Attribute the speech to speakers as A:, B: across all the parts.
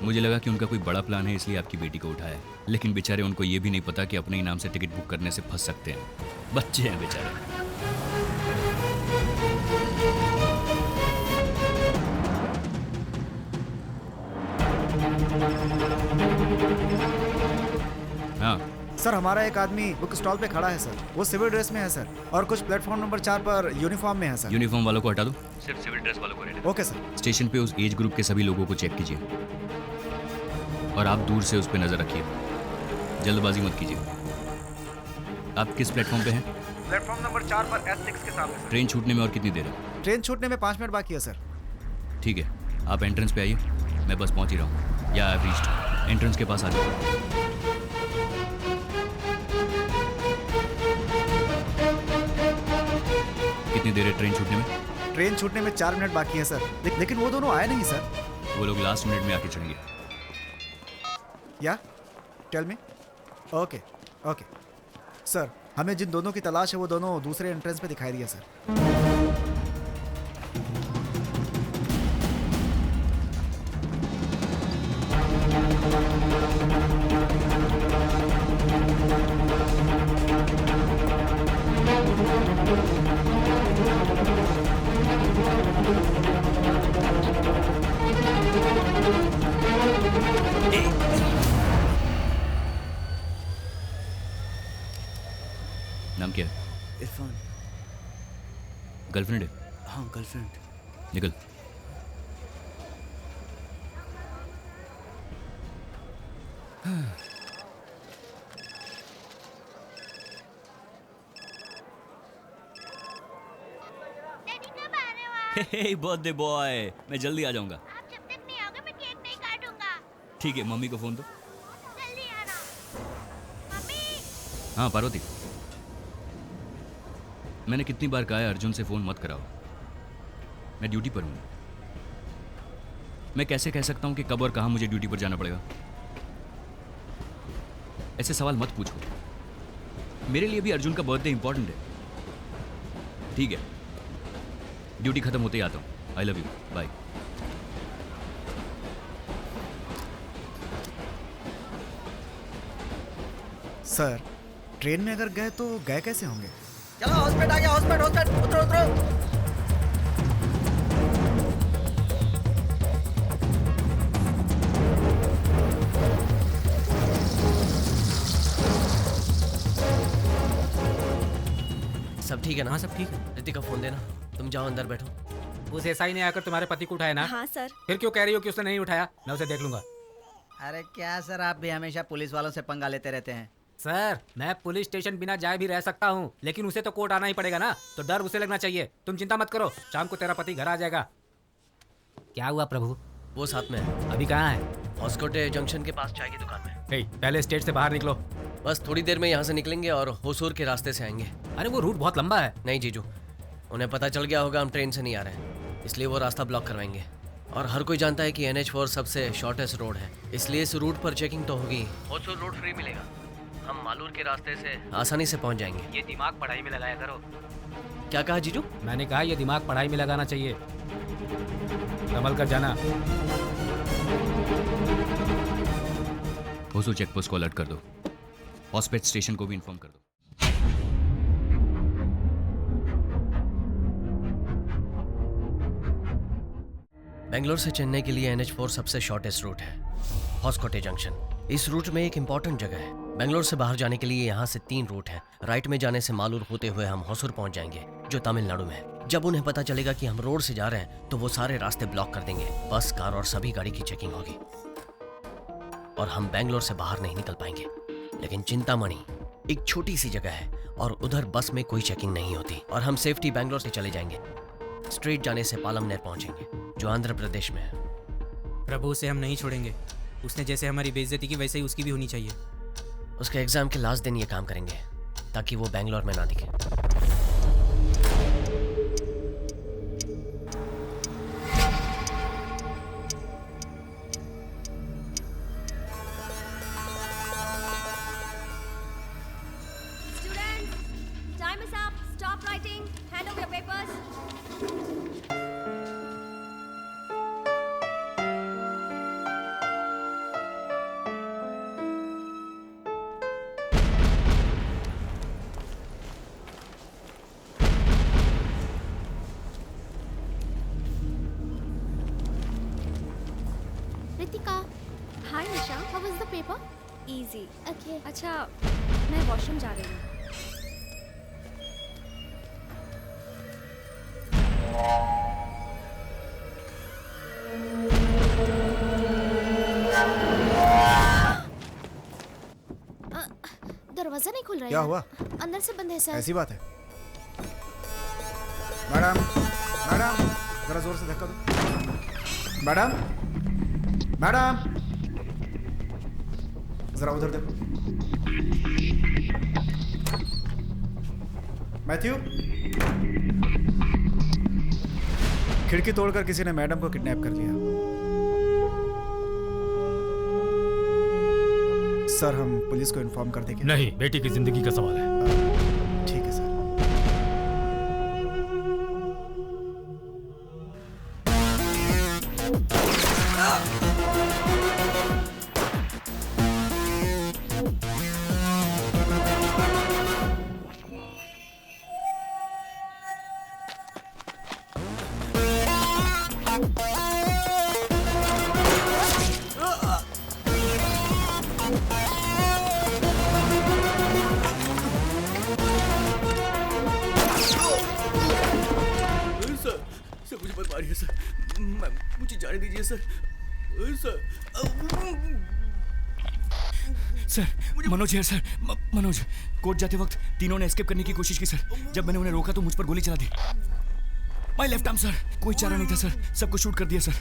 A: मुझे लगा कि उनका कोई बड़ा प्लान है इसलिए आपकी बेटी को उठाया है, लेकिन बेचारे उनको ये भी नहीं पता कि अपने ही नाम से टिकट बुक करने से फंस सकते हैं। बच्चे हैं बेचारे। हाँ
B: सर, हमारा एक आदमी बुक स्टॉल पे खड़ा है सर। वो सिविल ड्रेस में है सर, और कुछ प्लेटफॉर्म नंबर 4 पर यूनिफॉर्म में है सर।
A: यूनिफॉर्म वालों को हटा दो, सिर्फ सिविल ड्रेस वालों को रहने दो।
B: Okay sir.
A: स्टेशन पे उस एज ग्रुप के सभी लोगों को चेक कीजिए और आप दूर से उस पर नजर रखिए, जल्दबाजी मत कीजिए। आप किस प्लेटफॉर्म पे हैं?
B: प्लेटफॉर्म नंबर 4 पर S6 के सामने सर।
A: ट्रेन छूटने में और कितनी देर है?
B: ट्रेन छूटने में 5 मिनट बाकी है सर।
A: ठीक है, आप एंट्रेंस पे आइए, मैं बस पहुंच ही रहा हूँ। या आई रीच्ड। एंट्रेंस के पास आ जाओ। कितनी देर है ट्रेन छूटने में?
B: ट्रेन छूटने में 4 मिनट बाकी है सर। लेकिन वो दोनों आए नहीं सर।
A: वो लोग लास्ट मिनट में आके चढ़ेंगे।
B: या tell me. Okay okay sir, हमें जिन दोनों की तलाश है वो दोनों दूसरे एंट्रेंस पे दिखाई दिया सर।
A: नाम क्या है?
C: इरफान।
A: गर्लफ्रेंड है?
C: हाँ, गर्लफ्रेंड।
A: निकल। हे बर्थडे बॉय, मैं जल्दी आ जाऊंगा।
D: आप जब तक नहीं आओगे मैं केक नहीं काटूंगा।
A: ठीक है, मम्मी को फोन दो।
D: जल्दी आना। मम्मी।
A: हाँ पार्वती, मैंने कितनी बार कहा है अर्जुन से फोन मत कराओ, मैं ड्यूटी पर हूँ। मैं कैसे कह सकता हूँ कि कब और कहाँ मुझे ड्यूटी पर जाना पड़ेगा? ऐसे सवाल मत पूछो। मेरे लिए भी अर्जुन का बर्थडे इंपॉर्टेंट है। ठीक है, ड्यूटी खत्म होते ही आता हूँ। I love you, bye.
B: Sir, train में अगर गए तो गए कैसे होंगे?
C: चलो हॉस्पिटल आ गया। हॉस्पिटल उतरो उतरो। सब ठीक है ना?
E: हाँ सब ठीक है।
C: रितिका फोन देना। तुम जाओ अंदर बैठो।
E: उस एसआई ने आकर तुम्हारे पति को उठाया ना?
F: हाँ सर।
E: फिर क्यों कह रही हो कि उसने नहीं उठाया? मैं उसे देख लूंगा।
G: अरे क्या सर, आप भी हमेशा पुलिस वालों से पंगा लेते रहते हैं।
E: सर, मैं पुलिस स्टेशन बिना जाए भी रह सकता हूँ, लेकिन उसे तो कोर्ट आना ही पड़ेगा ना, तो डर उसे लगना चाहिए। तुम चिंता मत करो, शाम को तेरा पति घर आ जाएगा। क्या हुआ प्रभु?
C: वो साथ में है।
E: अभी कहाँ है?
C: हॉस्कोटे जंक्शन के पास चाय की दुकान में।
E: पहले स्टेट से बाहर निकलो।
C: बस थोड़ी देर में यहाँ से निकलेंगे और होसूर के रास्ते से आएंगे।
E: अरे वो रूट बहुत लंबा है।
C: नहीं जीजू, उन्हें पता चल गया होगा हम ट्रेन से नहीं आ रहे हैं, इसलिए वो रास्ता ब्लॉक करवाएंगे। और हर कोई जानता है कि NH4 सबसे शॉर्टेस्ट रोड है, इसलिए इस रूट पर चेकिंग तो होगी। होसूर रोड फ्री मिलेगा, हम मालूर के रास्ते से आसानी से पहुंच जाएंगे।
E: ये दिमाग पढ़ाई में लगाया करो।
C: क्या कहा जीजू?
E: मैंने कहा ये दिमाग पढ़ाई में लगाना चाहिए। संभल कर जाना।
A: होसूर चेक पोस्ट को अलर्ट कर दो, हॉस्पिटल स्टेशन को भी इन्फॉर्म कर दो।
C: बेंगलोर से चेन्नई के लिए NH4 सबसे शॉर्टेस्ट रूट है, हॉस्कोटे जंक्शन। इस रूट में एक इंपॉर्टेंट जगह है। बेंगलोर से बाहर जाने के लिए यहाँ से 3 रूट हैं। राइट में जाने से मालूर होते हुए हम होसूर पहुंच जाएंगे, जो तमिलनाडु में है। जब उन्हें पता चलेगा कि हम रोड से जा रहे हैं तो वो सारे रास्ते ब्लॉक कर देंगे। बस, कार और सभी गाड़ी की चेकिंग होगी और हम बेंगलोर से बाहर नहीं निकल पाएंगे। लेकिन चिंतामणि एक छोटी सी जगह है और उधर बस में कोई चेकिंग नहीं होती और हम सेफ्टी बेंगलोर से चले जाएंगे। स्ट्रेट जाने से पालमनेर पहुंचेंगे, जो आंध्र प्रदेश में है।
E: प्रभु, उसे हम नहीं छोड़ेंगे। उसने जैसे हमारी बेइज्जती की वैसे ही उसकी भी होनी चाहिए।
C: उसके एग्जाम के लास्ट दिन ये काम करेंगे ताकि वो बेंगलोर में ना दिखे।
F: Students, time is up. Stop writing. Hand over your papers.
D: Ritika.
F: Hi Nisha.
D: How was the paper?
F: Easy.
D: Okay.
F: अच्छा मैं वॉशरूम जा रही हूँ.
D: दरवाजा नहीं खुल रहा है.
B: क्या
D: यार.
B: हुआ?
D: अंदर से बंद है सर.
B: ऐसी बात है. मैडम, मैडम, जरा जोर से धक्का दो. मैडम, मैडम, जरा उधर देखो. मैथ्यू, खिड़की तोड़कर किसी ने मैडम को किडनैप कर लिया. सर, हम पुलिस को इन्फॉर्म कर देंगे.
H: नहीं, बेटी की जिंदगी का सवाल है.
B: ठीक है सर.
A: सर मुझे मत मारिए सर. मुझे जाने दीजिए सर. सर मनोज है सर. मनोज. कोर्ट जाते वक्त तीनों ने एस्केप करने की कोशिश की सर. जब मैंने उन्हें रोका तो मुझ पर गोली चला दी. My left arm sir. कोई चारा नहीं था सर. सबको शूट कर दिया सर.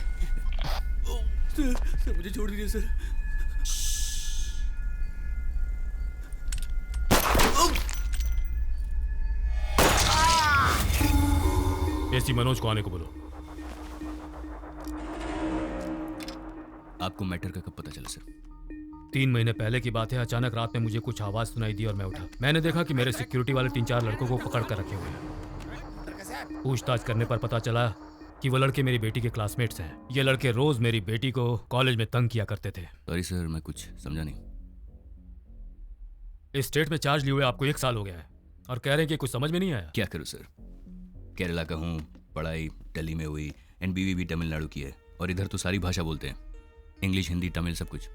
A: सर मुझे छोड़ दीजिए सर.
H: एसी मनोज को आने को बोलो.
A: आपको मैटर का कब पता चला सर?
H: 3 महीने पहले की बात है. अचानक रात में मुझे कुछ आवाज सुनाई दी और मैं उठा. मैंने देखा कि मेरे सिक्योरिटी वाले 3-4 लड़कों को पकड़ कर रखे हुए हैं. पूछताछ करने पर पता चला कि वो लड़के मेरी बेटी के क्लासमेट्स हैं. ये लड़के रोज मेरी बेटी को कॉलेज में तंग किया करते थे.
A: सॉरी सर, मैं कुछ समझा नहीं.
H: इस स्टेट में चार्ज लिए हुए आपको 1 साल हो गया है और कह रहे हैं कि कुछ समझ में नहीं आया.
A: क्या करूँ सर? केरला का हूँ, पढ़ाई दिल्ली में हुई, एंड बीवी भी तमिलनाडु की है. और इधर तो सारी भाषा बोलते हैं, इंग्लिश, हिंदी, तमिल, सब कुछ.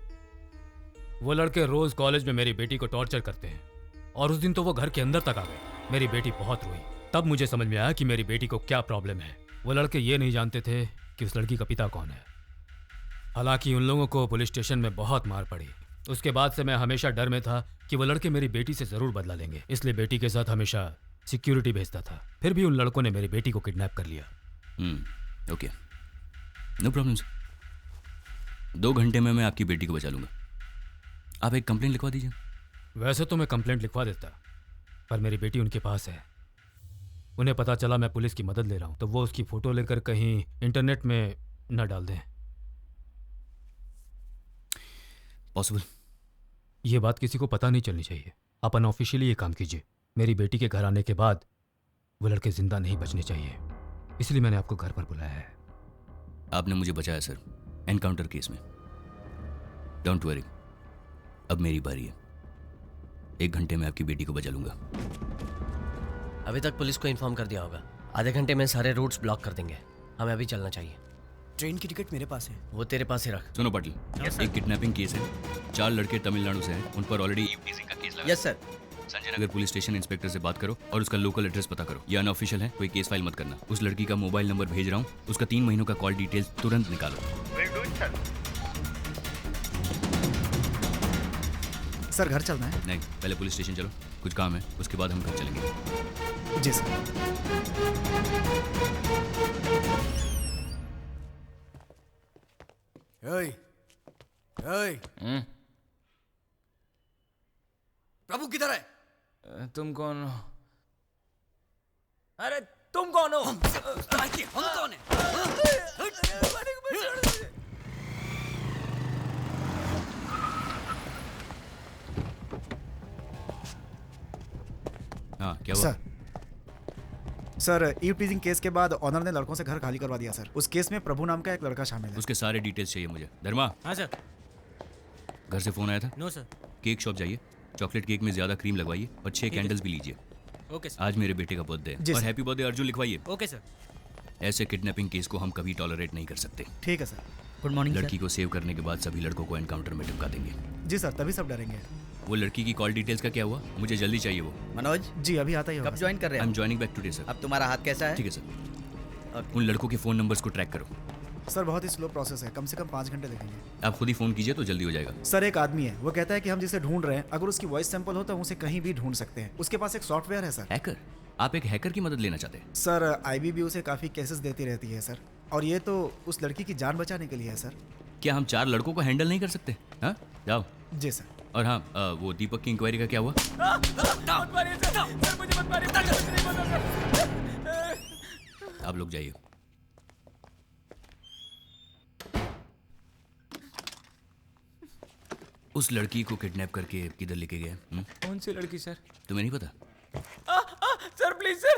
H: वो लड़के रोज कॉलेज में मेरी बेटी को टॉर्चर करते हैं और उस दिन तो वो घर के अंदर तक आ गए. मेरी बेटी बहुत रोई. तब मुझे समझ में आया कि मेरी बेटी को क्या प्रॉब्लम है. वो लड़के ये नहीं जानते थे कि उस लड़की का पिता कौन है. हालांकि उन लोगों को पुलिस स्टेशन में बहुत मार पड़ी. उसके बाद से मैं हमेशा डर में था कि वो लड़के मेरी बेटी से जरूर बदला लेंगे, इसलिए बेटी के साथ हमेशा सिक्योरिटी भेजता था. फिर भी उन लड़कों ने मेरी बेटी को किडनैप कर लिया.
A: Okay, no problem sir. 2 घंटे में मैं आपकी बेटी को बचा लूंगा. आप एक कंप्लेंट लिखवा दीजिए.
H: वैसे तो मैं कंप्लेंट लिखवा देता, पर मेरी बेटी उनके पास है. उन्हें पता चला मैं पुलिस की मदद ले रहा हूं तो वो उसकी फोटो लेकर कहीं इंटरनेट में न डाल दें.
A: पॉसिबल?
H: ये बात किसी को पता नहीं चलनी चाहिए. आप अनऑफिशियली ये काम कीजिए. मेरी बेटी के घर आने के बाद वो लड़के जिंदा नहीं बचने चाहिए, इसलिए मैंने आपको घर पर बुलाया है.
A: आपने मुझे बचाया सर, एनकाउंटर केस में. डोंट वरी, अब मेरी बारी है. 1 घंटे में आपकी बेटी को बचा लूंगा.
C: अभी तक पुलिस को इन्फॉर्म कर दिया होगा. आधे घंटे में सारे रूट्स ब्लॉक कर देंगे. हमें अभी चलना चाहिए.
E: ट्रेन की टिकट मेरे पास है.
C: वो तेरे पास ही रख.
A: सुनो पाटिल, एक किडनैपिंग केस है. 4 लड़के तमिलनाडु से हैं. उन पर ऑलरेडी ईवटीजिंग का केस लगा.
G: Yes sir.
A: Sanjay Nagar police station inspector से बात करो और उसका लोकल एड्रेस पता करो. ये अनऑफिशियल है, कोई केस फाइल मत करना. उस लड़की का मोबाइल नंबर भेज रहा हूँ, उसका 3 महीनों का कॉल डिटेल्स तुरंत निकालो.
B: सर, घर चलना है?
A: नहीं, पहले पुलिस स्टेशन चलो, कुछ काम है, उसके बाद हम घर चलेंगे.
B: जी सर.
E: प्रभु किधर है?
I: तुम कौन हो?
E: अरे तुम कौन हो? हम कौन है?
A: हाँ, क्या हुआ?
B: सर, ईव टीजिंग केस के बाद ऑनर ने लड़कों से घर खाली करवा दिया सर. उस केस में प्रभु नाम का एक लड़का शामिल है.
A: उसके सारे डिटेल्स चाहिए मुझे. धर्मा,
E: हाँ सर.
A: घर से फोन आया था?
E: No sir.
A: केक शॉप जाइए, चॉकलेट केक में ज्यादा क्रीम लगवाइए और 6 कैंडल्स भी लीजिए.
E: Okay sir.
A: आज मेरे बेटे का बर्थडे है
B: जी
A: और
B: सर.
A: हैप्पी बर्थडे अर्जुन लिखवाइए.
E: Okay sir.
A: ऐसे किडनैपिंग केस को हम कभी टॉलरेट नहीं कर सकते.
B: ठीक है सर.
G: गुड मॉर्निंग
A: लड़की को सेव करने के बाद सभी लड़कों को एनकाउंटर में टिपका देंगे।
B: जी सर, तभी सब डरेंगे।
A: वो लड़की की कॉल डिटेल्स का क्या हुआ? मुझे जल्दी चाहिए वो।
G: मनोज
B: जी अभी आता ही होगा
G: कब ज्वाइन कर रहे
A: आई
G: हो?
A: Am joining back today sir.
G: अब तुम्हारा हाथ कैसा है?
A: ठीक है सर। उन लड़कों के फ़ोन नंबर्स को ट्रैक करो।
B: सर। बहुत ही स्लो प्रोसेस है, कम से कम 5 घंटे लगेंगे।
A: आप खुद ही फ़ोन कीजिए तो जल्दी हो जाएगा।
B: सर एक आदमी है, वो कहता है कि हम जिसे ढूंढ रहे हैं अगर उसकी वॉइस सैंपल हो तो हम उसे कहीं भी ढूंढ सकते हैं। उसके पास एक सॉफ्टवेयर है सर।
A: हैकर? आप एक हैकर की मदद लेना चाहते हैं?
B: सर आईबीबी उसे काफ़ी केसेस देती रहती है सर, और ये तो उस लड़की की जान बचाने के लिए है सर।
A: क्या हम 4 लड़कों को हैंडल नहीं कर सकते? हाँ जाओ।
B: जी सर।
A: और हाँ वो दीपक की इंक्वायरी का क्या हुआ? आप लोग जाइए। उस लड़की को किडनैप करके किधर लेके गए?
H: कौन सी लड़की सर?
A: तुम्हें नहीं पता?
H: सर प्लीज सर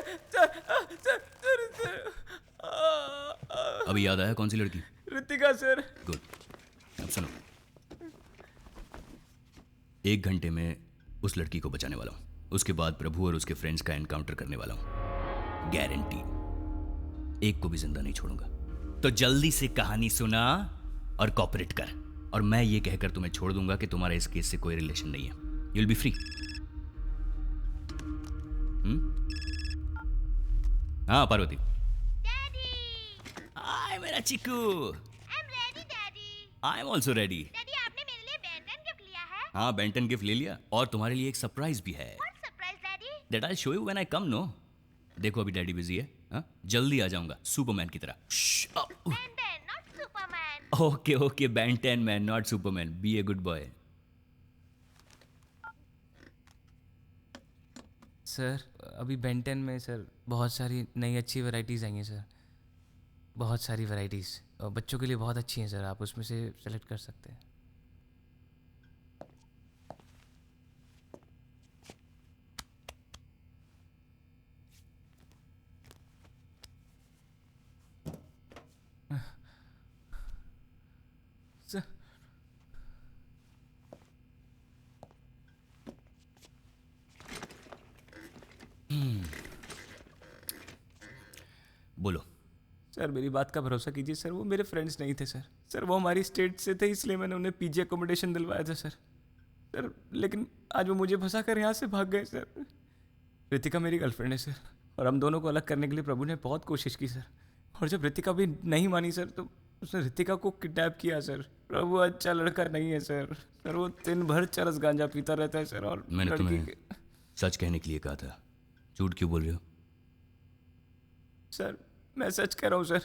A: अभी याद आया कौन सी लड़की?
H: ऋतिका सर।
A: गुड। अब सुनो, 1 घंटे में उस लड़की को बचाने वाला हूँ। उसके बाद प्रभु और उसके फ्रेंड्स का एनकाउंटर करने वाला हूँ, गारंटी। एक को भी जिंदा नहीं छोड़ूंगा। तो जल्दी से कहानी सुना और कॉपरेट कर, और मैं ये कहकर तुम्हें छोड़ दूंगा कि तुम्हारा इस केस से कोई रिलेशन नहीं है। You will be free. हाँ पार्वती।
D: डैडी,
A: हाय मेरा chikoo.
D: I am ready daddy.
A: I am also ready.
D: Daddy आपने मेरे लिए बेंटन गिफ्ट लिया है?
A: हाँ बेंटन गिफ्ट ले लिया, और तुम्हारे लिए एक सरप्राइज भी है।
D: What surprise daddy?
A: That I show you when I come. No, देखो अभी डैडी बिजी है। हाँ जल्दी आ जाऊंगा, सुपरमैन की तरह।
D: Benton not Superman.
A: Okay okay, Benton man not Superman. Be a good boy.
I: Sir अभी बेंटन में सर बहुत सारी नई अच्छी वैरायटीज़ आई हैं सर, बहुत सारी वैरायटीज़, और बच्चों के लिए बहुत अच्छी हैं सर। आप उसमें से सेलेक्ट कर सकते हैं। सर
A: बोलो।
I: सर मेरी बात का भरोसा कीजिए सर, वो मेरे फ्रेंड्स नहीं थे सर। सर वो हमारी स्टेट से थे, इसलिए मैंने उन्हें पीजी अकोमोडेशन दिलवाया था सर। सर लेकिन आज वो मुझे फंसा कर यहाँ से भाग गए सर। ऋतिका मेरी गर्लफ्रेंड है सर, और हम दोनों को अलग करने के लिए प्रभु ने बहुत कोशिश की सर। और जब ऋतिका भी नहीं मानी सर, तो उसने ऋतिका को किडनैप किया सर। प्रभु अच्छा लड़का नहीं है सर। सर वो दिन भर चरस गांजा पीता रहता है सर। और
A: मैंने
I: लड़की
A: तुम्हें
I: के-
A: सच कहने के लिए कहा था, झूठ क्यों बोल रहे हो?
I: सर मैं सच कह रहा हूँ सर।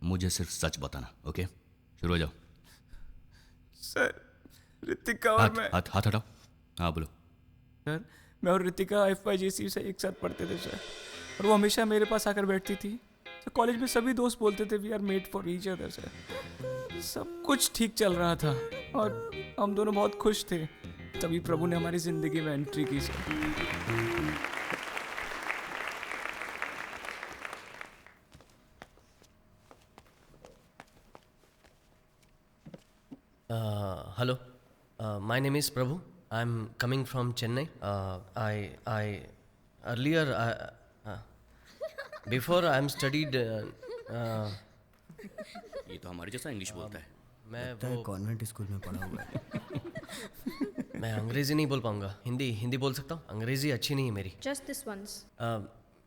A: मुझे सिर्फ सच बताना, ओके? शुरू हो जाओ।
I: सर ऋतिका और
A: हाथ
I: मैं
A: हाथ हाथ हटाओ। हाँ बोलो।
I: सर मैं और ऋतिका FYJC से एक साथ पढ़ते थे सर, और वो हमेशा मेरे पास आकर बैठती थी। सर कॉलेज में सभी दोस्त बोलते थे we are made for each other sir. सब कुछ ठीक चल रहा था और हम दोनों बहुत खुश थे। तभी प्रभु ने हमारी जिंदगी में एंट्री की sir.
C: Hello, my name is Prabhu. I'm coming from Chennai. I earlier before I'm studied.
A: ये तो हमारे जैसा इंग्लिश बोलता है।
C: मैं वो
B: कॉन्वेंट स्कूल में पढ़ा हुआ है।
C: मैं अंग्रेजी नहीं बोल पाऊंगा, हिंदी बोल सकता हूँ। अंग्रेजी अच्छी नहीं है मेरी।
F: Just this once.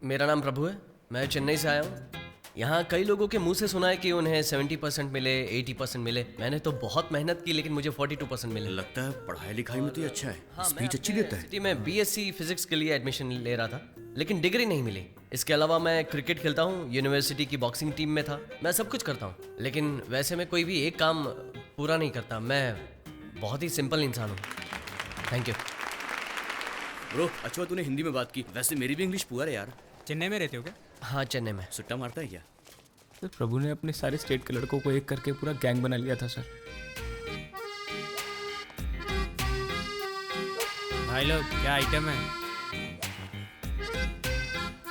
C: मेरा नाम प्रभु है, मैं चेन्नई से आया हूँ। यहाँ कई लोगों के मुंह से सुना है कि उन्हें 70% मिले, 80% मिले। मैंने तो बहुत मेहनत की, लेकिन मुझे 42% मिले।
A: लगता है पढ़ाई लिखाई में तो ये अच्छा है,
C: हाँ,
A: स्पीच अच्छी
C: मैं
A: देता है।
C: सिटी में BSc फिजिक्स के लिए एडमिशन ले रहा था, लेकिन डिग्री नहीं मिली। इसके अलावा मैं क्रिकेट खेलता हूँ, यूनिवर्सिटी की बॉक्सिंग टीम में था। मैं सब कुछ करता हूँ, लेकिन वैसे मैं कोई भी एक काम पूरा नहीं करता। मैं बहुत ही सिंपल इंसान हूँ। Thank you.
A: ब्रो अच्छा तूने हिंदी में बात की, वैसे मेरी भी इंग्लिश पुअर है यार।
E: चेन्नई में रहते हो क्या?
C: हाँ चेन्नई में।
A: सुट्टा मारता है क्या?
I: सर प्रभु ने अपने सारे स्टेट के लड़कों को एक करके पूरा गैंग बना लिया था सर।
E: भाई लोग क्या आइटम है?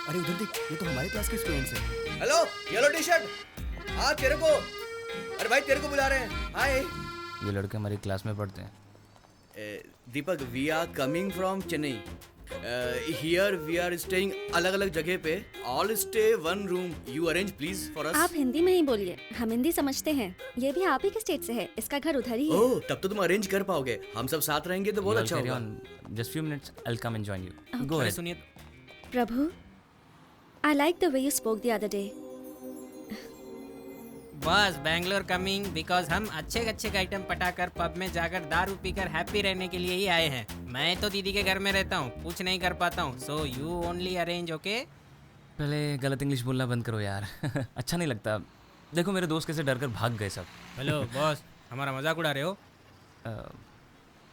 B: अरे उधर देख, ये तो हमारे क्लास के स्टूडेंट्स हैं।
G: हेलो येलो टी शर्ट, हाँ तेरे को, अरे भाई तेरे को बुला रहे हैं। हाय
I: ये लड़के हमारी क्लास में पढ़ते हैं।
G: Deepak, we are coming from Chennai. Here we are staying अलग अलग जगह पे, all stay one room, you arrange please for us.
F: आप हिंदी में ही बोलिए, हम हिंदी समझते हैं। ये भी आप ही के स्टेट से है, इसका घर उधर ही है।
G: ओह, तब तो तुम अरेंज कर पाओगे, हम सब साथ रहेंगे तो बहुत अच्छा होगा।
I: Just few minutes, I will come and join you. Go ahead.
E: सुनिए,
F: प्रभु, I like the way you spoke the other day.
E: बस बैंगलोर कमिंग बिकॉज हम अच्छे अच्छे आइटम पटाकर पब में जाकर दारू पीकर हैप्पी रहने के लिए ही आए हैं। मैं तो दीदी के घर में रहता हूँ, कुछ नहीं कर पाता हूँ, so you only arrange, okay?
I: पहले गलत इंग्लिश बोलना बंद करो यार। अच्छा नहीं लगता। देखो मेरे दोस्त कैसे डर कर भाग गए सब।
E: हेलो बॉस, हमारा मजाक उड़ा रहे हो?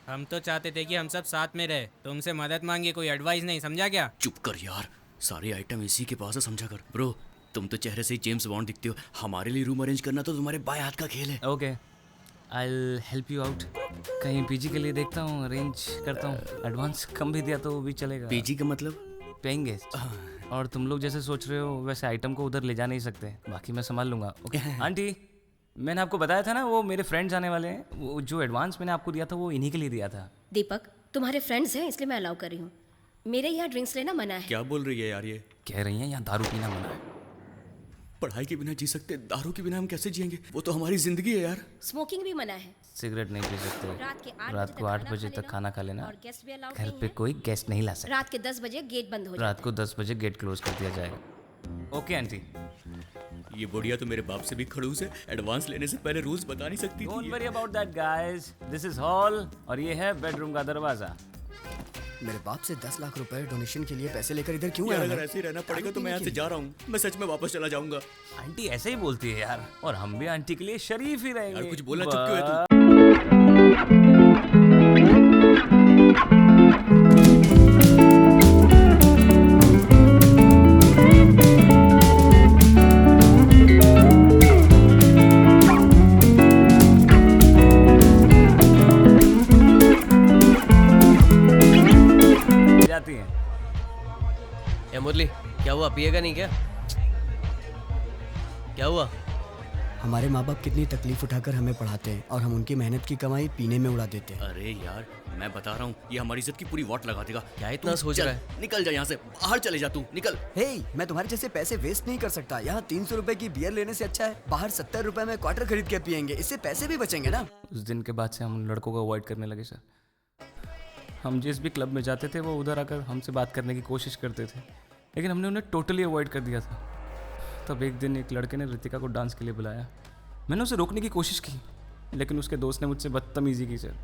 E: हम तो चाहते थे कि हम सब साथ में रहे, तुमसे मदद मांगी, कोई एडवाइस नहीं, समझा क्या?
A: चुप कर यार, सारे आइटम इसी के पास है, समझा कर। ब्रो, तुम तो चेहरे से ही जेम्स बॉन्ड दिखते हो, हमारे लिए रूम अरेंज करना तो तुम्हारे बाएं हाथ का खेल है।
I: Okay, I will help you out. कहीं पीजी के लिए देखता हूँ, अरेंज करता हूँ। एडवांस कम भी दिया तो भी चलेगा।
A: पीजी का मतलब?
I: Paying guest. और तुम लोग जैसे सोच रहे हो वैसे आइटम को उधर ले जा नहीं सकते, बाकी मैं संभाल लूँगा। ओके आंटी, मैंने आपको बताया था ना वो मेरे फ्रेंड्स आने वाले हैं, वो जो एडवांस मैंने आपको दिया था वो इन्हीं के लिए दिया था।
F: दीपक, तुम्हारे फ्रेंड्स हैं इसलिए मैं अलाउ कर रही हूँ। मेरे यहाँ ड्रिंक्स लेना मना है।
A: क्या बोल रही है यार ये?
I: कह रही हैं यहाँ दारू पीना मना है।
A: पढ़ाई के बिना जी सकते, दारू के बिना हम कैसे जिएंगे? वो तो हमारी जिंदगी है यार।
F: स्मोकिंग भी मना है।
I: सिगरेट नहीं पी सकते। रात को 8 बजे तक खाना खा लेना।
F: और गेस्ट भी अलाउड
I: घर
F: नहीं
I: पे
F: है।
I: कोई गेस्ट नहीं ला सकता।
F: रात के 10 बजे गेट बंद हो जाए।
I: रात को 10 बजे गेट क्लोज कर दिया जाएगा। Okay aunty.
A: ये बुढ़िया तो मेरे बाप से भी खड़ूस है, एडवांस लेने से पहले रूल्स बता नहीं सकती
I: डोंट
A: थी।
I: Worry about that guys, this is hall और ये है बेडरूम का दरवाजा।
J: मेरे बाप से 10 लाख रुपए डोनेशन के लिए पैसे लेकर इधर क्यों
A: यार
J: आया?
A: अगर ऐसे ही रहना पड़ेगा तो मैं यहाँ से जा रहा हूँ, मैं सच में वापस चला जाऊंगा।
I: आंटी ऐसे ही बोलती है यार, और हम भी आंटी के लिए शरीफ ही रहेंगे।
A: यार कुछ बोलना चुप क्यों है तू?
I: जाती हैं।
C: ए मुरली, क्या हुआ? पिएगा नहीं क्या? क्या हुआ?
J: हमारे माँ बाप कितनी तकलीफ उठाकर हमें पढ़ाते हैं और हम उनकी मेहनत की कमाई पीने में उड़ा देते हैं।
A: अरे यार, मैं बता रहा हूँ, ये हमारी इज्जत की पूरी वाट लगा देगा।
C: क्या इतना
A: तू
C: सोच
A: चल,
C: रहा है?
A: निकल जा यहाँ से, बाहर चले जा तू, निकल।
J: हे, मैं तुम्हारे जैसे पैसे वेस्ट नहीं कर सकता। यहाँ 300 रुपए की बियर लेने से अच्छा है बाहर 70 रुपए में क्वार्टर खरीद के पियेंगे, इससे पैसे भी बचेंगे ना।
I: उस दिन के बाद से हम लड़कों को अवॉइड करने लगे सर। हम जिस भी क्लब में जाते थे वो उधर आकर हमसे बात करने की कोशिश करते थे, लेकिन हमने उन्हें टोटली अवॉइड कर दिया था। तब एक दिन एक लड़के ने रितिका को डांस के लिए बुलाया। मैंने उसे रोकने की कोशिश की, लेकिन उसके दोस्त ने मुझसे बदतमीजी की सर।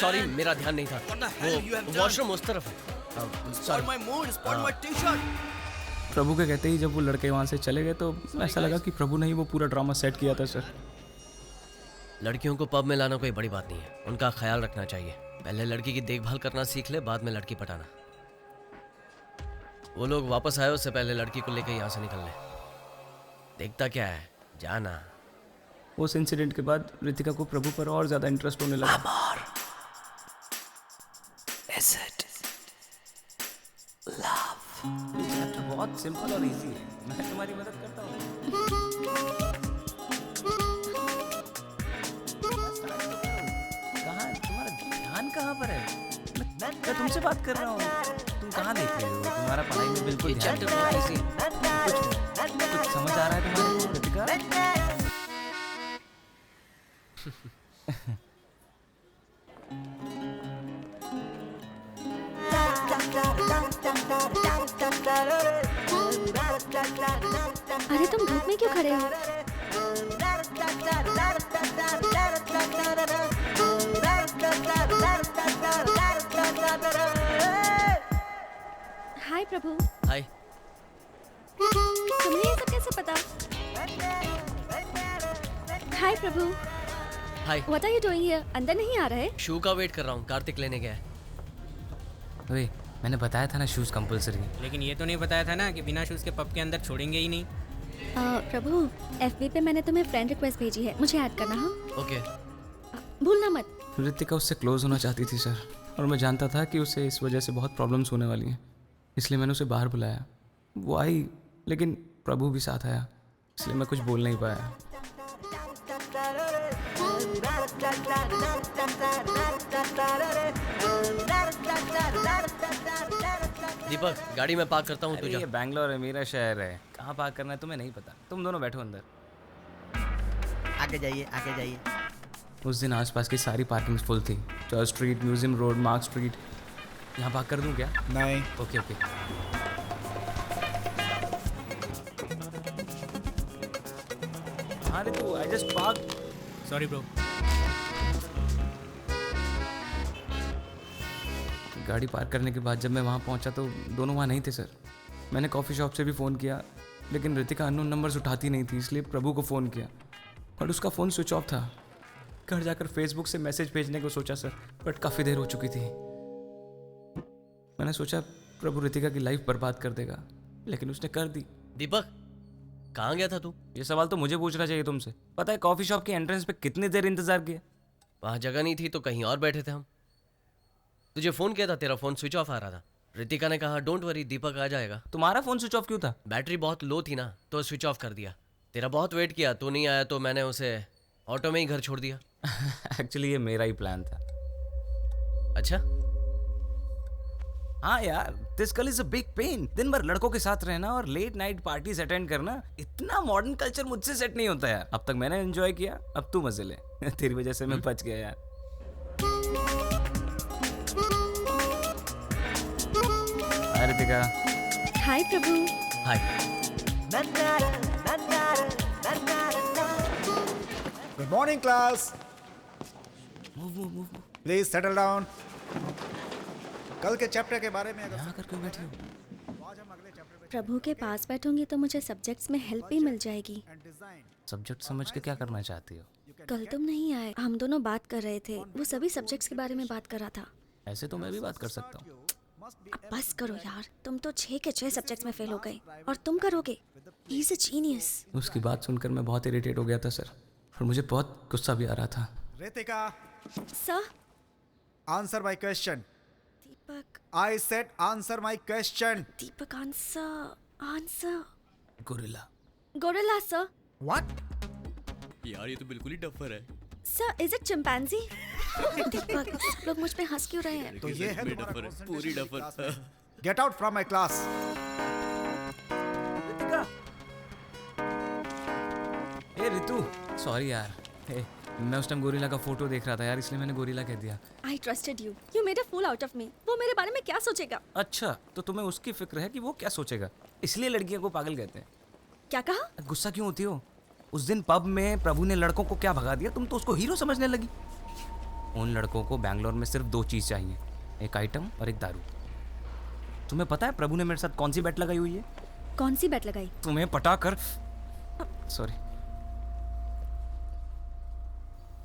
C: सॉरी, मेरा ध्यान नहीं था। वो वॉशरूम उस तरफ है।
G: Spoil my mood, spoil my t-shirt.
I: प्रभु के कहते ही जब वो लड़के वहाँ से चले गए तो ऐसा लगा कि प्रभु ने ही वो पूरा ड्रामा सेट किया था सर।
C: लड़कियों को पब में लाना कोई बड़ी बात नहीं है, उनका ख्याल रखना चाहिए। पहले लड़की की देखभाल करना सीख ले, बाद में लड़की पटाना। वो लोग वापस आए उससे पहले लड़की को लेकर यहाँ से निकल ले। देखता क्या है, जाना।
I: उस इंसिडेंट के बाद रितिका को प्रभु पर और ज्यादा इंटरेस्ट होने लगा। चैप्टर बहुत सिंपल और इजी है, मैं तुम्हारी मदद करता हूँ। कहाँ तुम्हारा ध्यान कहाँ पर है? मैं तुमसे बात कर रहा हूँ, तुम कहाँ देख रहे हो? तुम्हारा पढ़ाई में बिल्कुल ध्यान नहीं है। कुछ समझ आ रहा है तुम्हारे को रितिका?
F: अरे तुम धूप में क्यों खड़े हो? हाय प्रभु।
C: हाय।
F: तुम्हें ये सब कैसे पता? हाय प्रभु।
C: हाय।
F: What are you doing here? अंदर नहीं आ रहे?
C: शू का वेट कर रहा हूँ, कार्तिक लेने गया है।
I: अरे मैंने बताया था ना शूज कंपलसरी।
E: लेकिन ये तो नहीं बताया था ना कि बिना शूज के पब के अंदर छोड़ेंगे ही नहीं।
F: प्रभु, FB पे मैंने तुम्हें फ्रेंड रिक्वेस्ट भेजी है, मुझे ऐड करना। हाँ
C: ओके।
F: भूलना मत।
I: रितिका उससे क्लोज होना चाहती थी सर, और मैं जानता था कि उसे इस वजह से बहुत प्रॉब्लम्स होने वाली हैं, इसलिए मैंने उसे बाहर बुलाया। वो आई, लेकिन प्रभु भी साथ आया, इसलिए मैं कुछ बोल नहीं पाया।
C: दीपक, गाड़ी में पार्क करता हूँ, तू
I: अरे
C: जा।
I: ये बैंगलोर है, मेरा शहर है, कहाँ पार्क करना है तुम्हें नहीं पता। तुम दोनों बैठो अंदर।
J: आगे जाइए, आगे जाइए।
I: उस दिन आसपास की सारी पार्किंग्स फुल थी। Church street, museum road, mark street. यहाँ पार्क कर दूँ क्या?
B: नहीं।
I: Okay okay. हाँ रे तू, I just park.
A: Sorry bro.
I: गाड़ी पार्क करने के बाद जब मैं वहाँ पहुँचा तो दोनों वहाँ नहीं थे सर। मैंने कॉफ़ी शॉप से भी फ़ोन किया, लेकिन रितिका अननोन नंबर्स उठाती नहीं थी, इसलिए प्रभु को फ़ोन किया, बट उसका फ़ोन स्विच ऑफ था। घर जाकर फेसबुक से मैसेज भेजने को सोचा सर, बट काफ़ी देर हो चुकी थी। मैंने सोचा प्रभु रितिका की लाइफ बर्बाद कर देगा, लेकिन उसने कर दी।
C: दीपक, कहाँ गया था तू?
I: ये सवाल तो मुझे पूछना चाहिए तुमसे। पता है कॉफ़ी शॉप के एंट्रेंस पे कितनी देर इंतज़ार किया?
C: वहाँ जगह नहीं थी तो कहीं और बैठे थे हम। तुझे फ़ोन किया था, तेरा फ़ोन स्विच ऑफ आ रहा था। रितिका ने कहा डोंट वरी, दीपक आ जाएगा।
I: तुम्हारा फ़ोन स्विच ऑफ क्यों था?
C: बैटरी बहुत लो थी ना, तो स्विच ऑफ कर दिया। तेरा बहुत वेट किया, तू नहीं आया तो मैंने उसे ऑटो में ही घर छोड़ दिया।
I: एक्चुअली ये मेरा ही प्लान था।
C: अच्छा?
I: हाँ यार, this girl is a big pain. दिन भर लड़कों के साथ रहना और लेट नाइट पार्टीज अटेंड करना, इतना मॉडर्न कल्चर मुझसे सेट नहीं होता यार। अब तक मैंने एंजॉय किया, अब तू मजे ले। तेरी वजह से मैं बच गया यार। Hi Ritika.
F: Hi Prabhu.
C: Hi.
B: Good morning class. Please settle down. कल के चैप्टर के बारे में
I: यहाँ कर क्यों बैठी हो?
F: प्रभु के पास बैठूंगी तो मुझे सब्जेक्ट्स में हेल्प भी मिल जाएगी।
I: सब्जेक्ट समझ के क्या करना चाहती हो?
F: कल तुम नहीं आए, हम दोनों बात कर रहे थे, वो सभी सब्जेक्ट्स के बारे में बात कर रहा था।
I: ऐसे तो मैं भी बात कर सकता हूँ।
F: अब बस करो यार, तुम तो 6 के 6 सब्जेक्ट्स में फेल हो गए और तुम करोगे। He is a genius.
I: उसकी बात सुनकर मैं बहुत इरिटेट हो गया था सर, और मुझे बहुत गुस्सा भी आ रहा था।
B: Ritika,
F: sir.
B: Answer my question.
F: Deepak.
B: I said answer my question.
F: Deepak, answer.
I: Gorilla.
F: Gorilla sir.
B: What?
A: यार ये तो बिल्कुल ही डफर है।
F: Sir, is it chimpanzee? Deepak, सब लोग मुझ पे हंस क्यों रहे हैं?
B: तो ये है
A: डफर है, पूरी duffer.
B: Get out from my class.
I: Ritika. A Ritu, sorry यार। ए, मैं उस टाइम गोरिल्ला का फोटो देख रहा था यार, इसलिए मैंने गोरिल्ला कह दिया।
F: I trusted you. You made a fool out of me. वो मेरे बारे में क्या सोचेगा?
I: अच्छा, तो तुम्हें उसकी फिक्र है कि वो क्या सोचेगा, इसलिए लड़कियों को पागल कहते हैं।
F: क्या कहा?
I: गुस्सा क्यों होती हो? उस दिन पब में प्रभु ने लड़कों को क्या भगा दिया, तुम तो उसको हीरो समझने लगी। उन लड़कों को बैंगलोर में सिर्फ 2 चीज़ चाहिए, एक आइटम और एक दारू। तुम्हें पता है प्रभु ने मेरे साथ कौन सी बेट लगाई हुई है?
F: कौन सी बेट लगाई?
I: तुम्हें पटा कर। सॉरी।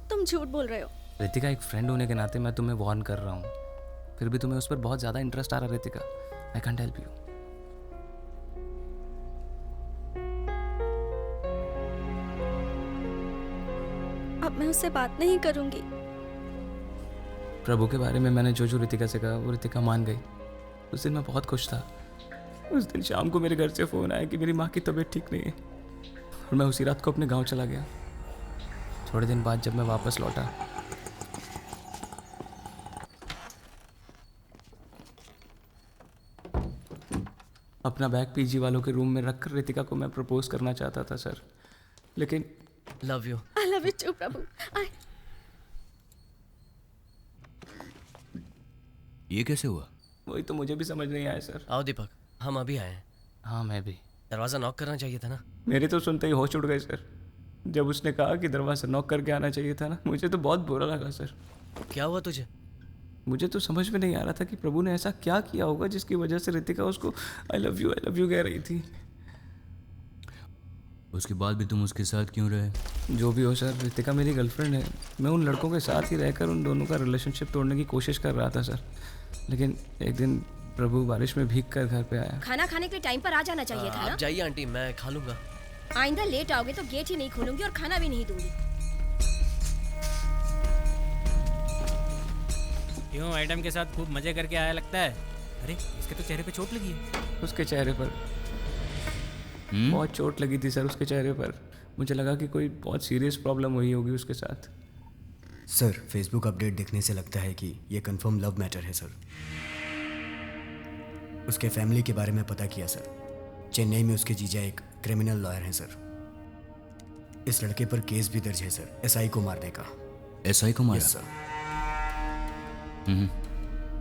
F: तुम झूठ बोल रहे हो।
I: रितिका, एक फ्रेंड होने के नाते मैं तुम्हें वार्न कर रहा हूँ, फिर भी तुम्हें उस पर बहुत ज़्यादा इंटरेस्ट आ रहा है Ritika. I can't help you.
F: अब मैं उससे बात नहीं करूंगी।
I: प्रभु के बारे में मैंने जो रितिका से कहा वो रितिका मान गई। उस दिन मैं बहुत खुश था। उस दिन शाम को मेरे घर से फ़ोन आया कि मेरी माँ की तबीयत ठीक नहीं है, और मैं उसी रात को अपने गांव चला गया। थोड़े दिन बाद जब मैं वापस लौटा, अपना बैग पीजी वालों के रूम में रखकर रितिका को मैं प्रपोज करना चाहता था सर, लेकिन
C: love you.
F: I love you too, प्रभु।
A: ये कैसे हुआ?
I: वही तो मुझे भी समझ नहीं आया सर।
C: आओ दीपक, हम अभी आए हैं।
I: हाँ मैं भी।
C: दरवाज़ा नॉक करना चाहिए था ना।
I: मेरे तो सुनते ही होश उड़ गए सर। जब उसने कहा कि दरवाज़ा नॉक करके आना चाहिए था ना, मुझे तो बहुत बुरा लगा सर।
C: क्या हुआ तुझे?
I: मुझे तो समझ में नहीं आ रहा था कि प्रभु ने ऐसा क्या किया होगा जिसकी वजह से रितिका उसको आई लव यू कह रही थी।
A: उसके बाद भी तुम उसके साथ क्यों रहे?
I: जो भी हो सर, रितिका मेरी गर्लफ्रेंड है। मैं उन लड़कों के साथ ही रहकर उन दोनों का रिलेशनशिप तोड़ने की कोशिश कर रहा था सर, लेकिन एक दिन प्रभु बारिश में भीग कर घर पे आया।
K: खाना खाने के टाइम पर आ जाना चाहिए था ना।
C: आप जाइए आंटी, मैं खा लूँगा।
K: आइंदा लेट आओगे तो गेट ही नहीं खोलूंगी और खाना भी नहीं दूंगी।
E: क्यों आइटम के साथ खूब मजे करके आया लगता है? अरे इसके तो चेहरे पे चोट लगी है।
I: उसके चेहरे पर बहुत चोट लगी थी सर, उसके चेहरे पर। मुझे लगा कि कोई बहुत सीरियस प्रॉब्लम हुई होगी उसके साथ।
J: सर फेसबुक अपडेट देखने से लगता है कि ये कंफर्म लव मैटर है सर। उसके फैमिली के बारे में पता किया सर। चेन्नई में उसके जीजा एक क्रिमिनल लॉयर हैं सर। इस लड़के पर केस भी दर्ज है सर, एसआई को मारने का।
A: एसआई को मारा?
J: Yes sir.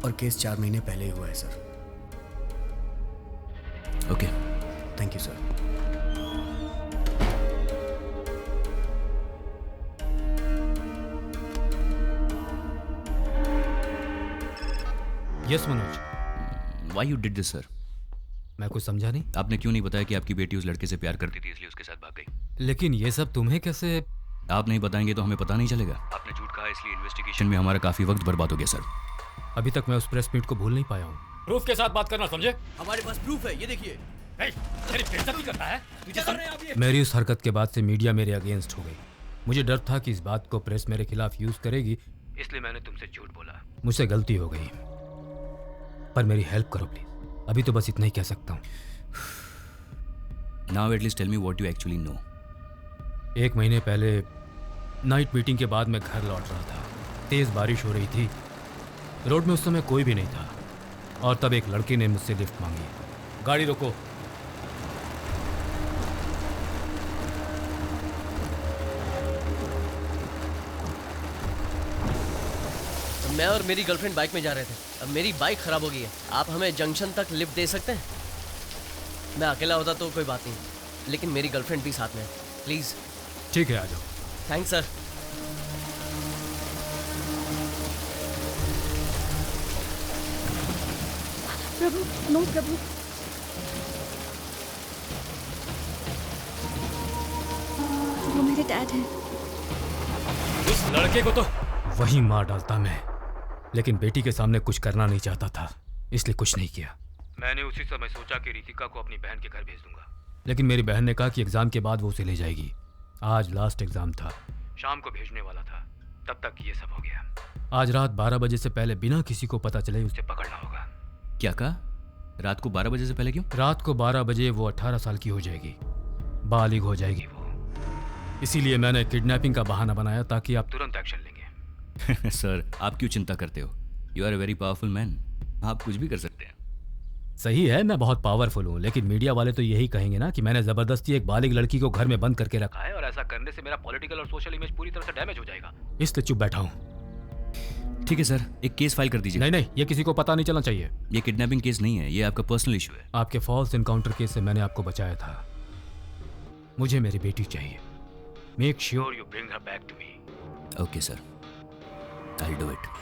J: और केस 4 महीने पहले ही हुआ है sir.
A: Okay,
J: thank you sir.
H: Yes Manoj.
A: Why you did this sir?
H: मैं कुछ समझा नहीं।
A: आपने क्यों नहीं बताया कि आपकी बेटी उस लड़के से प्यार करती थी इसलिए उसके साथ भाग गई?
H: लेकिन ये सब तुम्हें कैसे?
A: आप नहीं बताएंगे तो हमें पता नहीं चलेगा। आपने झूठ कहा इसलिए इन्वेस्टिगेशन में हमारा काफी वक्त बर्बाद हो गया सर।
H: अभी तक मैं उस प्रेस मीट को भूल नहीं पाया हूँ। प्रूफ के साथ बात करना, समझे?
G: हमारे पास प्रूफ है, ये देखिए।
H: करता है मेरी उस हरकत के बाद से मीडिया मेरे अगेंस्ट हो गई। मुझे डर था कि इस बात को प्रेस मेरे खिलाफ यूज करेगी, इसलिए मैंने तुमसे झूठ बोला। मुझसे गलती हो गई, पर मेरी हेल्प करो प्लीज। अभी तो बस इतना ही कह सकता हूँ।
A: Now at least tell me what you actually know.
H: 1 महीने पहले नाइट मीटिंग के बाद मैं घर लौट रहा था। तेज बारिश हो रही थी, रोड में उस समय कोई भी नहीं था, और तब एक लड़के ने मुझसे लिफ्ट मांगी। गाड़ी रोको।
C: मैं और मेरी गर्लफ्रेंड बाइक में जा रहे थे। अब मेरी बाइक खराब हो गई है। आप हमें जंक्शन तक लिफ्ट दे सकते हैं? मैं अकेला होता तो कोई बात नहीं, लेकिन मेरी गर्लफ्रेंड भी साथ में है। प्लीज।
H: ठीक है, आ जाओ।
C: Thanks sir.
F: Prabhu, no Prabhu. वो मेरे डैड हैं।
H: उस लड़के को तो वही मार डालता मैं, लेकिन बेटी के सामने कुछ करना नहीं चाहता था, इसलिए कुछ नहीं किया। मैंने उसी समय सोचा कि रितिका को अपनी बहन के घर भेज दूंगा, लेकिन मेरी बहन ने कहा कि एग्जाम के बाद वो उसे ले जाएगी। आज लास्ट एग्जाम था, शाम को भेजने वाला था, तब तक ये सब हो गया। आज रात 12 बजे से पहले बिना किसी को पता चले उसे पकड़ना होगा।
A: क्या कहा? रात को 12 बजे से पहले क्यों?
H: रात को 12 बजे वो 18 साल की हो जाएगी, बालिग हो जाएगी वो। इसीलिए मैंने किडनैपिंग का बहाना बनाया ताकि आप तुरंत एक्शन लेंगे।
A: सर, आप क्यों चिंता करते हो? You are a very powerful man, आप कुछ भी कर सकते हैं।
H: सही है, मैं बहुत पावरफुल हूँ, लेकिन मीडिया वाले तो यही कहेंगे ना कि मैंने जबरदस्ती एक बालिग लड़की को घर में बंद करके रखा है, और ऐसा करने से मेरा पॉलिटिकल और सोशल इमेज पूरी तरह से डैमेज हो जाएगा, इसलिए चुप बैठा हूँ।
A: ठीक है सर, एक केस फाइल कर दीजिए।
H: नहीं, ये किसी को पता नहीं चलना चाहिए।
A: ये किडनैपिंग केस नहीं है, ये आपका पर्सनल इशू है।
H: आपके फॉल्स इनकाउंटर केस से मैंने आपको बचाया था। मुझे मेरी बेटी चाहिए। Make sure you bring her back to me.
A: Okay sir, I will do it.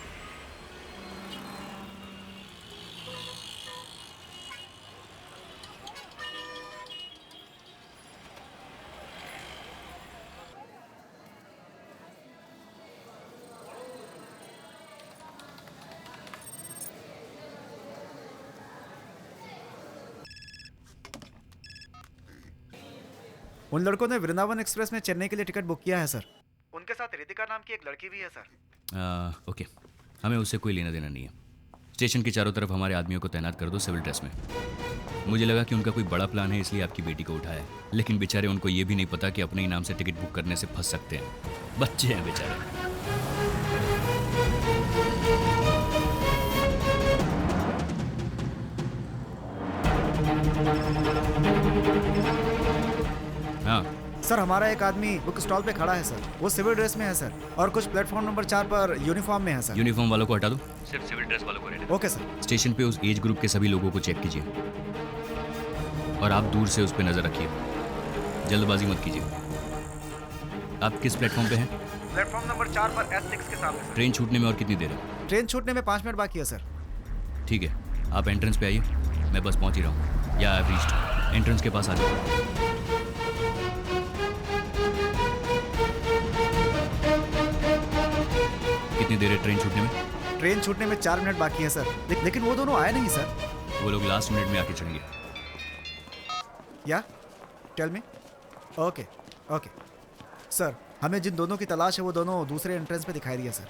B: उन लड़कों ने वृंदावन एक्सप्रेस में चेन्नई के लिए टिकट बुक किया है सर। उनके साथ रितिका नाम की एक लड़की भी है सर।
A: ओके, हमें उससे कोई लेना देना नहीं है। स्टेशन के चारों तरफ हमारे आदमियों को तैनात कर दो सिविल ड्रेस में। मुझे लगा कि उनका कोई बड़ा प्लान है इसलिए आपकी बेटी को उठाया, लेकिन बेचारे उनको ये भी नहीं पता कि अपने ही नाम से टिकट बुक करने से फंस सकते हैं। बच्चे हैं बेचारे। हाँ
B: सर, हमारा एक आदमी बुक स्टॉल पे खड़ा है सर। वो सिविल ड्रेस में है सर, और कुछ प्लेटफॉर्म नंबर 4 पर यूनिफॉर्म में है सर।
A: यूनिफॉर्म वालों को हटा दो, सिर्फ सिविल ड्रेस वालों को रहने दो।
B: Okay sir.
A: स्टेशन पे उस एज ग्रुप के सभी लोगों को चेक कीजिए, और आप दूर से उस पर नजर रखिए, जल्दबाजी मत कीजिए। आप किस प्लेटफॉर्म पे हैं?
B: प्लेटफॉर्म नंबर 4 पर S6 के सामने।
A: ट्रेन छूटने में और कितनी देर है?
B: ट्रेन छूटने में 5 मिनट बाकी है सर।
A: ठीक है, आप एंट्रेंस पे आइए, मैं बस पहुंच ही रहा हूँ। या आई रीच्ड। एंट्रेंस के पास आ जाओ। कितनी देर है ट्रेन छूटने में?
B: ट्रेन छूटने में 4 मिनट बाकी है सर। लेकिन वो दोनों आए नहीं सर।
A: वो लोग लास्ट मिनट में आके चढ़ेंगे।
B: या tell me. Okay okay sir, हमें जिन दोनों की तलाश है वो दोनों दूसरे एंट्रेंस पे दिखाई दिया सर।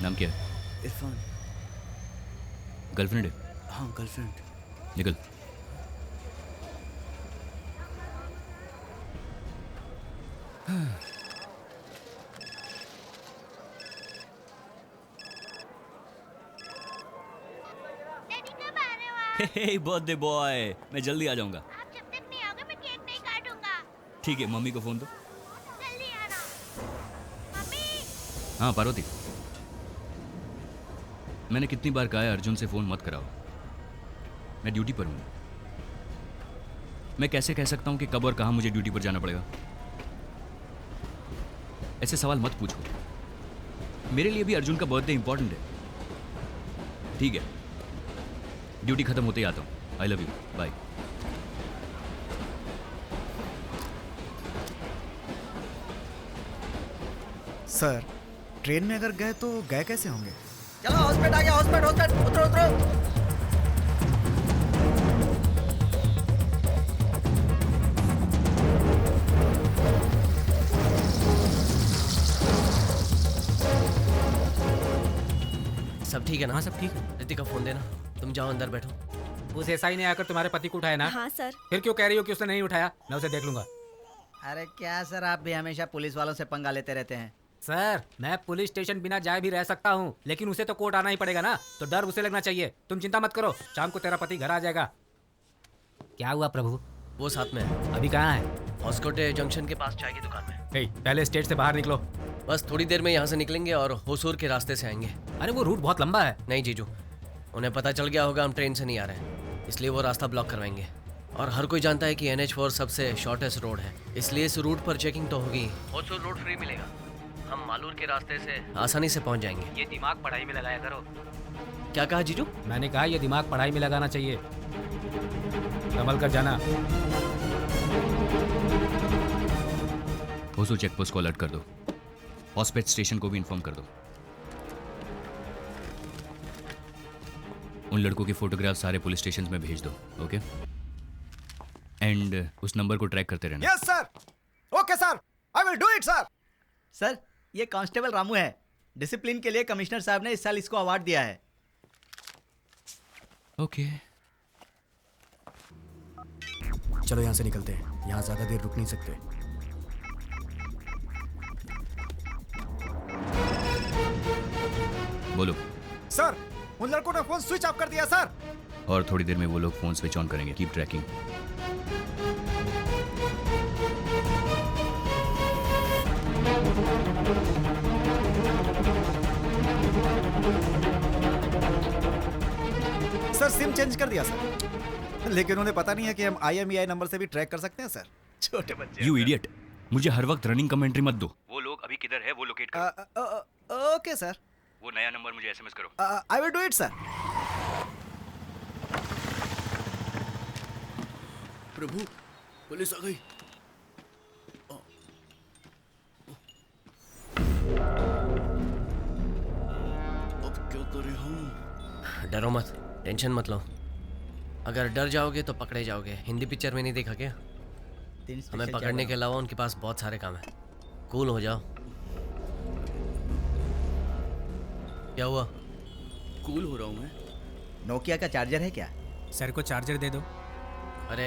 A: नाम क्या है?
G: इरफान।
A: गर्लफ्रेंड है?
G: हाँ गर्लफ्रेंड।
A: निकल।
D: डैडी कब आ रहे हो आप?
A: हे बर्थडे बॉय, मैं जल्दी आ जाऊंगा।
D: आप जब तक नहीं आओगे मैं केक नहीं काटूंगा।
A: ठीक है, मम्मी को फोन दो।
D: जल्दी आना। मम्मी।
A: हाँ पार्वती, मैंने कितनी बार कहा है अर्जुन से फोन मत कराओ। मैं ड्यूटी पर हूँ। मैं कैसे कह सकता हूँ कि कब और कहाँ मुझे ड्यूटी पर जाना पड़ेगा? ऐसे सवाल मत पूछो। मेरे लिए भी अर्जुन का बर्थडे इंपॉर्टेंट है। ठीक है, ड्यूटी खत्म होते ही आता हूँ। I love you, bye.
B: Sir, train में अगर गए तो गए कैसे होंगे?
G: चलो हॉस्पिटल आ गया, हॉस्पिटल उतरो उतरो।
C: सब ठीक है ना?
E: हाँ सब ठीक है।
C: रितिका फोन देना। तुम जाओ अंदर बैठो।
E: उस एसआई ने आकर तुम्हारे पति को उठाया ना?
F: हाँ सर।
E: फिर क्यों कह रही हो कि उसने नहीं उठाया? मैं उसे देख लूंगा।
G: अरे क्या सर, आप भी हमेशा पुलिस वालों से पंगा लेते रहते हैं।
E: सर, मैं पुलिस स्टेशन बिना जाए भी रह सकता हूँ, लेकिन उसे तो कोर्ट आना ही पड़ेगा ना, तो डर उसे लगना चाहिए। तुम चिंता मत करो, शाम को तेरा पति घर आ जाएगा। क्या हुआ प्रभु?
C: वो साथ में है।
E: अभी कहाँ है?
C: हॉस्कोटे जंक्शन के पास चाय की दुकान में।
E: पहले स्टेट से बाहर निकलो।
C: बस थोड़ी देर में यहाँ से निकलेंगे और होसूर के रास्ते से आएंगे।
E: अरे वो रूट बहुत लंबा है।
C: नहीं जीजू, उन्हें पता चल गया होगा हम ट्रेन से नहीं आ रहे हैं, इसलिए वो रास्ता ब्लॉक करवाएंगे। और हर कोई जानता है कि NH4 सबसे शॉर्टेस्ट रोड है, इसलिए इस रूट पर चेकिंग तो होगी। होसूर रोड फ्री मिलेगा, हम मालूर के रास्ते से आसानी से पहुंच जाएंगे।
E: ये दिमाग पढ़ाई में लगाया करो।
C: क्या कहा जीजू?
E: मैंने कहा ये दिमाग पढ़ाई में लगाना चाहिए। संभल कर जाना।
A: होसूर चेक पोस्ट को अलर्ट कर दो। हॉस्पिटल स्टेशन को भी इन्फॉर्म कर दो। उन लड़कों के फोटोग्राफ सारे पुलिस स्टेशन में भेज दो। ओके? एंड उस नंबर को ट्रैक करते रहना।
B: Yes sir. Okay sir, I will do it sir.
G: Sir, ये कांस्टेबल रामू है। डिसिप्लिन के लिए कमिश्नर साहब ने इस साल इसको अवार्ड दिया है।
A: ओके।
J: चलो यहाँ से निकलते हैं, यहाँ ज़्यादा देर रुक नहीं सकते।
A: बोलो।
B: सर, उन लड़कों ने फोन स्विच ऑफ कर दिया सर।
A: और थोड़ी देर में वो लोग फोन स्विच ऑन करेंगे। Keep trekking.
B: Sir SIM change कर दिया सर, लेकिन उन्हें पता नहीं है कि हम IMEI नंबर से भी ट्रैक कर सकते हैं सर। छोटे बच्चे।
A: यू इडियट, मुझे हर वक्त रनिंग कमेंट्री मत दो। वो लोग अभी किधर है वो लोकेट करो।
B: Okay sir.
A: वो नया नंबर मुझे SMS करो।
B: I will do it sir.
G: Prabhu, police आ गई। अब क्या करें हम?
C: डरो मत, टेंशन मत लो। अगर डर जाओगे तो पकड़े जाओगे। हिंदी पिक्चर में नहीं देखा क्या? हमें पकड़ने के अलावा उनके पास बहुत सारे काम है। कूल हो जाओ। क्या हुआ?
G: कूल हो रहा हूँ मैं। नोकिया का चार्जर है क्या?
E: सर को चार्जर दे दो।
C: अरे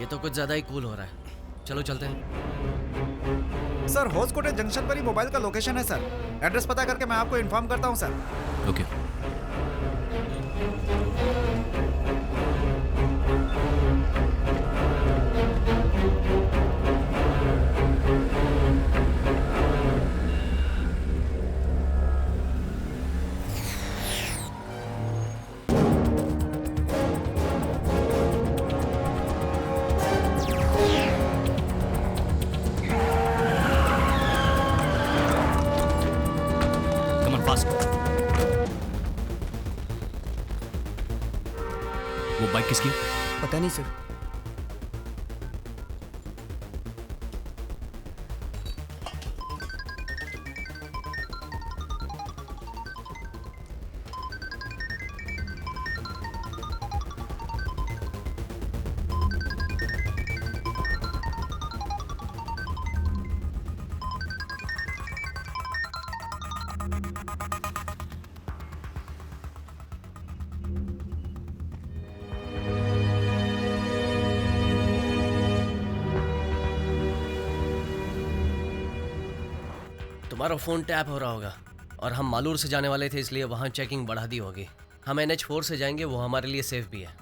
C: ये तो कुछ ज़्यादा ही कूल हो रहा है। चलो चलते हैं।
B: सर, होसकोटे जंक्शन पर ही मोबाइल का लोकेशन है सर। एड्रेस पता करके मैं आपको इन्फॉर्म करता हूँ सर।
A: ओके। वो बाइक किसकी?
J: पता नहीं सर।
C: तुम्हारा फ़ोन टैप हो रहा होगा और हम मालूर से जाने वाले थे, इसलिए वहाँ चेकिंग बढ़ा दी होगी। हम NH4 से जाएंगे, वो हमारे लिए सेफ भी है।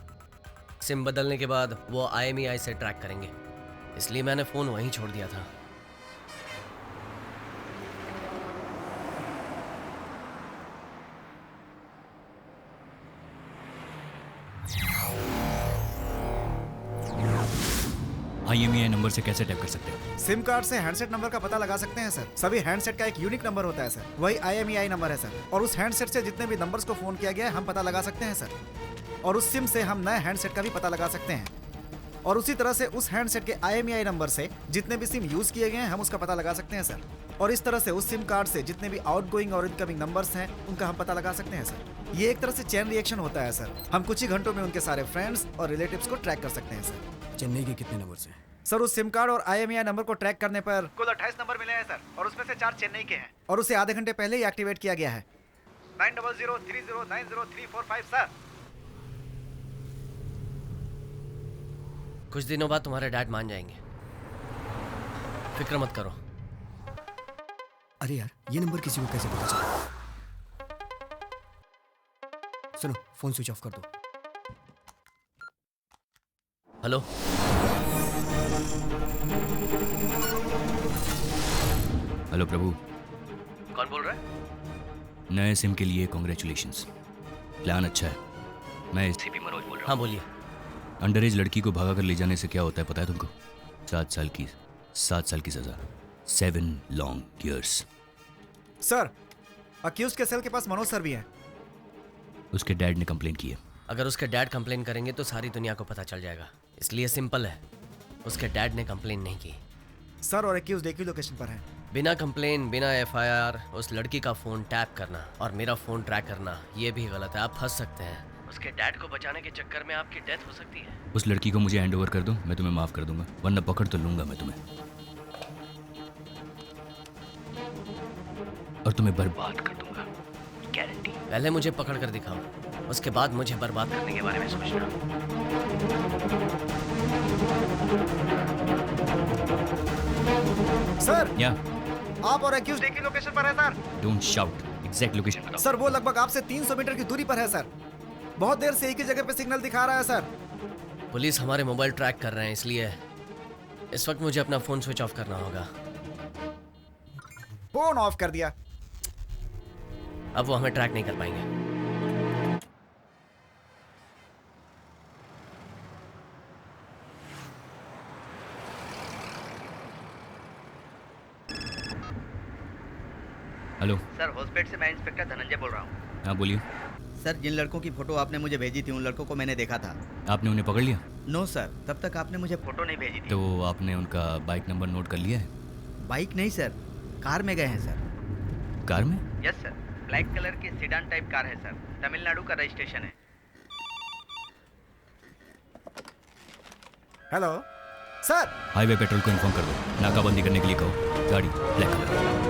C: सिम बदलने के बाद वो IMEI से ट्रैक करेंगे, इसलिए मैंने फ़ोन वहीं छोड़ दिया था।
A: IMEI नंबर से कैसे टैप कर सकते हैं?
B: सिम कार्ड से हैंडसेट नंबर का पता लगा सकते हैं सर। सभी हैंडसेट का एक यूनिक नंबर होता है सर, वही IMEI नंबर है सर। और उस हैंडसेट से जितने भी नंबर्स को फोन किया गया है हम पता लगा सकते हैं सर। और उस सिम से हम नए हैंडसेट का भी पता लगा सकते हैं। और उसी तरह से उस हैंडसेट के IMEI नंबर से जितने भी सिम यूज किए गए हैं हम उसका पता लगा सकते हैं सर। और इस तरह से उस सिम कार्ड से जितने भी आउटगोइंग और इनकमिंग नंबर्स हैं उनका हम पता लगा सकते हैं सर। ये एक तरह से चेन रिएक्शन होता है सर। हम कुछ ही घंटों में उनके सारे फ्रेंड्स और रिलेटिव्स को ट्रैक कर सकते हैं सर।
J: चेन्नई के कितने नंबर हैं?
B: सर उस सिम कार्ड और IMEI नंबर को ट्रैक करने पर कुल 28 नंबर मिले हैं सर, और उसमें से 4 चेन्नई के हैं और उसे आधे घंटे पहले ही एक्टिवेट किया गया है। 9003090345 सर।
C: कुछ दिनों बाद तुम्हारे डैड मान जाएंगे, फिक्र मत करो।
J: अरे यार, ये नंबर किसी को कैसे पता चला? सुनो, फोन स्विच ऑफ कर दो।
C: हेलो,
A: हेलो प्रभु,
C: कौन बोल रहा है?
A: नए सिम के लिए कॉन्ग्रेचुलेशंस। प्लान अच्छा है। मैं CP मनोज बोल रहा हूँ।
C: हाँ बोलिए।
A: अंडर एज लड़की को भगा कर ले जाने से क्या होता है पता है तुमको? 7 साल की सजा, 7 लॉन्ग ईयर्स।
B: सर, अक्यूज के सेल के पास मनोज सर भी हैं।
A: उसके डैड ने कंप्लेन की है।
C: अगर उसके डैड कंप्लेन करेंगे तो सारी दुनिया को पता चल जाएगा, इसलिए सिंपल है, उसके डैड ने कंप्लेन नहीं की।
B: सर, और अक्यूज एक ही लोकेशन पर है।
C: बिना कंप्लेन, बिना FIR उस लड़की का फ़ोन टैप करना और मेरा फ़ोन ट्रैक करना, ये भी गलत है। आप फंस सकते हैं। उसके डैड को बचाने के चक्कर में आपकी डेथ हो सकती है।
A: उस लड़की को मुझे हैंड ओवर कर दो, मैं तुम्हें माफ़ कर दूंगा, वरना पकड़ तो लूंगा मैं तुम्हें और तुम्हें बर्बाद कर दूंगा, गारंटी।
C: पहले मुझे पकड़ कर दिखाओ, उसके बाद मुझे बर्बाद करने के बारे में सोचना।
B: सर,
A: या
B: आप और अक्यूज एक ही लोकेशन पर है sir.
A: Don't shout, exact location बताओ।
B: सर, वो लगभग आपसे 300 मीटर की दूरी पर है सर। बहुत देर से एक ही जगह पे सिग्नल दिखा रहा है सर।
C: पुलिस हमारे मोबाइल ट्रैक कर रहे हैं, इसलिए इस वक्त मुझे अपना फ़ोन स्विच ऑफ करना होगा।
B: फोन ऑफ कर दिया।
C: अब वो हमें ट्रैक नहीं कर पाएंगे।
A: हेलो
G: सर, हॉस्पिटल से मैं इंस्पेक्टर धनंजय बोल रहा हूँ।
A: हाँ बोलिए।
G: सर, जिन लड़कों की फोटो आपने मुझे भेजी थी उन लड़कों को मैंने देखा था।
A: आपने उन्हें पकड़ लिया?
G: नो सर, तब तक आपने मुझे फोटो नहीं भेजी थी।
A: तो आपने उनका बाइक नंबर नोट कर लिया है?
G: बाइक नहीं सर, कार में गए हैं सर।
A: कार में?
G: यस सर, ब्लैक कलर की सीडान टाइप कार है सर, तमिलनाडु का रजिस्ट्रेशन है।
B: Hello sir.
A: हाईवे पेट्रोल को इन्फॉर्म कर दो, नाकाबंदी करने के लिए कहो। गाड़ी ब्लैक कलर।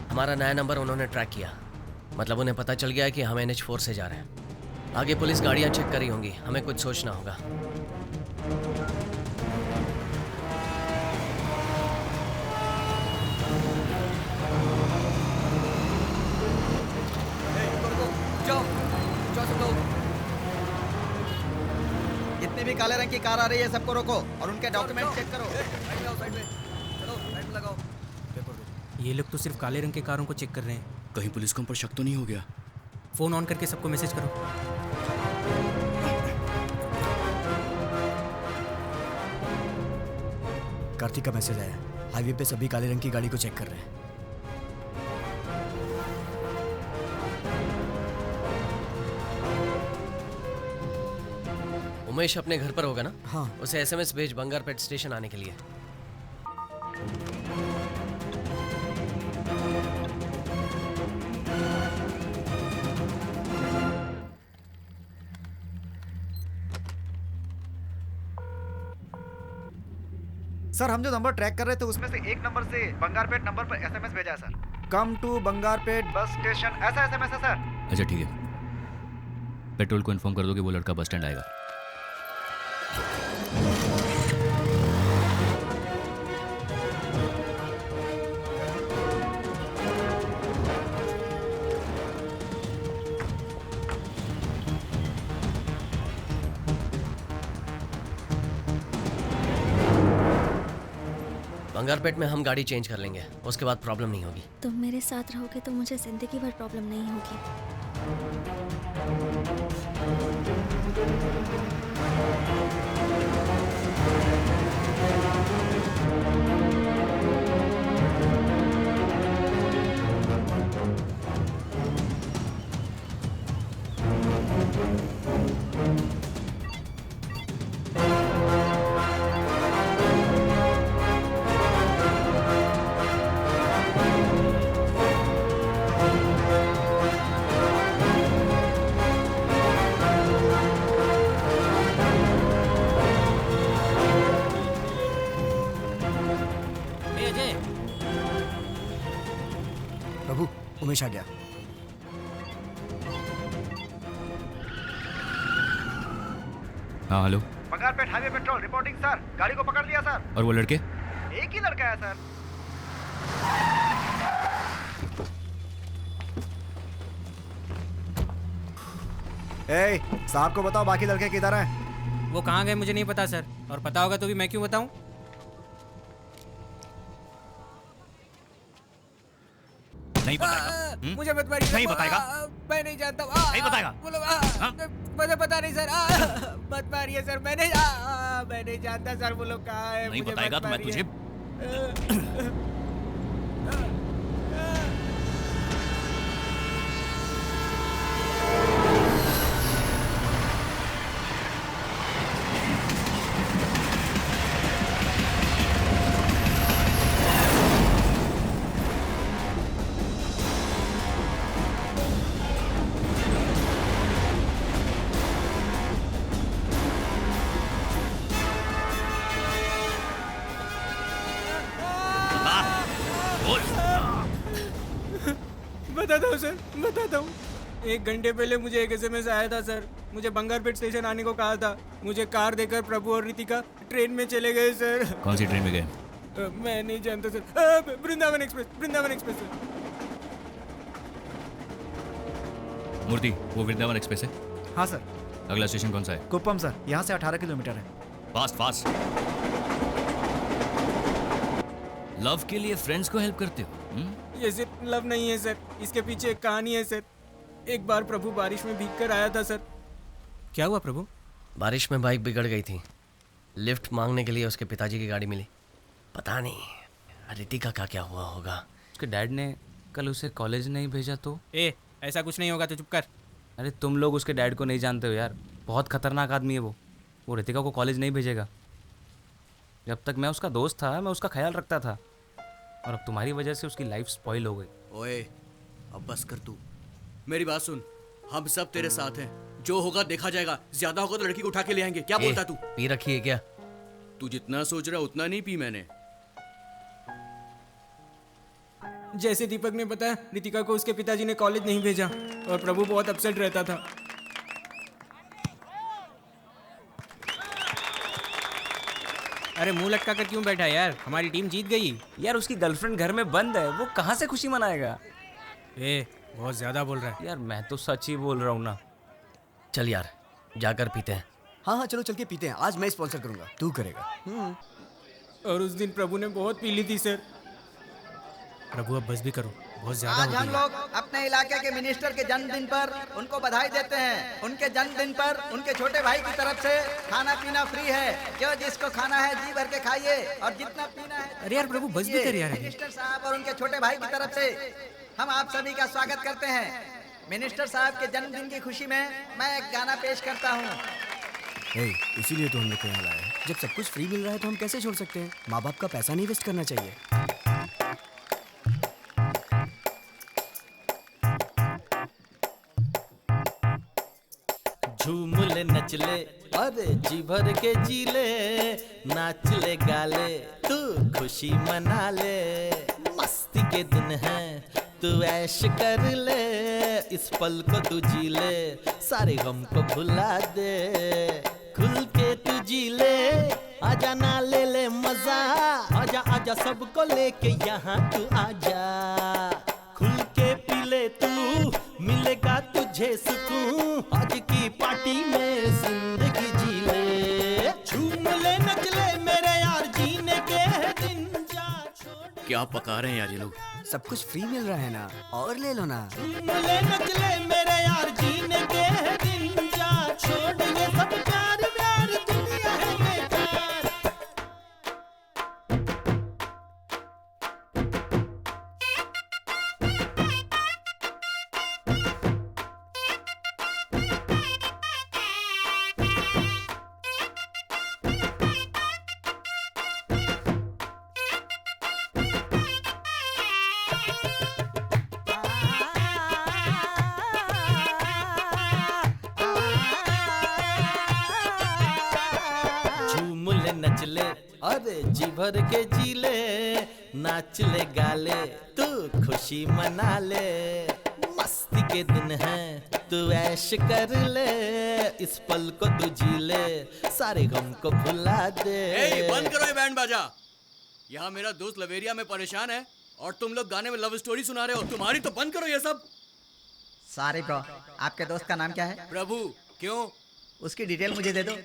C: हमारा नया नंबर उन्होंने ट्रैक किया, मतलब उन्हें पता चल गया है कि हम NH4 से जा रहे हैं। आगे पुलिस गाड़ियां चेक करी होंगी, हमें कुछ सोचना होगा।
G: जितने भी काले रंग की कार आ रही है सबको रोको और उनके डॉक्यूमेंट चेक करो।
E: ये लोग तो सिर्फ काले रंग के कारों को चेक कर रहे हैं।
G: कहीं पुलिस को हम पर शक तो नहीं हो गया?
E: फ़ोन ऑन करके सबको मैसेज करो।
J: कार्तिक का मैसेज आया, हाईवे पे सभी काले रंग की गाड़ी को चेक कर रहे हैं।
C: उमेश अपने घर पर होगा ना?
J: हाँ।
C: उसे SMS भेज बंगारपेट स्टेशन आने के लिए।
B: सर, हम जो नंबर ट्रैक कर रहे थे उसमें से एक नंबर से बंगारपेट नंबर पर SMS भेजा है sir. Come to Bangarpet bus station, ऐसा SMS है सर।
A: अच्छा ठीक है, पेट्रोल को इन्फॉर्म कर दो कि वो लड़का बस स्टैंड आएगा।
C: बंगारपेट में हम गाड़ी चेंज कर लेंगे, उसके बाद प्रॉब्लम नहीं होगी।
F: तुम मेरे साथ रहोगे तो मुझे जिंदगी भर प्रॉब्लम नहीं होगी।
E: ए अजय,
J: प्रभु, उमेश आ गया।
A: हाँ hello.
B: Bangarpet highway petrol reporting sir. गाड़ी को पकड़ लिया सर।
A: और वो लड़के?
B: एक ही लड़का है सर। ए, साहब को बताओ बाकी लड़के किधर हैं?
E: वो कहाँ गए मुझे नहीं पता सर, और पता होगा तो भी मैं क्यों बताऊं?
A: नहीं बताएगा?
E: मुझे मत मारिए।
A: नहीं बताएगा?
E: मैं नहीं जानता।
A: नहीं बताएगा?
E: बोलो। मुझे पता नहीं सर। मत मारिए सर, मैं नहीं जानता सर वो लोग कहाँ है।
A: नहीं
E: मुझे
A: बताएगा
E: मत
A: तो मैं
E: मारिए।
A: तुझे
E: बताता हूँ सर, बताता हूँ। 1 घंटे पहले मुझे एक SMS आया था सर। मुझे बंगारपेट स्टेशन आने को कहा था। मुझे कार देकर प्रभु और रितिका ट्रेन में चले गए सर।
A: कौन सी ट्रेन में गए?
E: मैं नहीं जानता sir. Vrindavan express sir.
A: Murthy, वो वृंदावन एक्सप्रेस है?
B: हाँ सर।
A: अगला स्टेशन कौन सा है?
B: कुप्पम सर, यहाँ से 18 किलोमीटर है।
A: Fast fast. लव के लिए फ्रेंड्स को हेल्प करते हो?
E: ये सिर्फ लव नहीं है सर, इसके पीछे एक कहानी है सर। एक बार प्रभु बारिश में भीग कर आया था सर। क्या हुआ प्रभु?
C: बारिश में बाइक बिगड़ गई थी। लिफ्ट मांगने के लिए उसके पिताजी की गाड़ी मिली। पता नहीं रितिका का क्या हुआ होगा।
I: उसके डैड ने कल उसे कॉलेज नहीं भेजा तो?
E: ऐसा कुछ नहीं होगा तो चुप कर।
I: अरे तुम लोग उसके डैड को नहीं जानते हो यार, बहुत खतरनाक आदमी है वो रितिका को कॉलेज नहीं भेजेगा। जब तक मैं उसका दोस्त था मैं उसका ख्याल रखता था, और अब तुम्हारी वजह से उसकी लाइफ स्पॉइल हो गई।
G: ओए, अब बस कर तू। मेरी बात सुन, हम सब तेरे साथ हैं। जो होगा देखा जाएगा। ज्यादा होगा तो लड़की को उठा के ले आएंगे। क्या बोलता तू?
C: पी रखी है क्या?
G: तू जितना सोच रहा उतना नहीं पी मैंने।
E: जैसे दीपक ने बताया, रितिका को उसके पिताजी ने कॉलेज नहीं भेजा और प्रभु बहुत अपसेट रहता था। अरे मुंह लटका कर क्यों बैठा यार? हमारी टीम जीत गई।
I: यार उसकी गर्लफ्रेंड घर में बंद है, वो कहाँ से खुशी मनाएगा?
E: बहुत ज्यादा बोल रहा है
I: यार। मैं तो सच ही बोल रहा हूँ ना।
C: चल यार जाकर पीते हैं।
J: हाँ हाँ चलो चल के पीते हैं। आज मैं स्पॉन्सर करूंगा, तू करेगा।
E: और उस दिन प्रभु ने बहुत पी ली थी सर। प्रभु अब बस भी करो, बहुत ज्यादा
L: आज हम लोग अपने इलाके के मिनिस्टर के जन्मदिन पर उनको बधाई देते हैं। उनके जन्मदिन पर उनके छोटे भाई की तरफ से खाना पीना फ्री है। जो जिसको खाना है जी भर के खाइए और जितना पीना है।
E: अरे यार प्रभु बस भी कर यार।
L: मिनिस्टर साहब और उनके छोटे भाई की तरफ से हम आप सभी का स्वागत करते हैं। मिनिस्टर साहब के जन्मदिन की खुशी में मैं एक गाना पेश करता हूँ।
J: इसीलिए तो हम लोग को यहाँ लाए हैं। जब सब कुछ फ्री मिल रहा है तो हम कैसे छोड़ सकते हैं? माँ बाप का पैसा नहीं वेस्ट करना चाहिए।
M: झूम ले नच ले अरे जी भर के जी ले, नाच ले गाले तू खुशी मना ले। मस्ती के दिन है तू ऐश कर ले, इस पल को तू जी ले, सारे गम को भुला दे। खुल के तू जी ले, आजा ना ले ले मजा, आजा आजा सबको लेके यहाँ तू आजा, खुल के पी ले तू, मिलेगा तुझे सुकून, आज की पार्टी में जिंदगी जी ले, झूम ले नच ले मेरे यार, जीने के दिन जा छोड़।
G: क्या पका रहे हैं यार ये लोग?
J: सब कुछ फ्री मिल रहा है ना, और ले लो ना।
M: झूम ले नच ले मेरे यार, जीने के दिन जा छोड़, ये सब प्यार प्यार दुनिया है बेकार। झूम ले नच ले, अरे जी भर के जी ले, नाच ले गा ले, तू खुशी मना ले, मस्ती के दिन है तू ऐश कर ले, इस पल को तू जी ले, सारे गम को भुला दे।
G: ए, बंद करो ये बैंड बाजा। यहाँ मेरा दोस्त लवेरिया में परेशान है और तुम लोग गाने में लव स्टोरी सुना रहे हो। तुम्हारी तो बंद करो ये सब।
L: सॉरी ब्रो, आपके दोस्त का नाम क्या है?
G: प्रभु। क्यों?
L: उसकी डिटेल मुझे दे दो।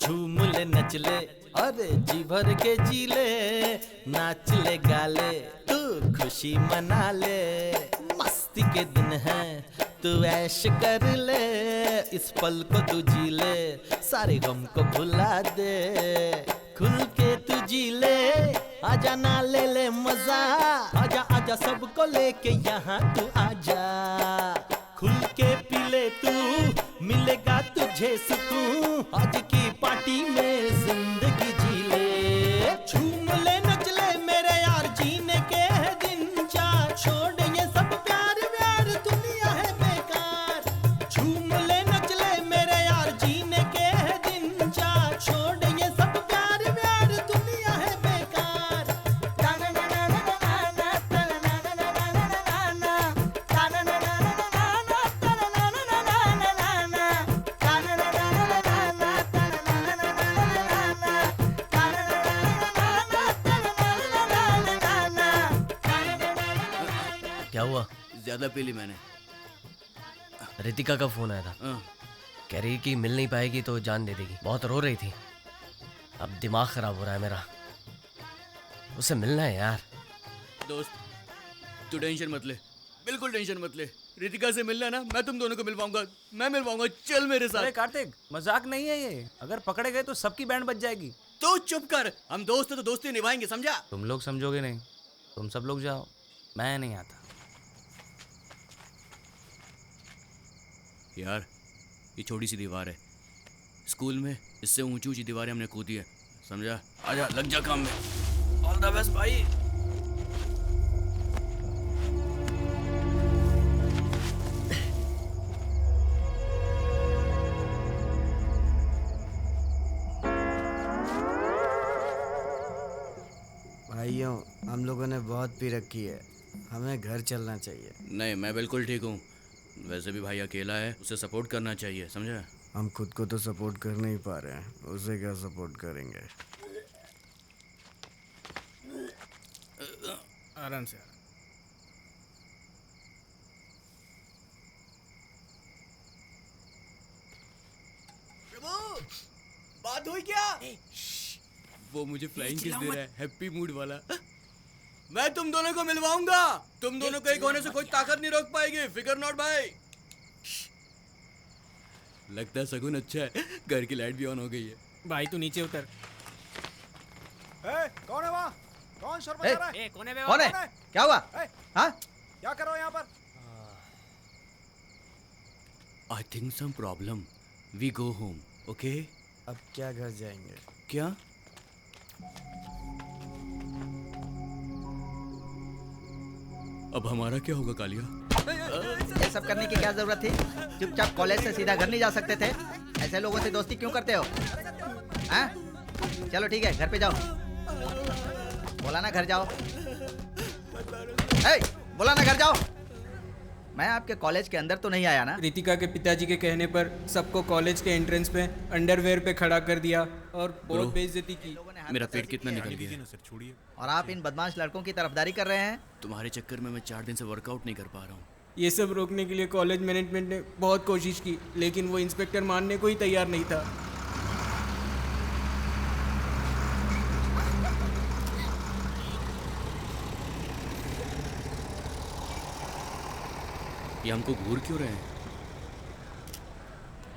M: झूम ले नच ले, अरे जी भर के जी ले, नाच ले गा ले, तू खुशी मना ले, मस्ती के दिन है तू ऐश कर ले, इस पल को तू जी ले, सारे गम को भुला दे, खुल के तू जी ले, आजा ना ले ले मजा, आजा आजा सबको लेके यहाँ तू आजा, खुल के पी ले तू, मिलेगा तुझे सुकून, आज की पार्टी में जिंदगी जी ले, झूम ले नच ले मेरे यार, जीने के दिन जा छोड़, ये सब प्यार प्यार दुनिया है बेकार, झूम ले नच ले मेरे यार, जीने के दिन जा छोड़, ये सब प्यार प्यार दुनिया है बेकार।
C: क्या हुआ?
G: ज्यादा पी ली मैंने।
C: रितिका का फोन आया था, कह रही कि मिल नहीं पाएगी तो जान दे देगी, बहुत रो रही थी। अब दिमाग खराब हो रहा है मेरा, उससे मिलना है यार।
G: दोस्त तू टेंशन मत ले, बिल्कुल टेंशन मत ले। रितिका से मिलना है ना, मैं तुम दोनों को मिलवाऊंगा, मैं मिलवाऊंगा, चल मेरे साथ।
I: अरे कार्तिक, मजाक नहीं है ये, अगर पकड़े गए तो सबकी बैंड बज जाएगी।
G: तो चुप कर, हम दोस्त हैं तो दोस्ती निभाएंगे, समझा?
I: तुम लोग समझोगे नहीं, तुम सब लोग जाओ, मैं नहीं आता।
G: यार ये छोटी सी दीवार है, स्कूल में इससे ऊंची ऊंची दीवारें हमने कूदी है, समझा? आजा लग जा काम में। ऑल द बेस्ट भाई।
J: भाइयों, हम लोगों ने बहुत पी रखी है, हमें घर चलना चाहिए।
G: नहीं, मैं बिल्कुल ठीक हूँ। वैसे भी भाई अकेला है, उसे सपोर्ट करना चाहिए, समझा?
J: हम खुद को तो सपोर्ट कर नहीं पा रहे हैं, उसे क्या सपोर्ट करेंगे?
E: आराम से।
G: प्रभु, बात हुई क्या? वो मुझे फ्लाइंग किस दे रहा है, हैप्पी मूड वाला। मैं तुम दोनों को मिलवाऊंगा, तुम दोनों को एक होने से कोई ताकत नहीं रोक पाएगी, फिकर नॉट भाई। लगता है सगुन अच्छा है, घर की लाइट भी ऑन हो गई है।
E: भाई तू नीचे उतर।
B: कौन है वहाँ? कौन शोर मचा रहा है?
E: कौन है?
L: कौन है? क्या हुआ? हाँ?
B: क्या कर रहे हो यहाँ पर?
G: I think some problem, we go home, okay?
J: अब क्या घर जाएंगे?
G: क्या? अब हमारा क्या होगा कालिया?
L: ये सब करने की क्या जरूरत थी? चुपचाप कॉलेज से सीधा घर नहीं जा सकते थे? ऐसे लोगों से दोस्ती क्यों करते हो? हाँ? चलो ठीक है, घर पे जाओ। बोला ना घर जाओ। ए, बोला ना घर जाओ। मैं आपके कॉलेज के अंदर तो नहीं आया ना?
E: रितिका के पिताजी के कहने पर सबको कॉलेज के एंट्रेंस पे अंडरवेयर पे खड़ा कर दिया और बहुत बेइज्जती की।
G: मेरा पेट कितना निकल गया है।
L: और आप इन बदमाश लड़कों की तरफदारी कर रहे हैं?
G: तुम्हारे चक्कर में मैं 4 दिन से वर्कआउट नहीं कर पा रहा हूँ।
E: ये सब रोकने के लिए कॉलेज मैनेजमेंट ने बहुत कोशिश की, लेकिन वो इंस्पेक्टर मानने को ही तैयार नहीं था।
G: ये हमको घूर क्यों रहे हैं?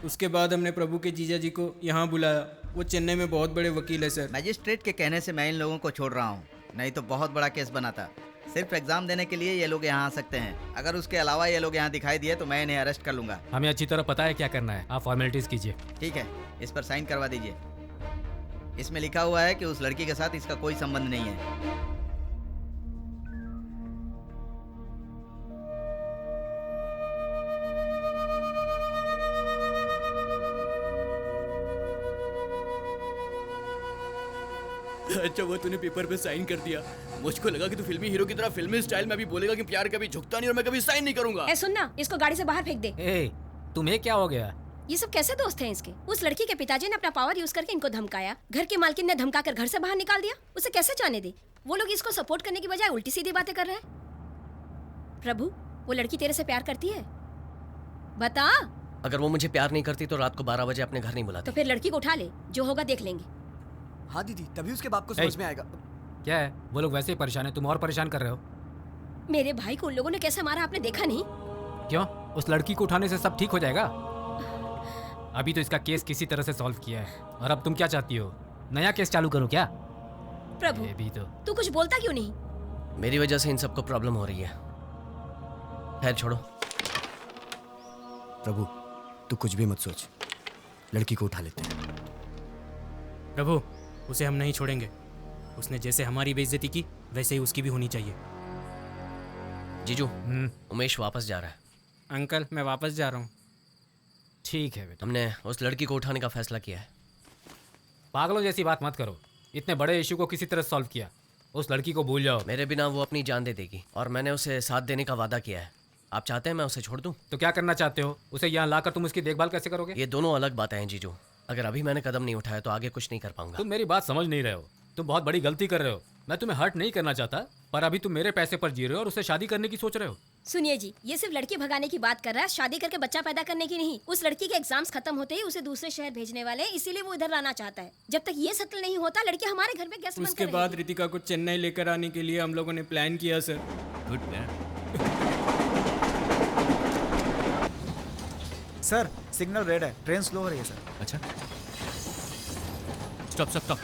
E: उसके बाद हमने प्रभु के जीजा जी को यहाँ बुलाया। वो चेन्नई में बहुत बड़े वकील है सर।
L: मजिस्ट्रेट के कहने से मैं इन लोगों को छोड़ रहा हूँ, नहीं तो बहुत बड़ा केस बनाता। सिर्फ एग्जाम देने के लिए ये लोग यहाँ आ सकते हैं। अगर उसके अलावा ये लोग यहाँ दिखाई दिए तो मैं इन्हें अरेस्ट कर लूंगा।
H: हमें अच्छी तरह पता है क्या करना है, आप फॉर्मेलिटीज कीजिए।
L: ठीक है, इस पर साइन करवा दीजिए। इसमें लिखा हुआ है कि उस लड़की के साथ इसका कोई संबंध नहीं है।
G: अच्छा वो तूने पेपर पे साइन कर दिया। मुझको लगा कि तू फिल्मी हीरो की तरह फिल्मी स्टाइल में अभी बोलेगा कि प्यार कभी झुकता नहीं और मैं कभी साइन नहीं करूंगा।
K: ए सुन ना, इसको गाड़ी से बाहर फेंक दे।
H: ए, तुम्हें क्या हो गया?
K: ये सब कैसे दोस्त हैं इसके? उस लड़की के पिताजी ने अपना पावर यूज करके इनको धमकाया, घर की मालकिन ने धमकाकर घर से बाहर निकाल दिया। उसे कैसे जाने दे? वो लोग इसको सपोर्ट करने की बजाय उल्टी सीधी बातें कर रहे हैं। प्रभु, वो लड़की तेरे से प्यार करती है? बता।
C: अगर वो मुझे प्यार नहीं करती तो रात को 12 बजे अपने घर नहीं बुलाती।
K: तो फिर लड़की को उठा ले, जो होगा देख लेंगे।
J: हाँ दीदी, तभी उसके बाप को समझ में आएगा।
H: क्या है, वो लोग वैसे ही परेशान है, तुम और परेशान कर रहे हो।
K: मेरे भाई को उन लोगों ने कैसे मारा आपने देखा नहीं?
H: क्यों? उस लड़की को उठाने से सब ठीक हो जाएगा? अभी तो इसका केस किसी तरह से सॉल्व किया है, और अब तुम क्या चाहती हो, नया केस चालू करूं क्या?
K: प्रभु,
H: ये भी तो।
K: तू कुछ बोलता क्यों नहीं?
C: मेरी वजह से इन सबको प्रॉब्लम हो रही है। खैर छोड़ो।
J: प्रभु, तू कुछ भी मत सोच, लड़की को उठा लेते हैं।
E: प्रभु, उसे हम नहीं छोड़ेंगे। उसने जैसे हमारी बेइज्जती की वैसे ही उसकी भी होनी चाहिए।
C: जीजू, उमेश वापस जा रहा है।
E: अंकल, मैं वापस जा रहा हूँ।
H: ठीक है बेटा।
C: हमने उस लड़की को उठाने का फैसला किया है।
H: पागलों जैसी बात मत करो, इतने बड़े इशू को किसी तरह सॉल्व किया। उस लड़की को भूल जाओ।
C: मेरे बिना वो अपनी जान दे देगी और मैंने उसे साथ देने का वादा किया है। आप चाहते हैं मैं उसे छोड़ दूं?
H: तो क्या करना चाहते हो? उसे यहाँ लाकर तुम उसकी देखभाल कैसे करोगे?
C: ये दोनों अलग बातें हैं जीजू। अगर अभी मैंने कदम नहीं उठाया तो आगे कुछ नहीं कर पाऊंगा।
H: तुम मेरी बात समझ नहीं रहे हो, तुम बहुत बड़ी गलती कर रहे हो। मैं तुम्हें हर्ट नहीं करना चाहता, पर अभी तुम मेरे पैसे पर जी रहे हो और उससे शादी करने की सोच रहे हो।
K: सुनिए जी, ये सिर्फ लड़की भगाने की बात कर रहा है, शादी करके बच्चा पैदा करने की नहीं। उस लड़की के एग्जाम्स खत्म होते ही उसे दूसरे शहर भेजने वाले हैं, इसीलिए वो इधर लाना चाहता है। जब तक ये सेटल नहीं होता, लड़की हमारे घर में गेस्ट बनकर
E: उसके बाद रितिका को चेन्नई लेकर आने के लिए हम लोगों ने प्लान किया sir.
G: Good plan.
B: Sir, signal red है, ट्रेन स्लो हो रही है सर।
A: अच्छा, स्टॉप स्टॉप स्टॉप।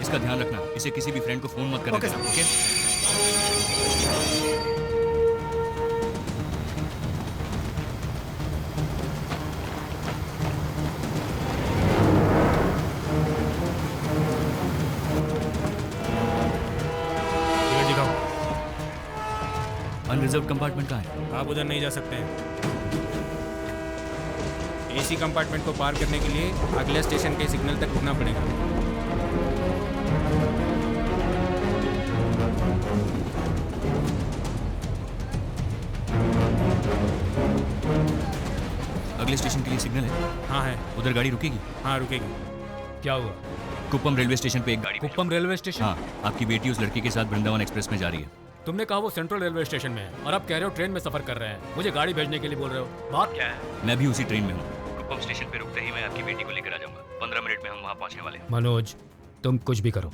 A: इसका ध्यान रखना, इसे किसी भी फ्रेंड को फोन मत करना।
B: Okay sir.
A: Okay? Unreserve compartment कहाँ है?
E: आप उधर नहीं जा सकते हैं। एसी कंपार्टमेंट को पार करने के लिए अगले स्टेशन के सिग्नल तक रुकना पड़ेगा।
A: अगले स्टेशन के लिए सिग्नल है?
E: हाँ है।
A: उधर गाड़ी रुकेगी?
E: हाँ रुकेगी।
H: क्या हुआ?
A: कुप्पम रेलवे स्टेशन पे एक गाड़ी।
H: Kuppam railway station?
A: हाँ, आपकी बेटी उस लड़की के साथ वृंदावन एक्सप्रेस में जा रही है।
H: तुमने कहा वो सेंट्रल रेलवे स्टेशन में है और अब कह रहे हो ट्रेन में सफर कर रहे हैं। मुझे गाड़ी भेजने के लिए बोल रहे हो, बात क्या है?
A: मैं भी उसी ट्रेन में हूँ। कुप्पम स्टेशन पे रुकते ही मैं आपकी बेटी को लेकर आ जाऊंगा। 15 मिनट में हम वहाँ पहुँचने वाले हैं।
H: मनोज, तुम कुछ भी करो,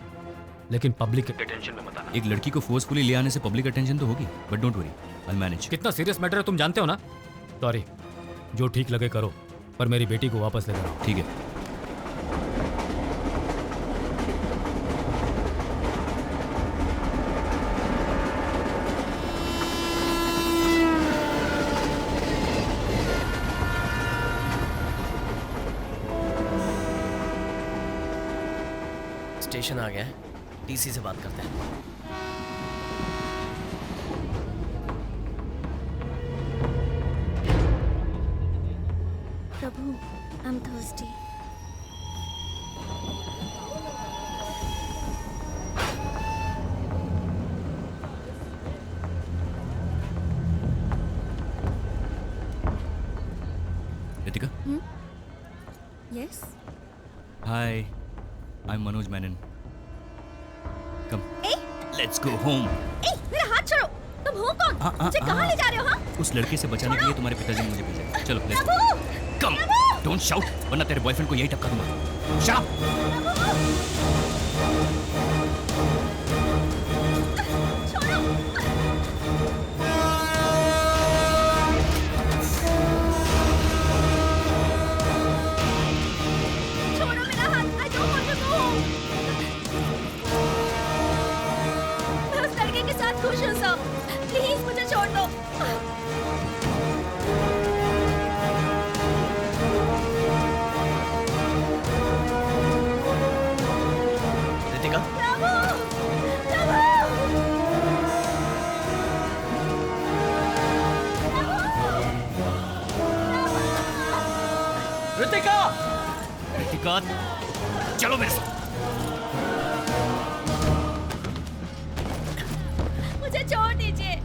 H: लेकिन पब्लिक के अटेंशन में मत आना।
A: एक लड़की को फोर्सफुली ले आने से पब्लिक अटेंशन तो होगी, but don't worry, I will manage.
H: कितना सीरियस मैटर है तुम जानते हो ना? सॉरी, जो ठीक लगे करो, पर मेरी बेटी को वापस लेकर आओ।
A: ठीक है।
C: स्टेशन आ गया है, टीसी से बात करते हैं।
F: Prabhu, I am thirsty.
A: Ritika,
F: yes,
A: hi, I am Manoj Menon. Come,
F: ए,
A: लेट्स गो होम।
F: ए, मेरा हाथ छोड़ो। तुम हो कौन? मुझे कहाँ ले जा रहे हो? हाँ?
A: उस लड़के से बचाने के लिए तुम्हारे पिताजी ने मुझे भेजा है। चलो let's
F: Prabhu!
A: Go. Come, don't shout वरना तेरे बॉयफ्रेंड को यही टपका दूंगा। शाउट।
F: छोड़ो मेरा हाथ। I don't want to go home. मैं उस लड़के के साथ खुश हूँ सब। प्लीज मुझे छोड़ दो।
C: रितिका,
F: प्रभु! प्रभु!
A: रितिका, रितिका, चलो मेरे साथ।
F: मुझे छोड़ दीजिए।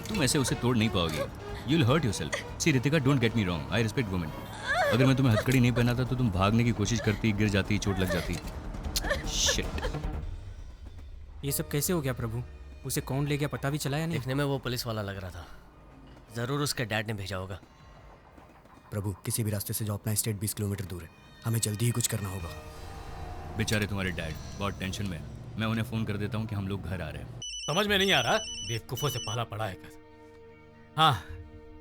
A: तुम ऐसे उसे तोड़ नहीं पाओगे। You'll hurt yourself. See Ritika, don't get me wrong. I respect women. अगर मैं तुम्हें हथकड़ी नहीं पहनाता तो तुम भागने की कोशिश करती, गिर जाती, चोट लग जाती। Shit.
E: ये सब कैसे हो गया प्रभु? उसे कौन ले गया पता भी चला या नहीं?
C: देखने में वो पुलिस वाला लग रहा था। जरूर उसके डैड ने भेजा होगा।
J: प्रभु, किसी भी रास्ते से जाओ, अपना स्टेट 20 किलोमीटर दूर है। हमें जल्दी ही कुछ करना होगा।
A: बेचारे तुम्हारे डैड बहुत टेंशन में। मैं उन्हें फोन कर देता हूँ कि हम लोग घर आ रहे हैं।
H: समझ में नहीं आ रहा, बेवकूफों से पाला पड़ा है। हाँ,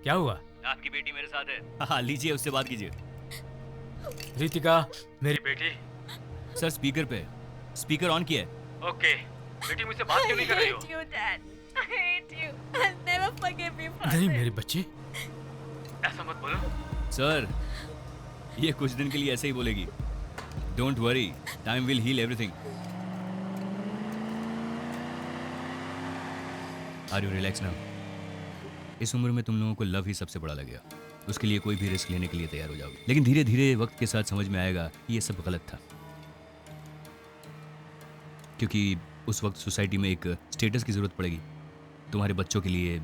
H: क्या हुआ?
A: आपकी बेटी मेरे साथ है। हाँ, लीजिए, उससे बात कीजिए।
H: रितिका, मेरी बेटी।
A: सर स्पीकर पे, स्पीकर ऑन किया है।
H: ओके, बेटी मुझसे बात क्यों नहीं कर रही हो?
F: you, Dad. I hate you. I'll never forgive you, Father.
H: नहीं मेरी बच्ची, ऐसा मत बोलो।
A: सर, ये कुछ दिन के लिए ऐसे ही बोलेगी। Don't worry, time will heal everything. Are you relax now? इस उम्र में तुम लोगों को लव ही सबसे बड़ा लगेगा। उसके लिए कोई भी रिस्क लेने के लिए तैयार हो जाओगे। लेकिन धीरे धीरे वक्त के साथ समझ में आएगा कि ये सब गलत था, क्योंकि उस वक्त सोसाइटी में एक स्टेटस की ज़रूरत पड़ेगी। तुम्हारे बच्चों के लिए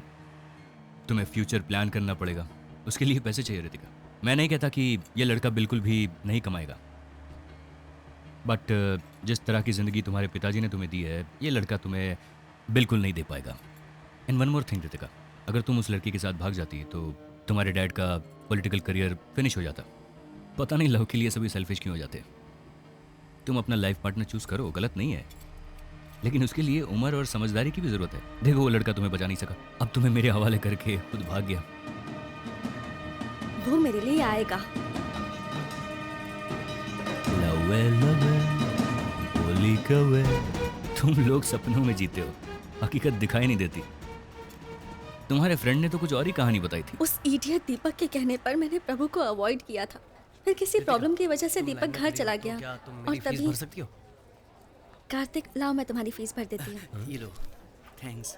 A: तुम्हें फ्यूचर प्लान करना पड़ेगा। उसके लिए पैसे चाहिए रितिका। मैं नहीं कहता कि ये लड़का बिल्कुल भी नहीं कमाएगा, बट जिस तरह की ज़िंदगी तुम्हारे पिताजी ने तुम्हें दी है, ये लड़का तुम्हें बिल्कुल नहीं दे पाएगा। And one more thing Ritika, अगर तुम उस लड़की के साथ भाग जाती तो तुम्हारे डैड का पॉलिटिकल करियर फिनिश हो जाता। पता नहीं लव के लिए सभी सेल्फिश क्यों हो जाते। तुम अपना लाइफ पार्टनर चूज करो, गलत नहीं है, लेकिन उसके लिए उम्र और समझदारी की भी जरूरत है। देखो, वो लड़का तुम्हें बचा नहीं सका, अब तुम्हें मेरे हवाले करके खुद भाग गया।
F: वो मेरे लिए आएगा।
A: लवे लवे बोली कवे, तुम लोग सपनों में जीते हो, हकीकत दिखाई नहीं देती। तुम्हारे फ्रेंड ने तो कुछ और ही कहानी बताई थी।
F: उस इडियट दीपक के कहने पर मैंने प्रभु को अवॉइड किया था। फिर किसी प्रॉब्लम की वजह से दीपक घर चला गया और तभी।
C: भर सकती हो?
F: कार्तिक, लाओ मैं तुम्हारी फीस भर देती हूँ।
C: ये लो।
A: थैंक्स।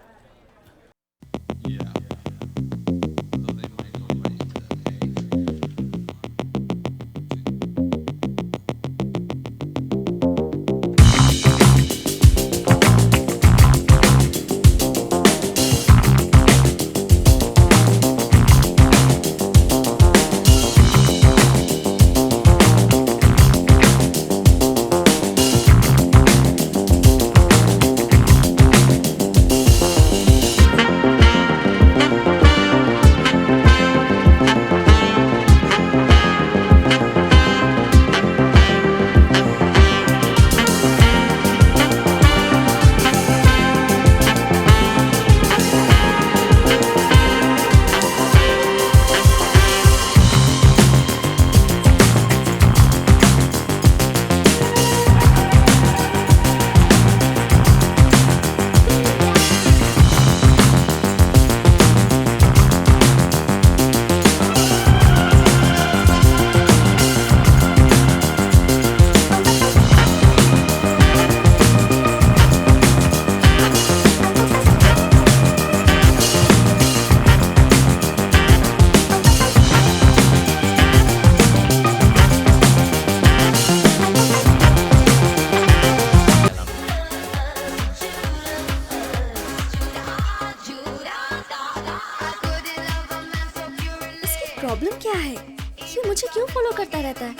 F: करता रहता है?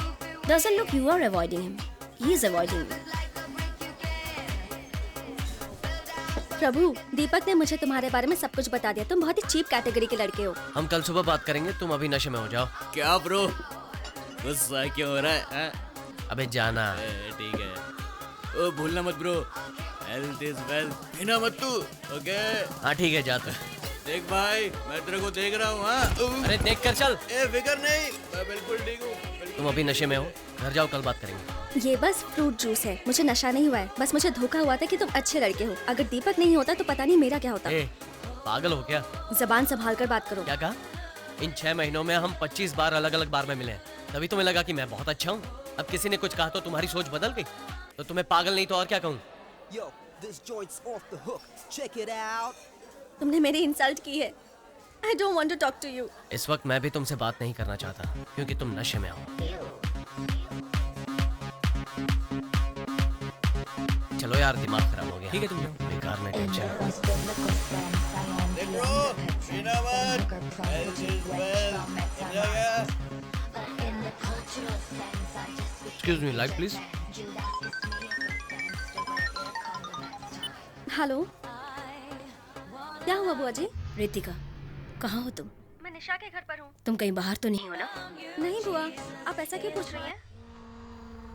K: Doesn't look you are avoiding him. He is avoiding you.
F: प्रभु, दीपक ने मुझे तुम्हारे बारे में सब कुछ बता दिया। तुम बहुत ही चीप कैटेगरी के लड़के हो।
C: हम कल सुबह बात करेंगे, तुम अभी नशे में हो जाओ।
G: क्या ब्रो, गुस्सा क्यों हो रहा है?
C: अबे जाना।
G: ठीक है। ओ भूलना मत ब्रो, हेल्थ इज वेल्थ, पीना मत तू, ओके?
C: हाँ ठीक है, जाते।
G: देख भाई, मैं तेरे को देख रहा हूँ। हाँ
C: अरे देख कर चल।
G: फिकर नहीं, मैं बिल्कुल ठीक हूँ।
C: तुम अभी नशे में हो, घर जाओ, कल बात करेंगे।
F: ये बस फ्रूट जूस है, मुझे नशा नहीं हुआ है। बस मुझे धोखा हुआ था कि तुम अच्छे लड़के हो। अगर दीपक नहीं होता तो पता नहीं मेरा क्या होता।
C: पागल हो क्या?
F: जबान संभाल कर बात करो।
C: क्या कहा? इन 6 महीनों में हम 25 बार अलग अलग बार में मिले हैं, तभी तुम्हें लगा कि मैं बहुत अच्छा हूँ। अब किसी ने कुछ कहा तो तुम्हारी सोच बदल गई? तो तुम्हें पागल नहीं तो और क्या कहूँ?
F: तुमने मेरी इंसल्ट की है। I don't want to talk to you.
C: इस वक्त मैं भी तुमसे बात नहीं करना चाहता क्योंकि तुम नशे में हो। चलो यार, दिमाग खराब हो गया।
E: ठीक है, तुम जाओ।
C: बेकार में tension. Excuse me, light please.
F: Hello, क्या हुआ बुआ जी?
K: रितिका, कहाँ हो तुम?
F: मैं निशा के घर पर हूँ।
K: तुम कहीं बाहर तो नहीं हो ना?
F: नहीं बुआ, आप ऐसा क्यों पूछ रही हैं?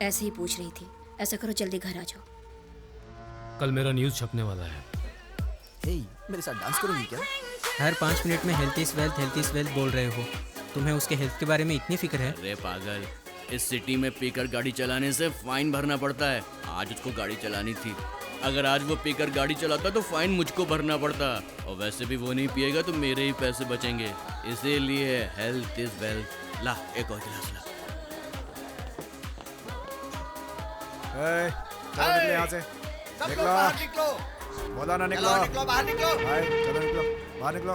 K: ऐसे ही पूछ रही थी। ऐसा करो, जल्दी घर आ जाओ।
H: कल मेरा न्यूज़ छपने वाला है।
J: मेरे साथ डांस करोगी क्या?
E: हर 5 मिनट में हेल्थ इज वेल्थ बोल रहे हो। तुम्हें उसके हेल्थ के बारे में इतनी फिक्र है?
G: अरे पागल, इस सिटी में पीकर गाड़ी चलाने से फाइन भरना पड़ता है। आज उसको गाड़ी चलानी थी। अगर आज वो पीकर गाड़ी चलाता तो फाइन मुझको भरना पड़ता, और वैसे भी वो नहीं पिएगा तो मेरे ही पैसे बचेंगे। इसीलिए हेल्थ इज वेल्थ। ला, एक और गिलास ला।
B: निकलो यहाँ से।
L: निकलो।
B: बोला ना निकलो।
L: निकलो, बाहर निकलो।
B: भाई चलो निकलो, बाहर निकलो,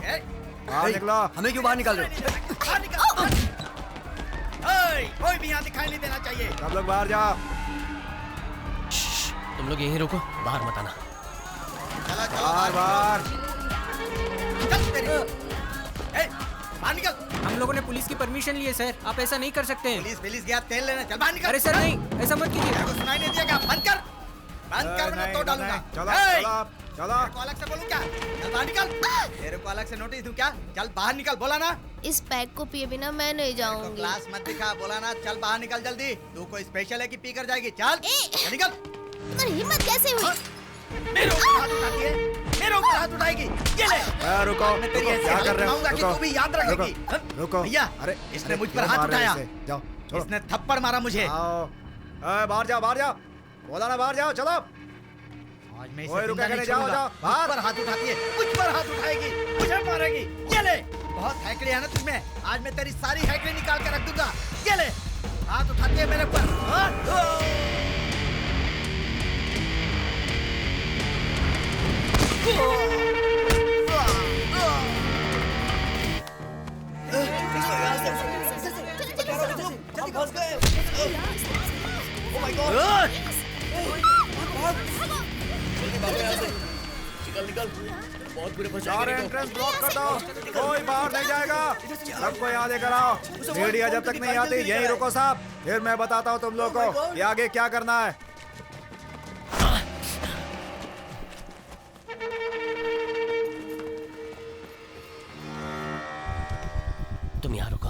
B: बाहर निकलो।
J: हमें क्यों बाहर निकाल रहे हो?
L: बाहर निकलो। कोई भी यहाँ दिखाई नहीं देना चाहिए।
B: सब लोग बाहर जाओ।
C: तुम लोग यहीं रुको, बाहर मत आना।
B: बाहर बाहर।
L: बाहर निकल।
E: हम लोगों ने पुलिस की परमिशन ली है सर, आप ऐसा नहीं कर सकते हैं।
L: पुलिस गया तेल लेने, चल बाहर निकल।
E: अरे सर नहीं, ऐसा मत कीजिए।
L: सुनाई नहीं दिया क्या? बंद कर वरना तो डालूंगा।
B: चलो चलो।
L: तेरे को अलग से बोलूं क्या? चल बाहर निकल। तेरे को अलग से नोटिस दूं क्या? चल बाहर निकल, बोला ना।
D: इस पैक को पिए बिना मैं नहीं जाऊंगी।
L: क्लास मत दिखा, बोला ना। चल बाहर निकल जल्दी। तू कोई स्पेशल है कि पी कर जाएगी? चल निकल।
D: तुम्हारी हिम्मत कैसे हुई?
L: मेरे ऊपर हाथ उठाती है, मेरे ऊपर हाथ उठाएगी। ये ले।
B: रुको,
L: मैं तेरी ऐसी
B: क्या कर रहे हो?
L: हालत बनाऊंगा कि तू भी याद रखेगी।
B: रुको।
L: भैया,
B: अरे
L: इसने मुझ पर हाथ उठाया।
B: जाओ,
L: इसने थप्पड़ मारा मुझे।
B: बाहर जाओ, बाहर जाओ। बोला ना बाहर जाओ, चलो।
L: आज मैं
B: ओए रुका नहीं, जाओ जाओ
L: मुझ पर हाथ उठाती है, मुझ पर हाथ उठाएगी, मुझे मारेगी। ये ले, बहुत हैकड़ी है ना तुझमें। आज मैं तेरी सारी हैकड़ी निकाल के रख दूंगा। ये ले, हाथ उठाती है मेरे ऊपर।
G: निकल, बहुत बुरे फंसे।
B: सारे एंट्रेंस ब्लॉक कर दो, कोई बाहर नहीं जाएगा। सबको यहाँ लेकर आओ। मीडिया जब तक नहीं आती यहीं रुको साहब, फिर मैं बताता हूँ तुम लोगों को कि आगे क्या करना है।
C: तुम यहाँ रुको।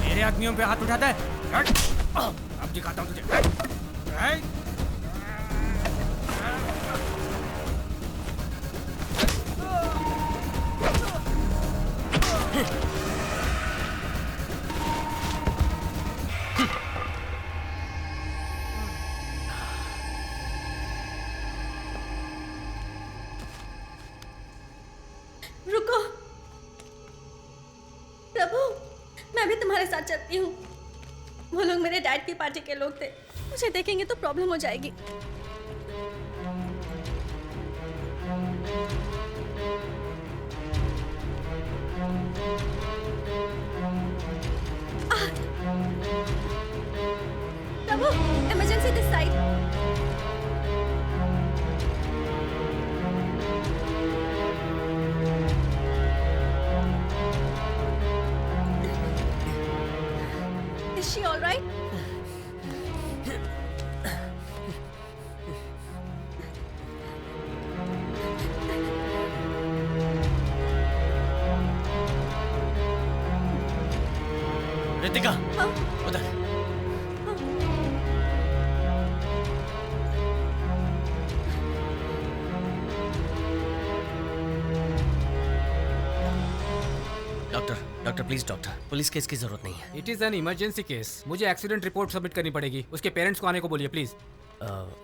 E: मेरे आदमियों पे हाथ उठाता है। अब दिखाता हूँ तुझे।
F: रुको प्रभु, मैं भी तुम्हारे साथ चलती हूँ। वो लोग मेरे डैड की पार्टी के लोग थे, मुझे देखेंगे तो प्रॉब्लम हो जाएगी। Prabhu, emergency this side. Is she all right?
C: Ritika, उधर। Doctor please doctor, police case की जरूरत नहीं है।
H: It is an emergency case. मुझे एक्सीडेंट रिपोर्ट सबमिट करनी पड़ेगी। उसके पेरेंट्स को आने को बोलिए प्लीज।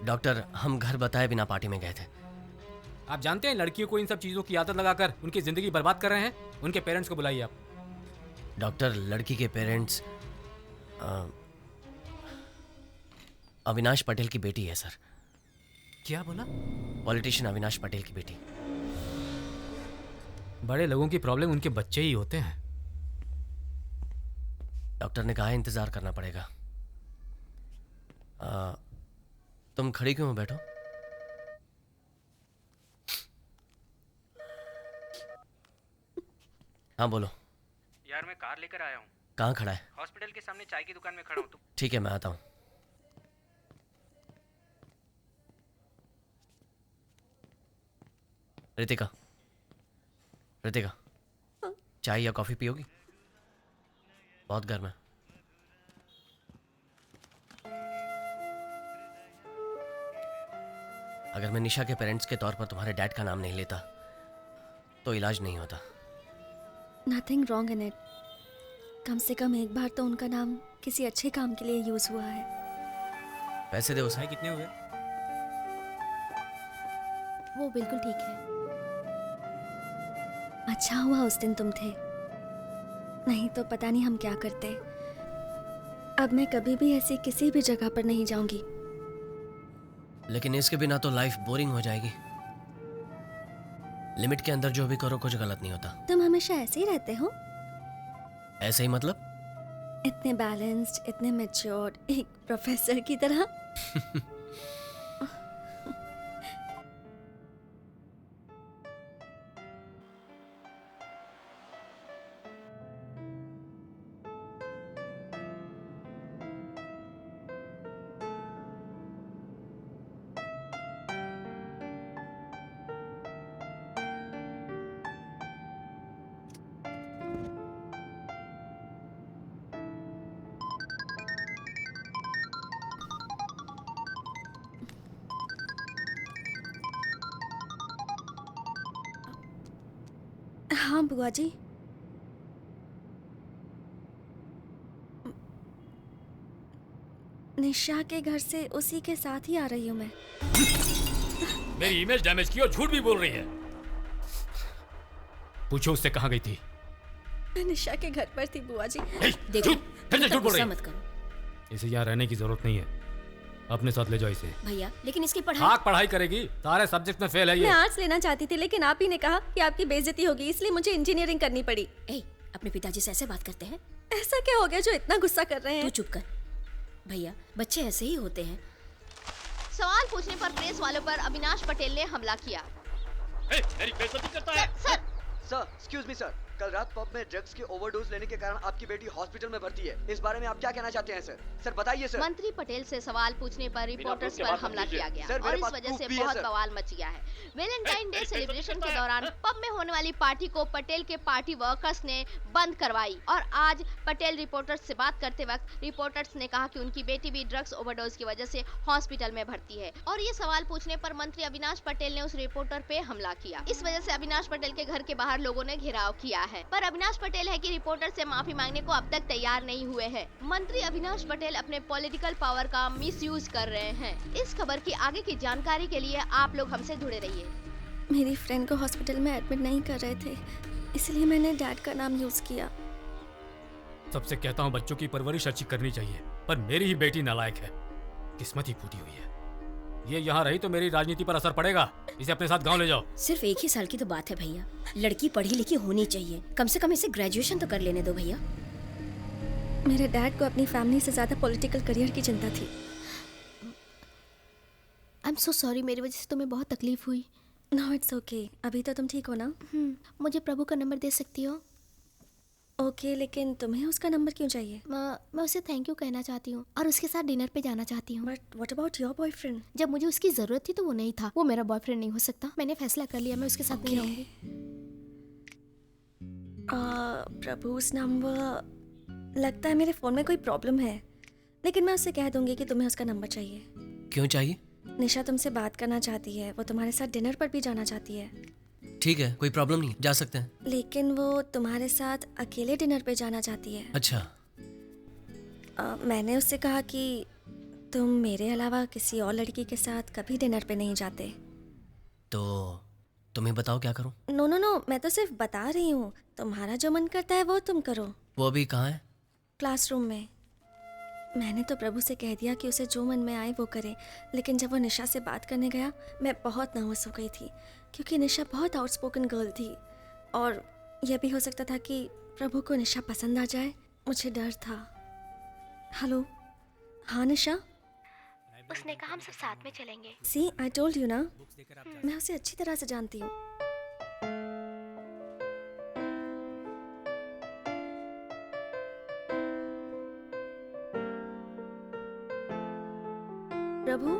C: डॉक्टर, हम घर बताए बिना पार्टी में गए थे।
H: आप जानते हैं लड़कियों को इन सब चीजों की आदत लगाकर उनकी जिंदगी बर्बाद कर रहे हैं। उनके पेरेंट्स को बुलाइए आप।
C: डॉक्टर, लड़की के पेरेंट्स अविनाश पटेल की बेटी है सर।
H: क्या बोला?
C: पॉलिटिशियन अविनाश पटेल की बेटी।
H: बड़े लोगों की प्रॉब्लम उनके बच्चे ही होते हैं।
C: डॉक्टर ने कहा है इंतजार करना पड़ेगा। तुम खड़ी क्यों हो? बैठो। हाँ बोलो।
E: यार मैं कार लेकर आया हूँ।
C: कहाँ खड़ा है?
E: हॉस्पिटल के सामने चाय की दुकान में खड़ा हूँ।
C: ठीक है, मैं आता हूँ। रितिका, रितिका, चाय या कॉफी पियोगी? बहुत गर्म है। अगर मैं निशा के पेरेंट्स के तौर पर तुम्हारे डैड का नाम नहीं लेता तो इलाज नहीं होता।
F: Nothing wrong in it. कम से कम एक बार तो उनका नाम किसी अच्छे काम के लिए यूज हुआ है।
C: पैसे दे उसे।
E: कितने हुए?
F: वो बिल्कुल ठीक है। अच्छा हुआ उस दिन तुम थे, नहीं तो पता नहीं हम क्या करते। अब मैं कभी भी ऐसी किसी भी जगह पर नहीं जाऊंगी।
C: लेकिन इसके बिना तो लाइफ बोरिंग हो जाएगी। लिमिट के अंदर जो भी करो कुछ गलत नहीं होता।
F: तुम हमेशा ऐसे ही रहते हो?
C: ऐसे ही मतलब?
F: इतने बैलेंस्ड, इतने मैच्योर्ड, एक प्रोफेसर की तरह। हाँ बुआ जी। निशा के घर से उसी के साथ ही आ रही हूँ मैं।
H: मेरी इमेज डैमेज की और झूठ भी बोल रही है। पूछो उससे कहाँ गई थी?
F: मैं निशा के घर पर थी बुआ जी।
K: देखो,
H: झूठ बोल रही है।
K: मत करो।
H: इसे यहाँ रहने की जरूरत नहीं है। अपने साथ ले जाओ इसे।
K: भैया लेकिन इसकी पढ़ाई।
H: हाँ पढ़ाई करेगी, सारे सब्जेक्ट में फेल है ये।
F: मैं आर्ट्स लेना चाहती थी लेकिन आप ही ने कहा कि आपकी बेइज्जती होगी, इसलिए मुझे इंजीनियरिंग करनी पड़ी।
K: अपने पिताजी से ऐसे बात करते हैं?
F: ऐसा क्या हो गया जो इतना गुस्सा कर रहे हैं?
K: तू चुप कर। भैया बच्चे ऐसे ही होते हैं।
D: सवाल पूछने पर प्रेस वालों पर अविनाश पटेल ने हमला किया।
A: मेरी बेइज्जती करता है।
D: सर
N: एक्सक्यूज मी सर, कल रात पब में ड्रग्स की ओवरडोज लेने के कारण आपकी बेटी हॉस्पिटल में भर्ती है। इस बारे में आप क्या कहना चाहते हैं सर? सर बताइए सर।
D: मंत्री पटेल से सवाल पूछने पर रिपोर्टर्स पर हमला किया गया और इस वजह से बहुत बवाल मच गया है। वैलेंटाइन डे सेलिब्रेशन के दौरान पब में होने वाली पार्टी को पटेल के पार्टी वर्कर्स ने बंद करवाई और आज पटेल रिपोर्टर्स से बात करते वक्त रिपोर्टर्स ने कहा कि उनकी बेटी भी ड्रग्स ओवरडोज की वजह से हॉस्पिटल में भर्ती है और ये सवाल पूछने पर मंत्री अविनाश पटेल ने उस रिपोर्टर पे हमला किया। इस वजह से अविनाश पटेल के घर के बाहर लोगों ने घेराव किया है, पर अविनाश पटेल है कि रिपोर्टर से माफी मांगने को अब तक तैयार नहीं हुए हैं। मंत्री अविनाश पटेल अपने पॉलिटिकल पावर का मिसयूज कर रहे हैं। इस खबर की आगे की जानकारी के लिए आप लोग हमसे जुड़े रहिए।
F: मेरी फ्रेंड को हॉस्पिटल में एडमिट नहीं कर रहे थे, इसलिए मैंने डैड का नाम यूज किया।
H: सबसे कहता हूँ बच्चों की परवरिश अच्छी करनी चाहिए, पर मेरी ही बेटी नालायक है, किस्मत ही फूटी हुई है। ये यहाँ रही तो मेरी राजनीति पर असर पड़ेगा। इसे अपने साथ गांव ले जाओ।
K: सिर्फ 1 ही साल की तो बात है भैया, लड़की पढ़ी लिखी होनी चाहिए, कम से कम इसे ग्रेजुएशन तो कर लेने दो भैया।
F: मेरे डैड को अपनी फैमिली से ज्यादा पॉलिटिकल करियर की चिंता थी।
D: आई एम सो सॉरी, मेरी वजह से तुम्हें बहुत तकलीफ हुई।
F: नो इट्स ओके, अभी तो तुम ठीक हो ना?
D: मुझे प्रभु का नंबर दे सकती हो?
F: ओके, लेकिन तुम्हें उसका नंबर क्यों चाहिए?
D: मैं उसे थैंक यू कहना चाहती हूँ और उसके साथ डिनर पे जाना चाहती हूँ।
F: But what about your boyfriend?
D: जब मुझे उसकी जरूरत थी तो वो नहीं था। वो मेरा बॉयफ्रेंड नहीं हो सकता। मैंने फैसला कर लिया, मैं उसके साथ नहीं रहूंगी।
F: प्रभु उस नंबर, लगता है मेरे फ़ोन में कोई प्रॉब्लम है, लेकिन मैं उससे कह दूंगी कि तुम्हें उसका नंबर चाहिए।
C: क्यों चाहिए?
F: निशा तुमसे बात करना चाहती है, वो तुम्हारे साथ डिनर पर भी जाना चाहती है।
C: ठीक है, कोई प्रॉब्लम नहीं, जा सकते हैं।
F: लेकिन वो तुम्हारे साथ अकेले डिनर पे जाना चाहती है।
C: अच्छा।
F: मैंने उससे कहा कि तुम मेरे अलावा किसी और लड़की के साथ कभी डिनर पे नहीं जाते।
C: तो तुम्हें बताओ क्या करूं?
F: नो नो नो, मैं तो सिर्फ बता रही हूँ, तुम्हारा जो मन करता है वो तुम करो।
C: वो अभी कहाँ है?
F: क्लासरूम में। मैंने तो प्रभु से कह दिया कि उसे जो मन में आए वो करे, लेकिन जब वो निशा से बात करने गया मैं बहुत नर्वस हो गई थी, क्योंकि निशा बहुत आउटस्पोकन गर्ल थी और यह भी हो सकता था कि प्रभु को निशा पसंद आ जाए। मुझे डर था। हेलो, हाँ निशा?
D: उसने कहा हम सब साथ में चलेंगे।
F: सी आई टोल्ड यू ना, मैं उसे अच्छी तरह से जानती हूँ। प्रभु,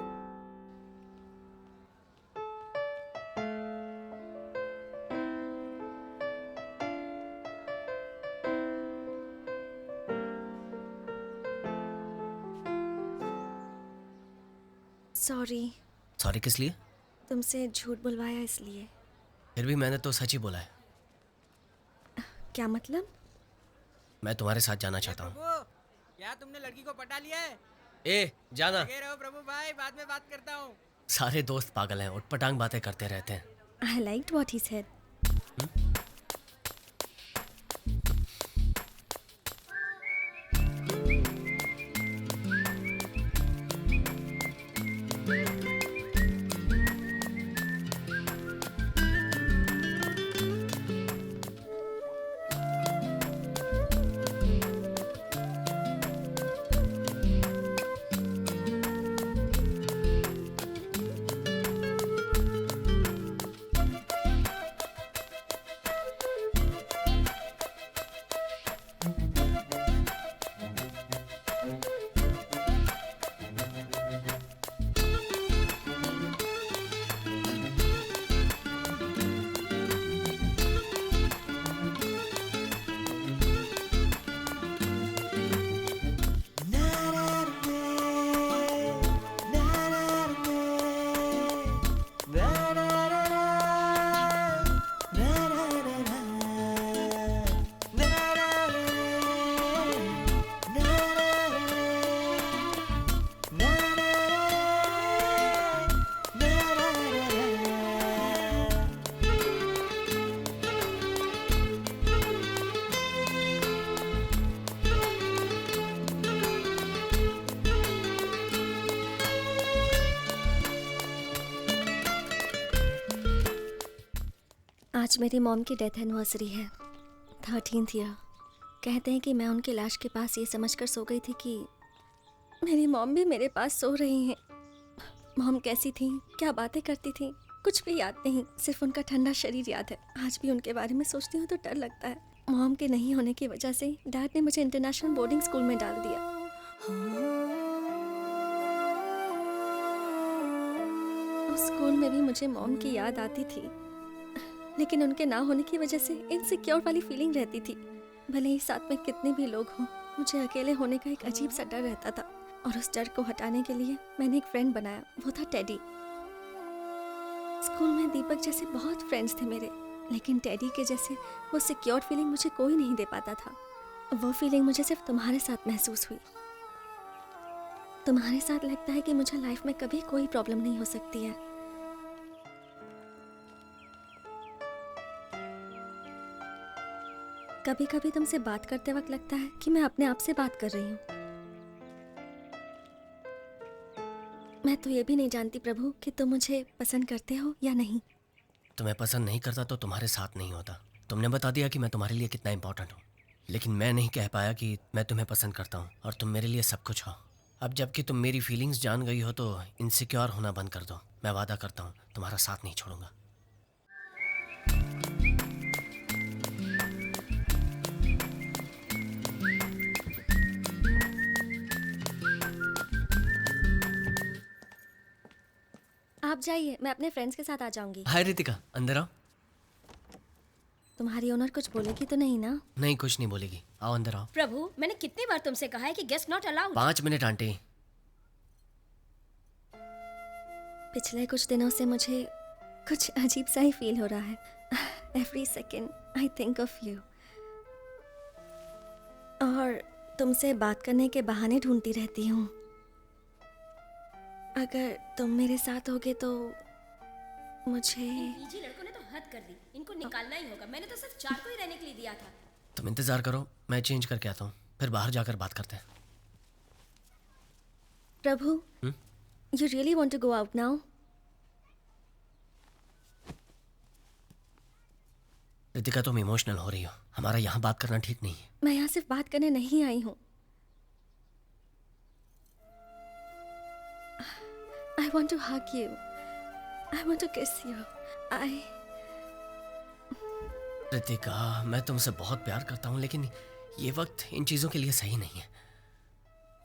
F: सॉरी।
C: सॉरी किस लिए?
F: तुमसे झूठ बुलवाया इसलिए।
C: फिर भी मैंने तो सच ही बोला है।
F: क्या मतलब?
C: मैं तुम्हारे साथ जाना चाहता हूँ।
E: क्या तुमने लड़की को पटा लिया है?
C: ए जाना।
E: लगे रहो प्रभु भाई, बाद में बात करता हूँ।
C: सारे दोस्त पागल हैं, उठपटांग बातें करते रहते हैं।
F: I liked what he said. आज मेरी मॉम की डेथ एनिवर्सरी है, 13th ईयर। कहते हैं कि मैं उनकी लाश के पास ये समझकर सो गई थी कि मेरी मॉम भी मेरे पास सो रही हैं। मॉम कैसी थी, क्या बातें करती थी, कुछ भी याद नहीं, सिर्फ उनका ठंडा शरीर याद है। आज भी उनके बारे में सोचती हूँ तो डर लगता है। मॉम के नहीं होने की वजह से डैड ने मुझे इंटरनेशनल बोर्डिंग स्कूल में डाल दिया। उस स्कूल में भी मुझे मॉम की याद आती थी, लेकिन उनके ना होने की वजह से इनसिक्योर वाली फीलिंग रहती थी। भले ही साथ में कितने भी लोग हों, मुझे अकेले होने का एक अजीब सा डर रहता था और उस डर को हटाने के लिए मैंने एक फ्रेंड बनाया, वो था टेडी। स्कूल में दीपक जैसे बहुत फ्रेंड्स थे मेरे, लेकिन टेडी के जैसे वो सिक्योर फीलिंग मुझे कोई नहीं दे पाता था। वो फीलिंग मुझे सिर्फ तुम्हारे साथ महसूस हुई। तुम्हारे साथ लगता है कि मुझे लाइफ में कभी कोई प्रॉब्लम नहीं हो सकती है। कभी कभी तुमसे बात करते वक्त लगता है कि मैं अपने आप से बात कर रही हूँ। मैं तो ये भी नहीं जानती प्रभु कि तुम मुझे पसंद करते हो या नहीं।
C: तुम्हें पसंद नहीं करता तो तुम्हारे साथ नहीं होता। तुमने बता दिया कि मैं तुम्हारे लिए कितना इंपॉर्टेंट हूँ, लेकिन मैं नहीं कह पाया कि मैं तुम्हें पसंद करता हूँ और तुम मेरे लिए सब कुछ हो। अब जबकि तुम मेरी फीलिंग्स जान गई हो तो इनसिक्योर होना बंद कर दो। मैं वादा करता हूँ तुम्हारा साथ नहीं छोड़ूंगा।
F: आप जाइए, मैं अपने फ्रेंड्स के साथ आ जाऊंगी।
C: हाय रितिका, अंदर आओ।
F: तुम्हारी ओनर कुछ बोलेगी तो नहीं ना?
C: नहीं, कुछ नहीं बोलेगी। आओ अंदर आओ।
K: प्रभु, मैंने कितनी बार तुमसे कहा है कि guest not allowed.
C: 5 minute aunty.
F: पिछले कुछ दिनों से मुझे कुछ अजीब सा ही फील हो रहा है। Every second I think of you, और तुमसे बात करने के बहाने ढूंढती रहती हूँ। अगर तुम मेरे साथ होगे तो मुझे।
K: पीजी लड़कों ने तो हद कर दी, इनको निकालना ही होगा। मैंने तो सिर्फ 4 को ही रहने के लिए दिया था।
C: तुम इंतजार करो, मैं चेंज करके आता हूँ, फिर बाहर जाकर बात करते हैं।
F: Prabhu, you really want to go out now?
C: Ritika, तुम इमोशनल हो रही हो। हमारा यहाँ बात करना ठीक नहीं है।
F: मैं यहाँ सिर्फ बात करने नहीं आई हूँ। I want to hug you. I want to kiss you.
C: Ritika, मैं तुमसे बहुत प्यार करता हूँ, लेकिन ये वक्त इन चीज़ों के लिए सही नहीं है।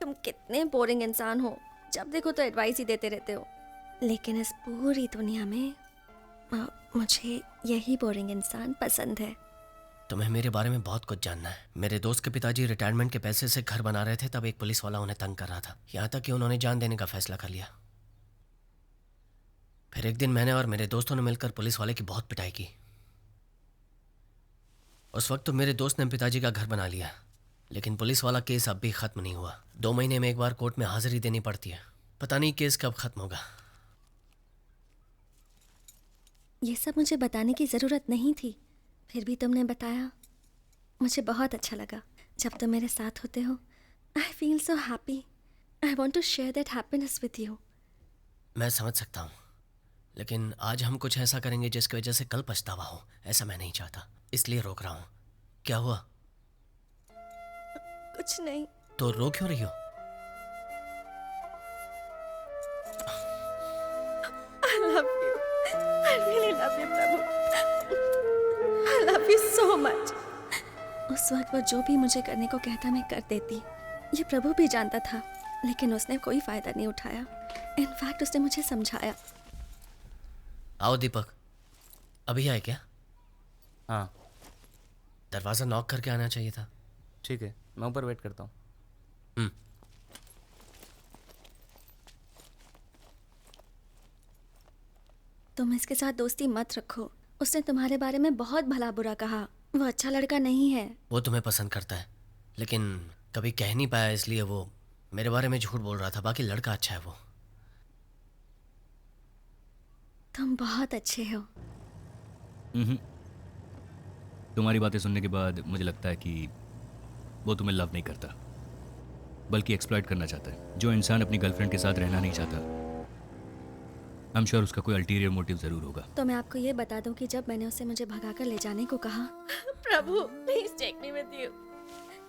F: तुम कितने बोरिंग इंसान हो, जब देखो तो एडवाइस ही देते रहते हो। लेकिन इस पूरी दुनिया में मुझे यही बोरिंग इंसान पसंद है।
C: तुम्हें मेरे बारे में बहुत कुछ जानना है। मेरे दोस्त के पिताजी रिटायरमेंट के पैसे से घर बना रहे थे, तब एक पुलिस वाला उन्हें तंग कर रहा था, यहाँ तक कि उन्होंने जान देने का फैसला कर लिया। फिर एक दिन मैंने और मेरे दोस्तों ने मिलकर पुलिस वाले की बहुत पिटाई की। उस वक्त तो मेरे दोस्त ने पिताजी का घर बना लिया, लेकिन पुलिस वाला केस अब भी खत्म नहीं हुआ। 2 महीने में एक बार कोर्ट में हाजिरी देनी पड़ती है। पता नहीं केस कब खत्म होगा।
F: ये सब मुझे बताने की ज़रूरत नहीं थी, फिर भी तुमने बताया। मुझे बहुत अच्छा लगा। जब तुम मेरे साथ होते हो, I feel so happy. I want to share that happiness with you.
C: मैं समझ सकता हूँ, लेकिन आज हम कुछ ऐसा करेंगे जिसकी वजह से कल पछतावा हो। ऐसा मैं नहीं चाहता, इसलिए रोक रहा हूँ। क्या हुआ?
F: कुछ नहीं।
C: तो रो क्यों रही हो?
F: I love you. I really love you, Prabhu. I love you so much. उस वक्त वो जो भी मुझे करने को कहता मैं कर देती। ये प्रभु भी जानता था, लेकिन उसने कोई फायदा नहीं उठाया। इनफैक्ट उसने मुझे समझाया।
C: आओ दीपक, अभी आए क्या?
I: हाँ।
C: दरवाज़ा नॉक करके आना चाहिए था।
I: ठीक है, मैं ऊपर वेट करता हूँ।
F: तुम इसके साथ दोस्ती मत रखो। उसने तुम्हारे बारे में बहुत भला बुरा कहा। वो अच्छा लड़का नहीं है।
C: वो तुम्हें पसंद करता है, लेकिन कभी कह नहीं पाया, इसलिए वो मेरे बारे में झूठ बोल रहा था। बाकी लड़का अच्छा है वो।
F: तुम बहुत अच्छे हो।
O: तुम्हारी बातें सुनने के बाद मुझे लगता है कि वो तुम्हें लव नहीं करता, बल्कि एक्सप्लॉइट करना चाहता है। जो इंसान अपनी गर्लफ्रेंड के साथ रहना नहीं चाहता, आई एम श्योर उसका कोई अल्टीरियर मोटिव जरूर होगा।
F: तो मैं आपको ये बता दूं कि जब मैंने उसे मुझे भगाकर ले जाने को कहा, Prabhu please take me with you.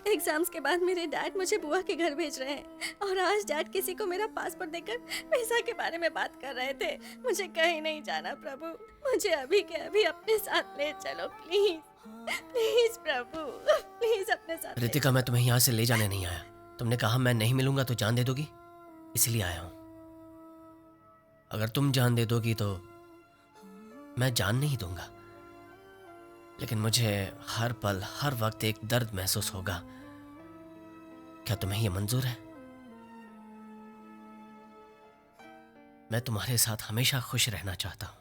F: Exams के बाद मेरे डैड मुझे बुआ के घर भेज रहे हैं, और आज डैड किसी को मेरा पासपोर्ट देकर वीजा के बारे में बात कर रहे थे। मुझे कहीं नहीं जाना प्रभु, मुझे अभी के अभी अपने साथ ले चलो प्लीज। प्लीज प्रभु, प्लीज अपने साथ।
C: रितिका, मैं तुम्हें यहाँ से ले जाने नहीं आया। तुमने कहा मैं नहीं मिलूंगा तो जान दे दोगी, इसलिए आया हूँ। अगर तुम जान दे दोगी तो मैं जान नहीं दूंगा, लेकिन मुझे हर पल हर वक्त एक दर्द महसूस होगा। क्या तुम्हें यह मंजूर है? मैं तुम्हारे साथ हमेशा खुश रहना चाहता हूँ।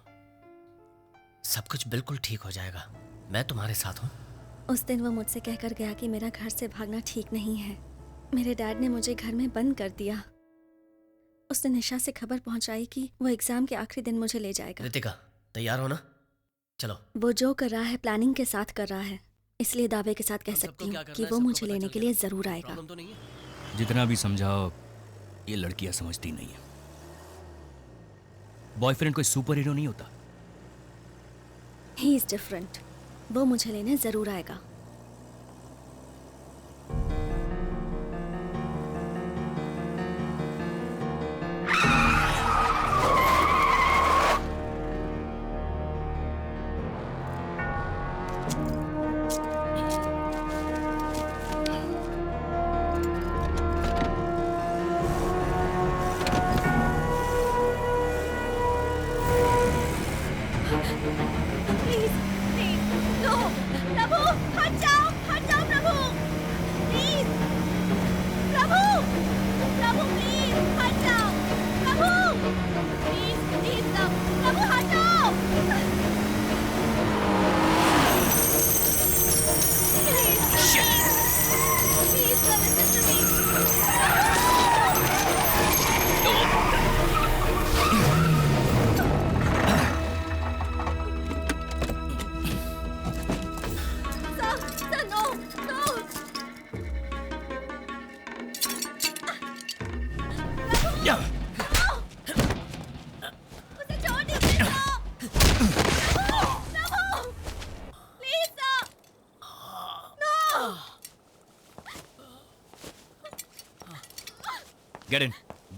C: सब कुछ बिल्कुल ठीक हो जाएगा, मैं तुम्हारे साथ हूँ।
F: उस दिन वो मुझसे कहकर गया कि मेरा घर से भागना ठीक नहीं है। मेरे डैड ने मुझे घर में बंद कर दिया। उसने निशा से खबर पहुंचाई कि वो एग्जाम के आखिरी दिन मुझे ले जाएगा।
C: रितिका, तैयार हो ना? चलो।
F: वो जो कर रहा है प्लानिंग के साथ कर रहा है। इसलिए दावे के साथ कह सकती हूँ कि वो मुझे लेने के लिए जरूर आएगा।
C: तो नहीं है?
O: जितना भी समझाओ ये लड़कियां समझती नहीं है। बॉयफ्रेंड कोई सुपर हीरो नहीं होता।
F: He is different. वो मुझे लेने जरूर आएगा।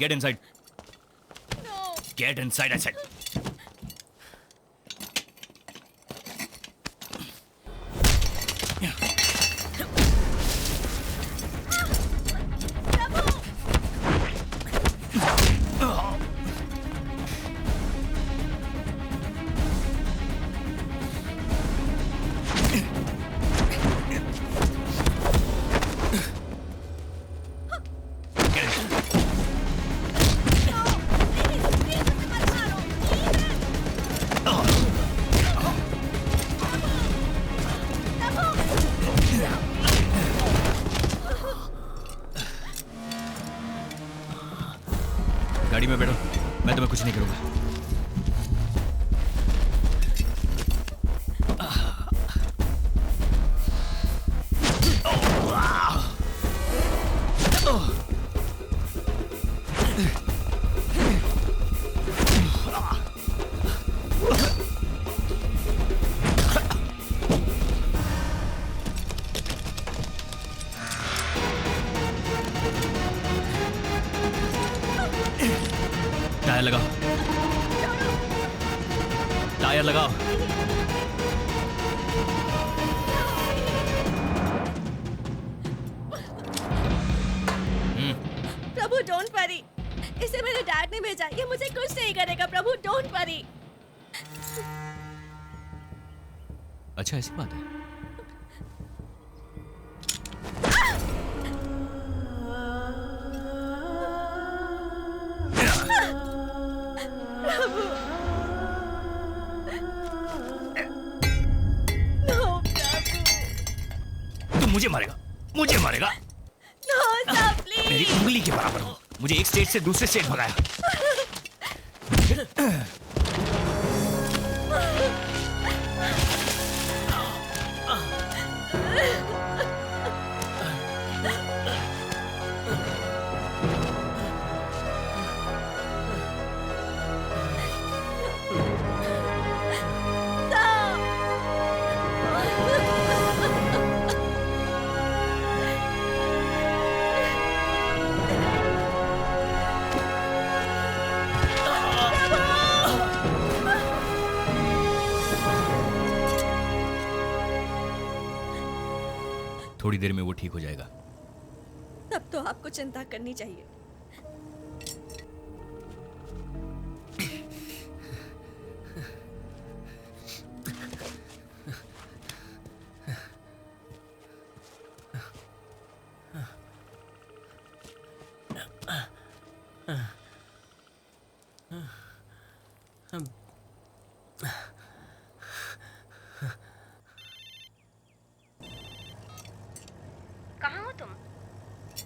O: Get inside.
F: No.
O: Get inside, I said. गाड़ी में बैठो, मैं तुम्हें कुछ नहीं करूंगा। टायर लगाओ, टायर लगाओ।
F: प्रभु डोंट वरी, इसे मेरे डैड ने भेजा, ये मुझे कुछ नहीं करेगा। प्रभु डोंट वरी।
O: अच्छा ऐसी बात है। मुझे मारेगा, मुझे मारेगा।
F: No, sir, please.
O: मेरी उंगली के बराबर हो। मुझे एक स्टेट से दूसरे स्टेट भगाया। थोड़ी देर में वो ठीक हो जाएगा।
F: तब तो आपको चिंता करनी चाहिए।
K: कहाँ हो तुम?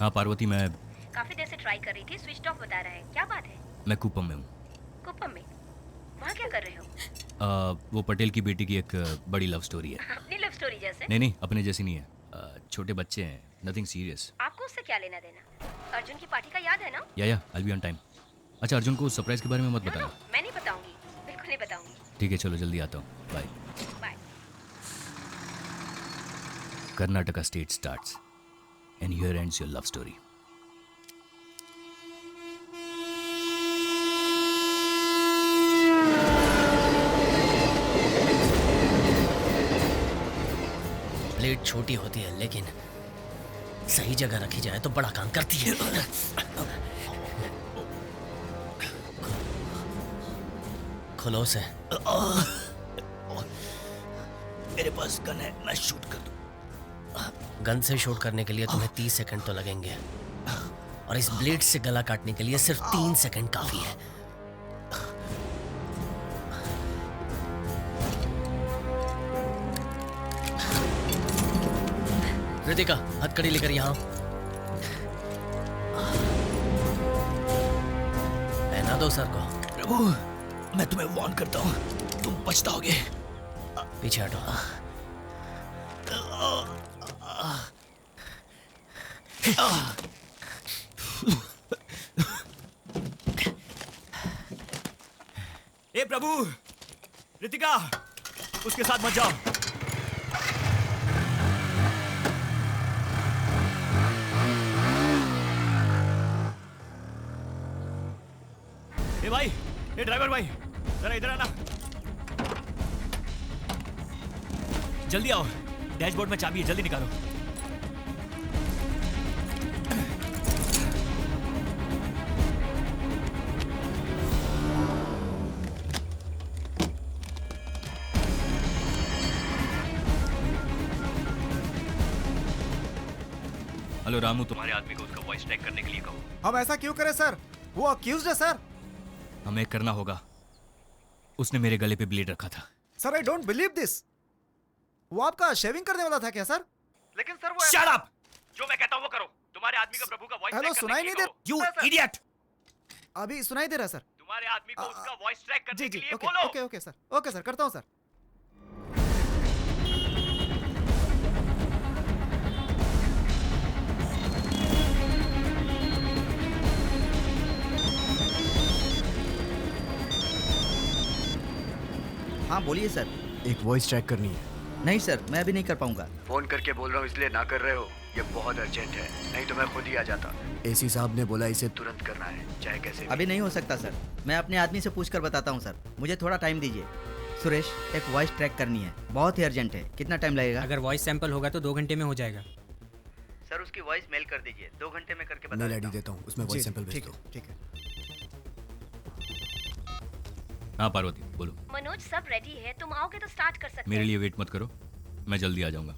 O: हाँ पार्वती, मैं
K: काफी देर से ट्राई कर रही थी, स्विच ऑफ बता रहा है। क्या बात है?
O: मैं कुप्पम में हूँ।
K: कुप्पम में? वहाँ क्या कर रहे हो?
O: वो पटेल की बेटी की एक बड़ी लव स्टोरी है।
K: अपनी लव स्टोरी जैसे?
O: नहीं अपने जैसी नहीं है, छोटे बच्चे हैं, नथिंग सीरियस।
K: आपको उससे क्या लेना देना? अर्जुन की पार्टी का याद है ना?
O: या आई बी ऑन टाइम। अच्छा, अर्जुन को सरप्राइज के बारे में मत बताना।
K: मैं नहीं बताऊंगी, बिल्कुल नहीं बताऊंगी।
O: ठीक है, चलो जल्दी आता हूँ, bye.
K: Bye.
O: Karnataka state starts and here ends your love story.
C: Blade छोटी होती है लेकिन सही जगह रखी जाए तो बड़ा काम करती है। खुलो से।
A: मेरे पास गन है, मैं शूट कर दूं।
C: गन से शूट करने के लिए तुम्हें 30 सेकंड तो लगेंगे और इस ब्लेड से गला काटने के लिए सिर्फ 3 सेकंड काफी है। रितिका, हथकड़ी लेकर यहाँ पहना दो सर को।
A: प्रभु, मैं तुम्हें वार्न करता हूँ, तुम पछताओगे।
C: पीछे हटो।
A: ए प्रभु, रितिका, उसके साथ मत जाओ। ए भाई, ए ड्राइवर भाई, जरा इधर आना। जल्दी आओ, डैशबोर्ड में चाबी है, जल्दी निकालो।
O: हेलो रामू, तुम्हारे आदमी को उसका वॉइस ट्रैक करने के लिए कहो।
B: हम ऐसा क्यों करें सर? वो अक्यूज्ड है सर।
O: हमें करना होगा। उसने मेरे गले पे ब्लेड रखा था।
B: Sir I don't believe this. वो आपका शेविंग करने वाला था क्या सर?
A: लेकिन सर वो शट अप! जो मैं कहता हूँ वो करो। तुम्हारे आदमी का प्रभु का वॉइस
B: हेलो, सुनाई नहीं दे?
A: You idiot!
B: अभी सुनाई दे रहा सर।
A: तुम्हारे आदमी को उसका वॉइस ट्रैक करने के लिए
B: ओके,
A: बोलो।
B: Okay okay sir, okay sir, करता हूँ सर।
L: हाँ बोलिए सर।
J: एक वॉइस ट्रैक करनी है।
L: नहीं सर, मैं अभी नहीं कर पाऊंगा।
J: फोन करके बोल रहा हूँ इसलिए ना कर रहे हो? ये बहुत अर्जेंट है, नहीं तो मैं खुद ही आ जाता। एसी साहब ने बोला इसे तुरंत करना है, चाहे कैसे भी।
L: अभी नहीं हो सकता सर, मैं अपने आदमी से पूछकर बताता हूँ सर। मुझे थोड़ा टाइम दीजिए। सुरेश, एक वॉइस ट्रैक करनी है, बहुत ही अर्जेंट है। कितना टाइम लगेगा?
E: अगर वॉइस सैंपल होगा तो 2 घंटे में हो जाएगा।
L: सर उसकी वॉइस मेल कर दीजिए, 2 घंटे में करके बता
J: मेल आईडी देता हूँ, उसमें वॉइस सैंपल भेज दो।
B: ठीक है।
O: हाँ पार्वती, बोलो।
K: मनोज, सब रेडी है, तुम आओगे तो स्टार्ट कर सकते
O: मेरे लिए वेट मत करो, मैं जल्दी आ जाऊंगा।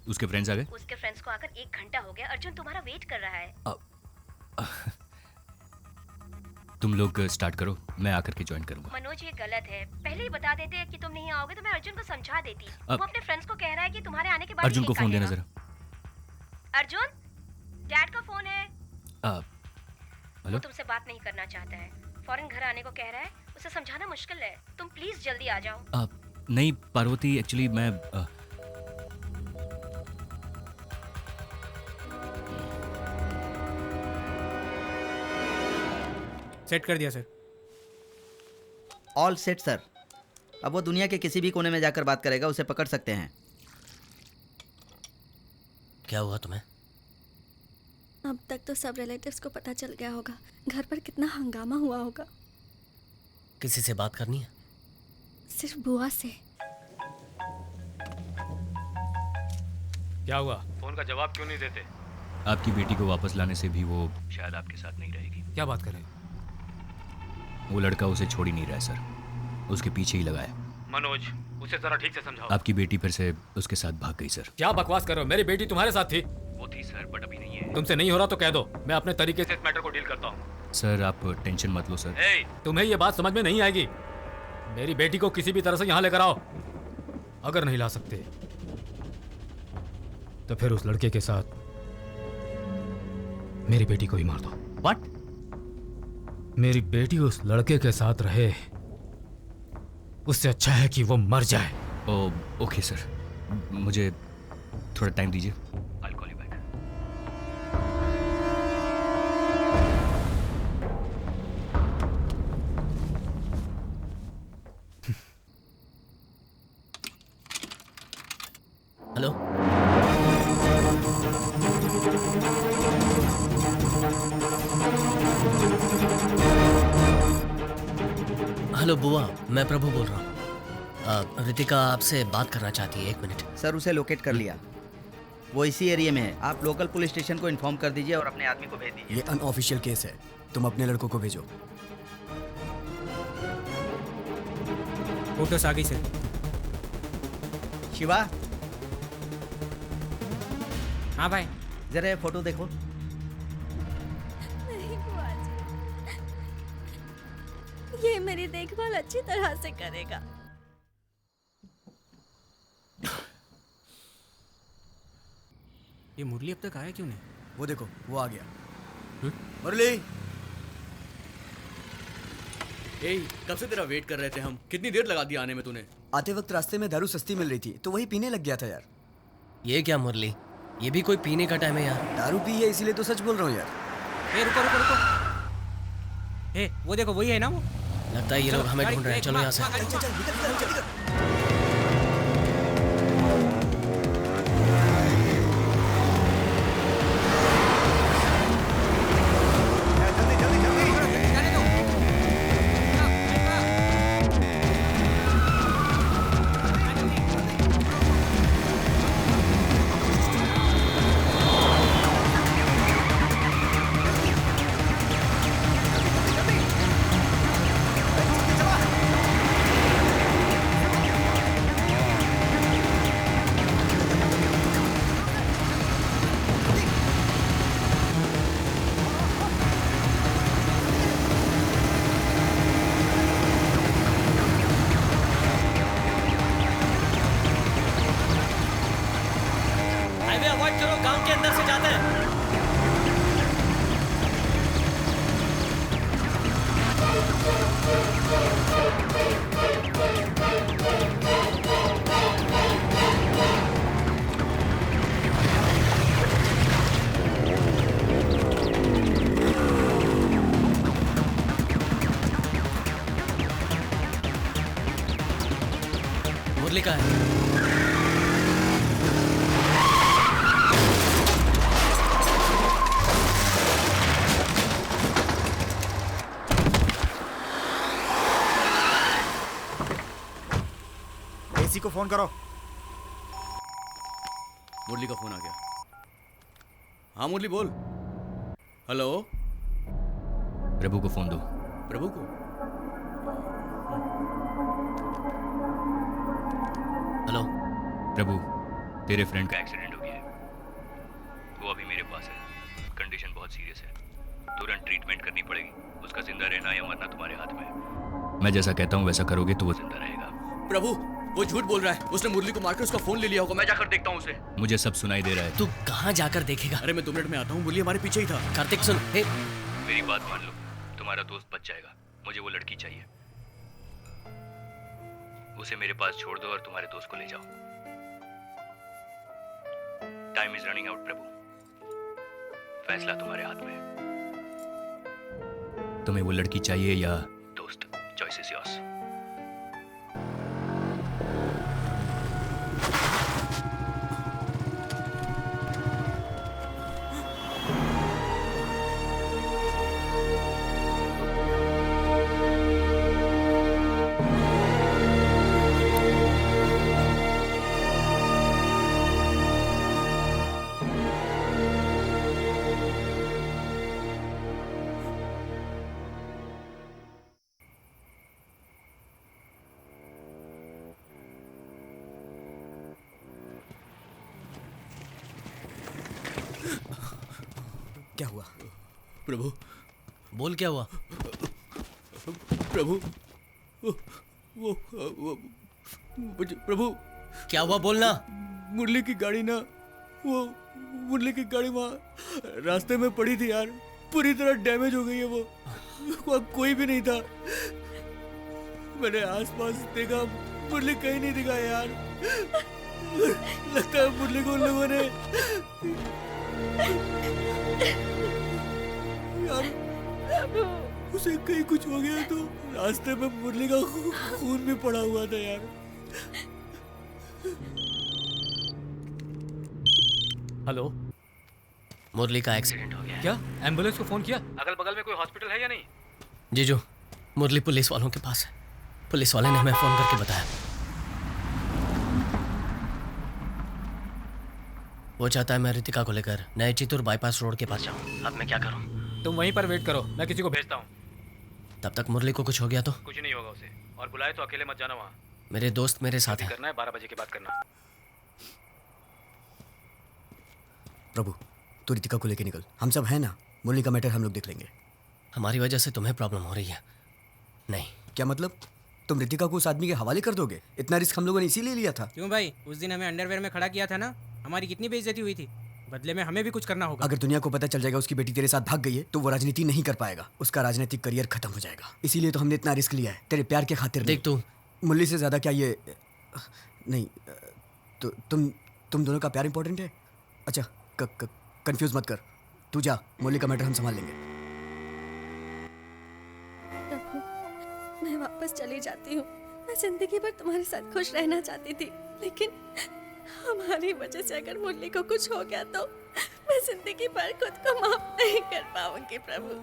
O: उसके फ्रेंड्स आ गए?
K: उसके फ्रेंड्स को आकर 1 घंटा हो गया। अर्जुन तुम्हारा वेट कर रहा है।
O: तुम लोग स्टार्ट करो, मैं आकर के ज्वाइन करूंगा।
K: मनोज, ये गलत है। पहले ही बता देते कि तुम नहीं आओगे तो मैं अर्जुन को समझा देती। वो अपने फ्रेंड्स को कह रहा है कि तुम्हारे आने के बाद
O: अर्जुन को फोन देना जरा।
K: अर्जुन, डैड का फोन है।
O: हेलो?
K: वो तुमसे बात नहीं करना चाहता है, फौरन घर आने को कह रहा है। उसे समझाना मुश्किल है, तुम प्लीज जल्दी आ जाओ।
O: नहीं पार्वती, एक्चुअली मैं
E: सेट कर दिया सर।
L: All set sir. अब वो दुनिया के किसी भी कोने में जाकर बात करेगा, उसे पकड़ सकते हैं।
C: क्या हुआ तुम्हें?
F: अब तक तो सब रिलेटिव्स को पता चल गया होगा। घर पर कितना हंगामा हुआ होगा।
C: किसी से बात करनी है?
F: सिर्फ बुआ से।
H: क्या हुआ? फोन का जवाब क्यों नहीं देते?
O: आपकी बेटी को वापस लाने से भी वो शायद आपके साथ नहीं रहेगी।
H: क्या बात कर रहे?
O: वो लड़का उसे छोड़ ही नहीं रहा है सर, उसके पीछे ही लगा है।
H: मनोज, उसे जरा ठीक से समझाओ।
O: आपकी बेटी फिर से उसके साथ भाग गई सर।
H: क्या बकवास कर रहे हो? मेरी बेटी तुम्हारे साथ थी।
O: वो थी सर, बट अभी नहीं है।
H: तुमसे नहीं हो रहा तो कह दो, मैं अपने तरीके से इस मैटर को डील करता हूँ।
O: सर आप टेंशन मत लो सर।
H: तुम्हें ये बात समझ में नहीं आएगी। मेरी बेटी को किसी भी तरह से यहाँ लेकर आओ। अगर नहीं ला सकते तो फिर उस लड़के के साथ मेरी बेटी को ही मार दो।
O: व्हाट?
H: मेरी बेटी उस लड़के के साथ रहे, उससे अच्छा है कि वो मर जाए।
O: Okay sir. मुझे थोड़ा टाइम दीजिए। I'll call you back.
C: Hello. Hello बुआ, मैं प्रभु बोल रहा हूँ। रितिका आपसे बात करना चाहती है, 1 मिनट।
L: सर उसे लोकेट कर लिया, वो इसी एरिया में है। आप लोकल पुलिस स्टेशन को इन्फॉर्म कर दीजिए और अपने आदमी को भेज दीजिए।
J: ये अनऑफिशियल केस है, तुम अपने लड़कों को भेजो।
E: फोटोस आ गई सर।
L: शिवा।
E: हाँ भाई।
L: जरा ये फोटो देखो।
F: नहीं बुआ जी, ये मेरी देखभाल अच्छी तरह से करेगा।
E: ये मुरली अब तक आया क्यों नहीं?
J: वो देखो, वो आ गया।
G: मुरली। ए, कब से तेरा वेट कर रहे थे हम। कितनी देर लगा दी आने में तूने?
J: आते वक्त रास्ते में दारू सस्ती मिल रही थी तो वही पीने लग गया था यार।
C: ये क्या मुरली, ये भी कोई पीने का टाइम है यार?
J: दारू पी है इसीलिए तो सच बोल रहा हूँ यार।
E: ए रुको रुको रुको। ए वो देखो, वही है ना वो?
C: लगता है ये लोग हमें ढूंढ रहे हैं। चलो यहाँ से। हाईवे अवॉइड करो, गांव के अंदर से जाते हैं। मुरली का है।
B: एसी को फोन करो।
G: मुरली का फोन आ गया। हाँ मुरली बोल। हेलो।
O: प्रभु को फोन दो।
G: प्रभु को?
C: हेलो।
O: प्रभु, तेरे फ्रेंड का एक्सीडेंट हो गया है। वो अभी मेरे पास है। कंडीशन बहुत सीरियस है। तुरंत ट्रीटमेंट करनी पड़ेगी। उसका जिंदा रहना या मरना तुम्हारे हाथ में है। मैं जैसा कहता हूँ वैसा करोगे तो वो जिंदा रहेगा।
G: प्रभु, वो झूठ बोल रहा है। उसने मुरली को मारकर उसका फोन ले लिया होगा। मैं जाकर देखता हूँ उसे।
O: मुझे सब सुनाई दे रहा है।
C: तू कहाँ जाकर देखेगा?
G: अरे मैं 2 मिनट में आता हूँ। मुरली हमारे पीछे ही था।
C: कार्तिक सुन।
O: मेरी बात मान लो, तुम्हारा दोस्त बच जाएगा। मुझे वो लड़की चाहिए। उसे मेरे पास छोड़ दो और तुम्हारे दोस्त को ले जाओ। टाइम इज रनिंग आउट प्रभु। फैसला तुम्हारे हाथ में है। तुम्हें वो लड़की चाहिए या दोस्त? Choice is yours.
J: क्या हुआ?
G: प्रभु।
C: बोल क्या हुआ?
G: प्रभु, वो प्रभु।
C: क्या हुआ बोलना।
G: मुरली की गाड़ी ना, वो मुरली की गाड़ी वहाँ रास्ते में पड़ी थी यार। पूरी तरह डैमेज हो गई है वो। वहाँ कोई भी नहीं था। मैंने आसपास देखा, मुरली कहीं नहीं दिखा यार। लगता है मुरली को उन लोगों ने यार उसे कहीं कुछ हो गया तो रास्ते में मुरली का खून भी पड़ा हुआ था यार।
H: हेलो,
C: मुरली का एक्सीडेंट हो गया।
H: क्या एम्बुलेंस को फोन किया? अगल बगल में कोई हॉस्पिटल है या नहीं?
C: जीजू, मुरली पुलिस वालों के पास है। पुलिस वाले ने हमें फोन करके बताया। वो चाहता है मैं रितिका को लेकर नए चितूर बाईपास रोड के पास जाऊं। अब मैं क्या करूं?
H: तुम वहीं पर वेट करो, मैं किसी को भेजता हूँ।
C: तब तक मुरली को कुछ हो गया तो?
H: कुछ नहीं होगा उसे, और बुलाए तो अकेले मत जाना वहाँ।
C: मेरे दोस्त मेरे साथ हैं।
H: करना है 12 बजे के बाद करना।
J: प्रभु, तू रितिका को लेके निकल, हम सब हैं ना। मुरली का मैटर हम लोग देख लेंगे।
C: हमारी वजह से तुम्हें प्रॉब्लम हो रही है? नहीं।
J: क्या मतलब? तुम रितिका को उस आदमी के हवाले कर दोगे? इतना रिस्क हम लोगों ने इसीलिए लिया था।
E: क्यों भाई, उस दिन हमें अंडरवेयर में खड़ा किया था ना, हमारी कितनी बेइज्जती हुई थी। बदले में हमें भी कुछ करना होगा।
J: अगर दुनिया को पता चल जाएगा उसकी बेटी तेरे साथ भाग गई है तो वो राजनीति नहीं कर पाएगा, उसका राजनीतिक करियर खत्म हो जाएगा। इसीलिए तो हमने इतना रिस्क लिया है, तेरे प्यार के खातिर।
C: देख तू,
J: मुरली से ज्यादा क्या ये नहीं तो तुम दोनों का प्यार इंपॉर्टेंट है? अच्छा, कंफ्यूज मत कर, तू जा, मुरली का मैटर हम संभाल लेंगे।
F: मैं वापस चली जाती हूँ। मैं जिंदगी भर तुम्हारे साथ खुश रहना चाहती थी, लेकिन हमारी वजह से अगर मुरली को कुछ हो गया तो मैं जिंदगी भर खुद को माफ नहीं कर पाऊंगी। प्रभु,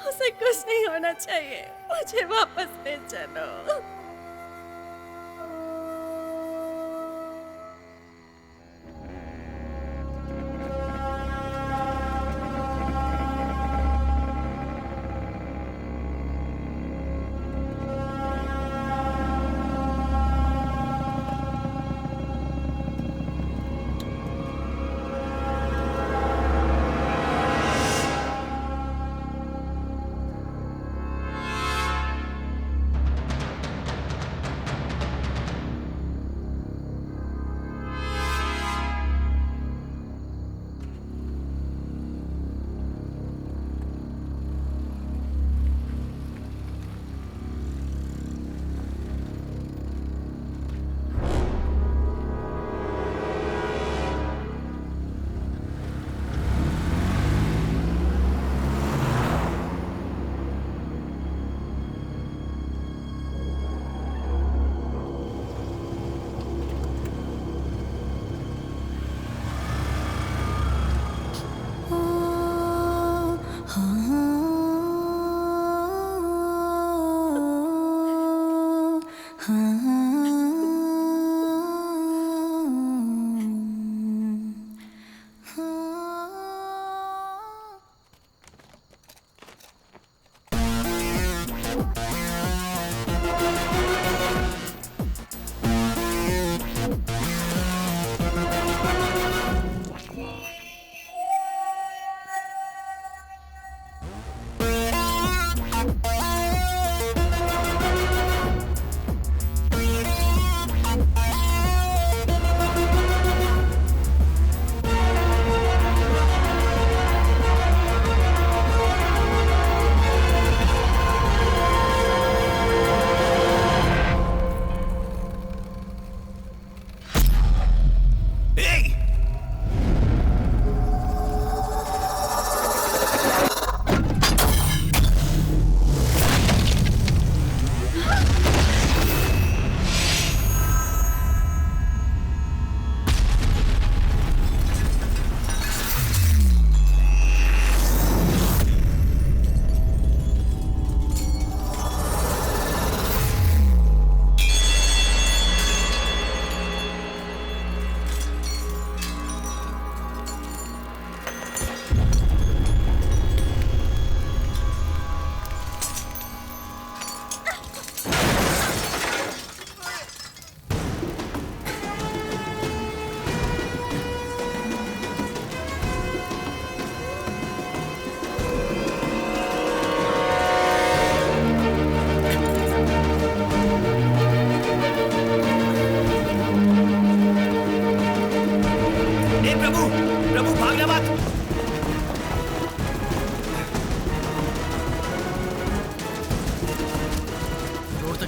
F: उसे कुछ नहीं होना चाहिए, मुझे वापस ले चलो।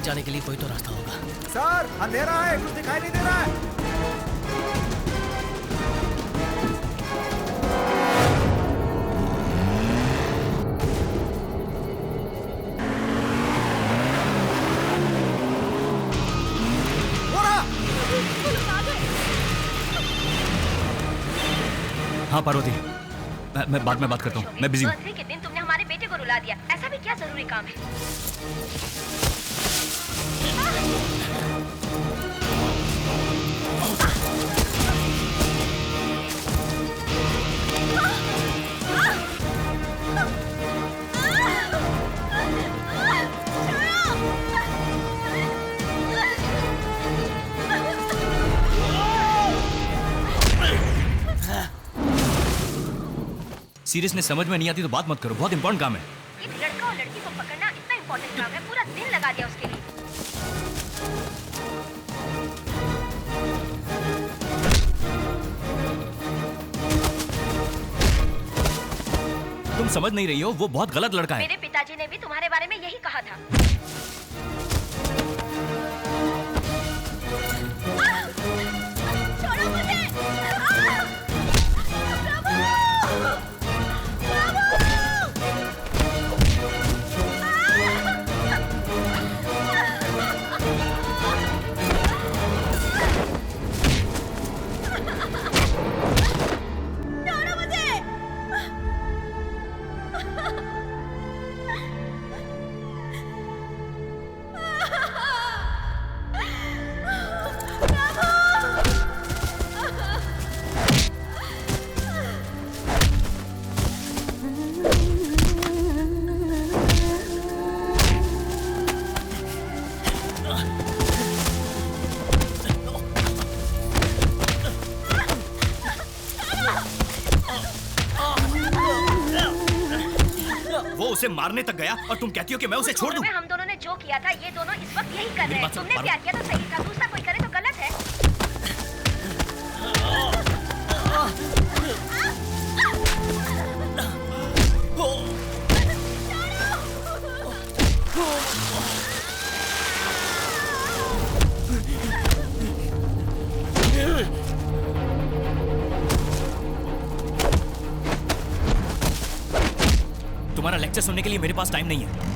C: जाने के लिए कोई तो रास्ता होगा।
B: सर, अंधेरा है, कुछ दिखाई नहीं दे रहा है।
O: हाँ पार्वती, मैं बाद में बात करता हूँ, मैं बिजी हूँ।
K: बर्थडे के दिन तुमने हमारे बेटे को रुला दिया, ऐसा भी क्या जरूरी काम है?
O: सीरियसनेस समझ में नहीं आती तो बात मत करो, बहुत इंपॉर्टेंट काम है।
K: एक लड़का और लड़की को पकड़ना इतना इम्पोर्टेंट काम है, पूरा दिन लगा दिया उसके लिए।
O: तुम समझ नहीं रही हो, वो बहुत गलत लड़का है।
K: मेरे पिताजी ने भी तुम्हारे बारे में यही कहा था। छोड़ो मुझे!
O: वो उसे मारने तक गया और तुम कहती हो कि मैं उसे छोड़ दूं?
K: हम दोनों ने जो किया था, ये दोनों इस वक्त यही कर रहे हैं। तुमने प्यार किया तो सही था, दूसरा कोई करे तो गलत है।
O: तुम्हारा लेक्चर सुनने के लिए मेरे पास टाइम नहीं है।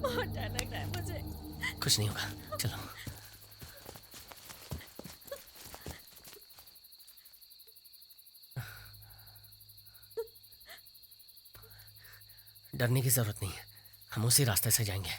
K: बहुत डर लग रहा है मुझे।
C: कुछ नहीं होगा, चलो। डरने की जरूरत नहीं है, हम उसी रास्ते से जाएंगे।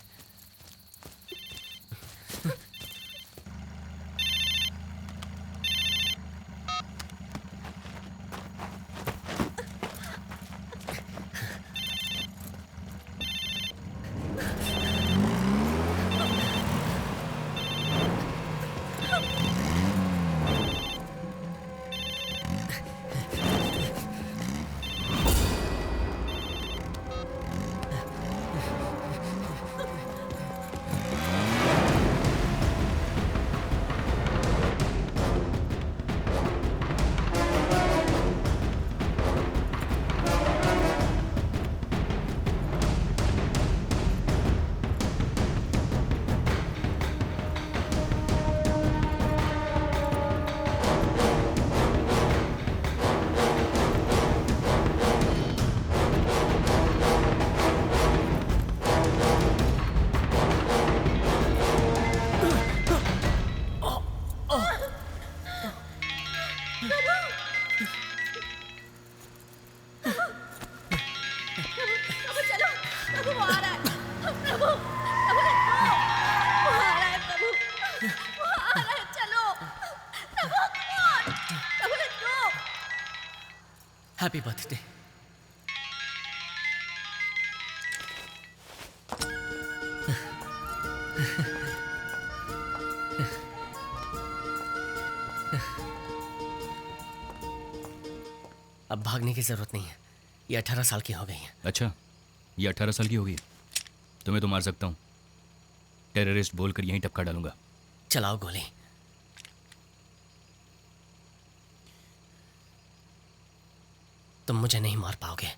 C: Happy birthday. अब भागने की जरूरत नहीं है, ये 18 साल की हो गई है।
O: अच्छा, ये 18 साल की होगी। तुम्हें तो मार सकता हूँ, टेररिस्ट बोलकर यहीं टपका डालूंगा।
C: चलाओ गोली। तुम मुझे नहीं मार पाओगे,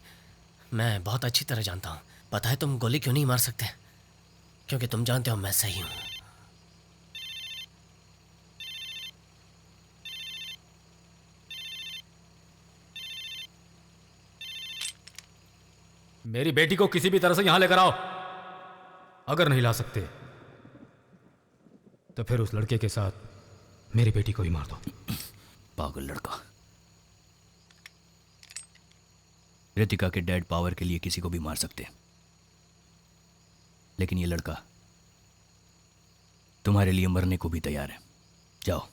C: मैं बहुत अच्छी तरह जानता हूँ। पता है तुम गोली क्यों नहीं मार सकते? क्योंकि तुम जानते हो मैं सही हूँ।
H: मेरी बेटी को किसी भी तरह से यहां लेकर आओ। अगर नहीं ला सकते तो फिर उस लड़के के साथ मेरी बेटी को ही मार दो।
O: पागल लड़का। रितिका के डैड पावर के लिए किसी को भी मार सकते, लेकिन ये लड़का तुम्हारे लिए मरने को भी तैयार है। जाओ।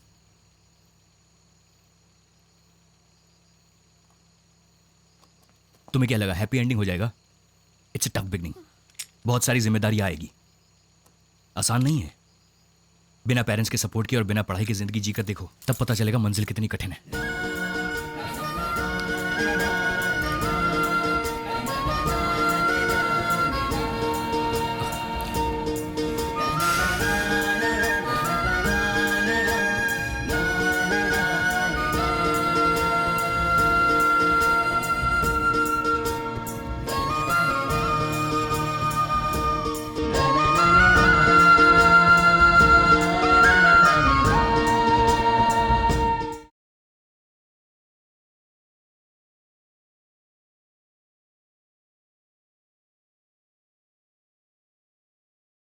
O: तुम्हें क्या लगा हैप्पी एंडिंग हो जाएगा? It's a tough beginning. बहुत सारी जिम्मेदारियां आएगी, आसान नहीं है। बिना पेरेंट्स के सपोर्ट के और बिना पढ़ाई की जिंदगी जीकर देखो, तब पता चलेगा मंजिल कितनी कठिन है।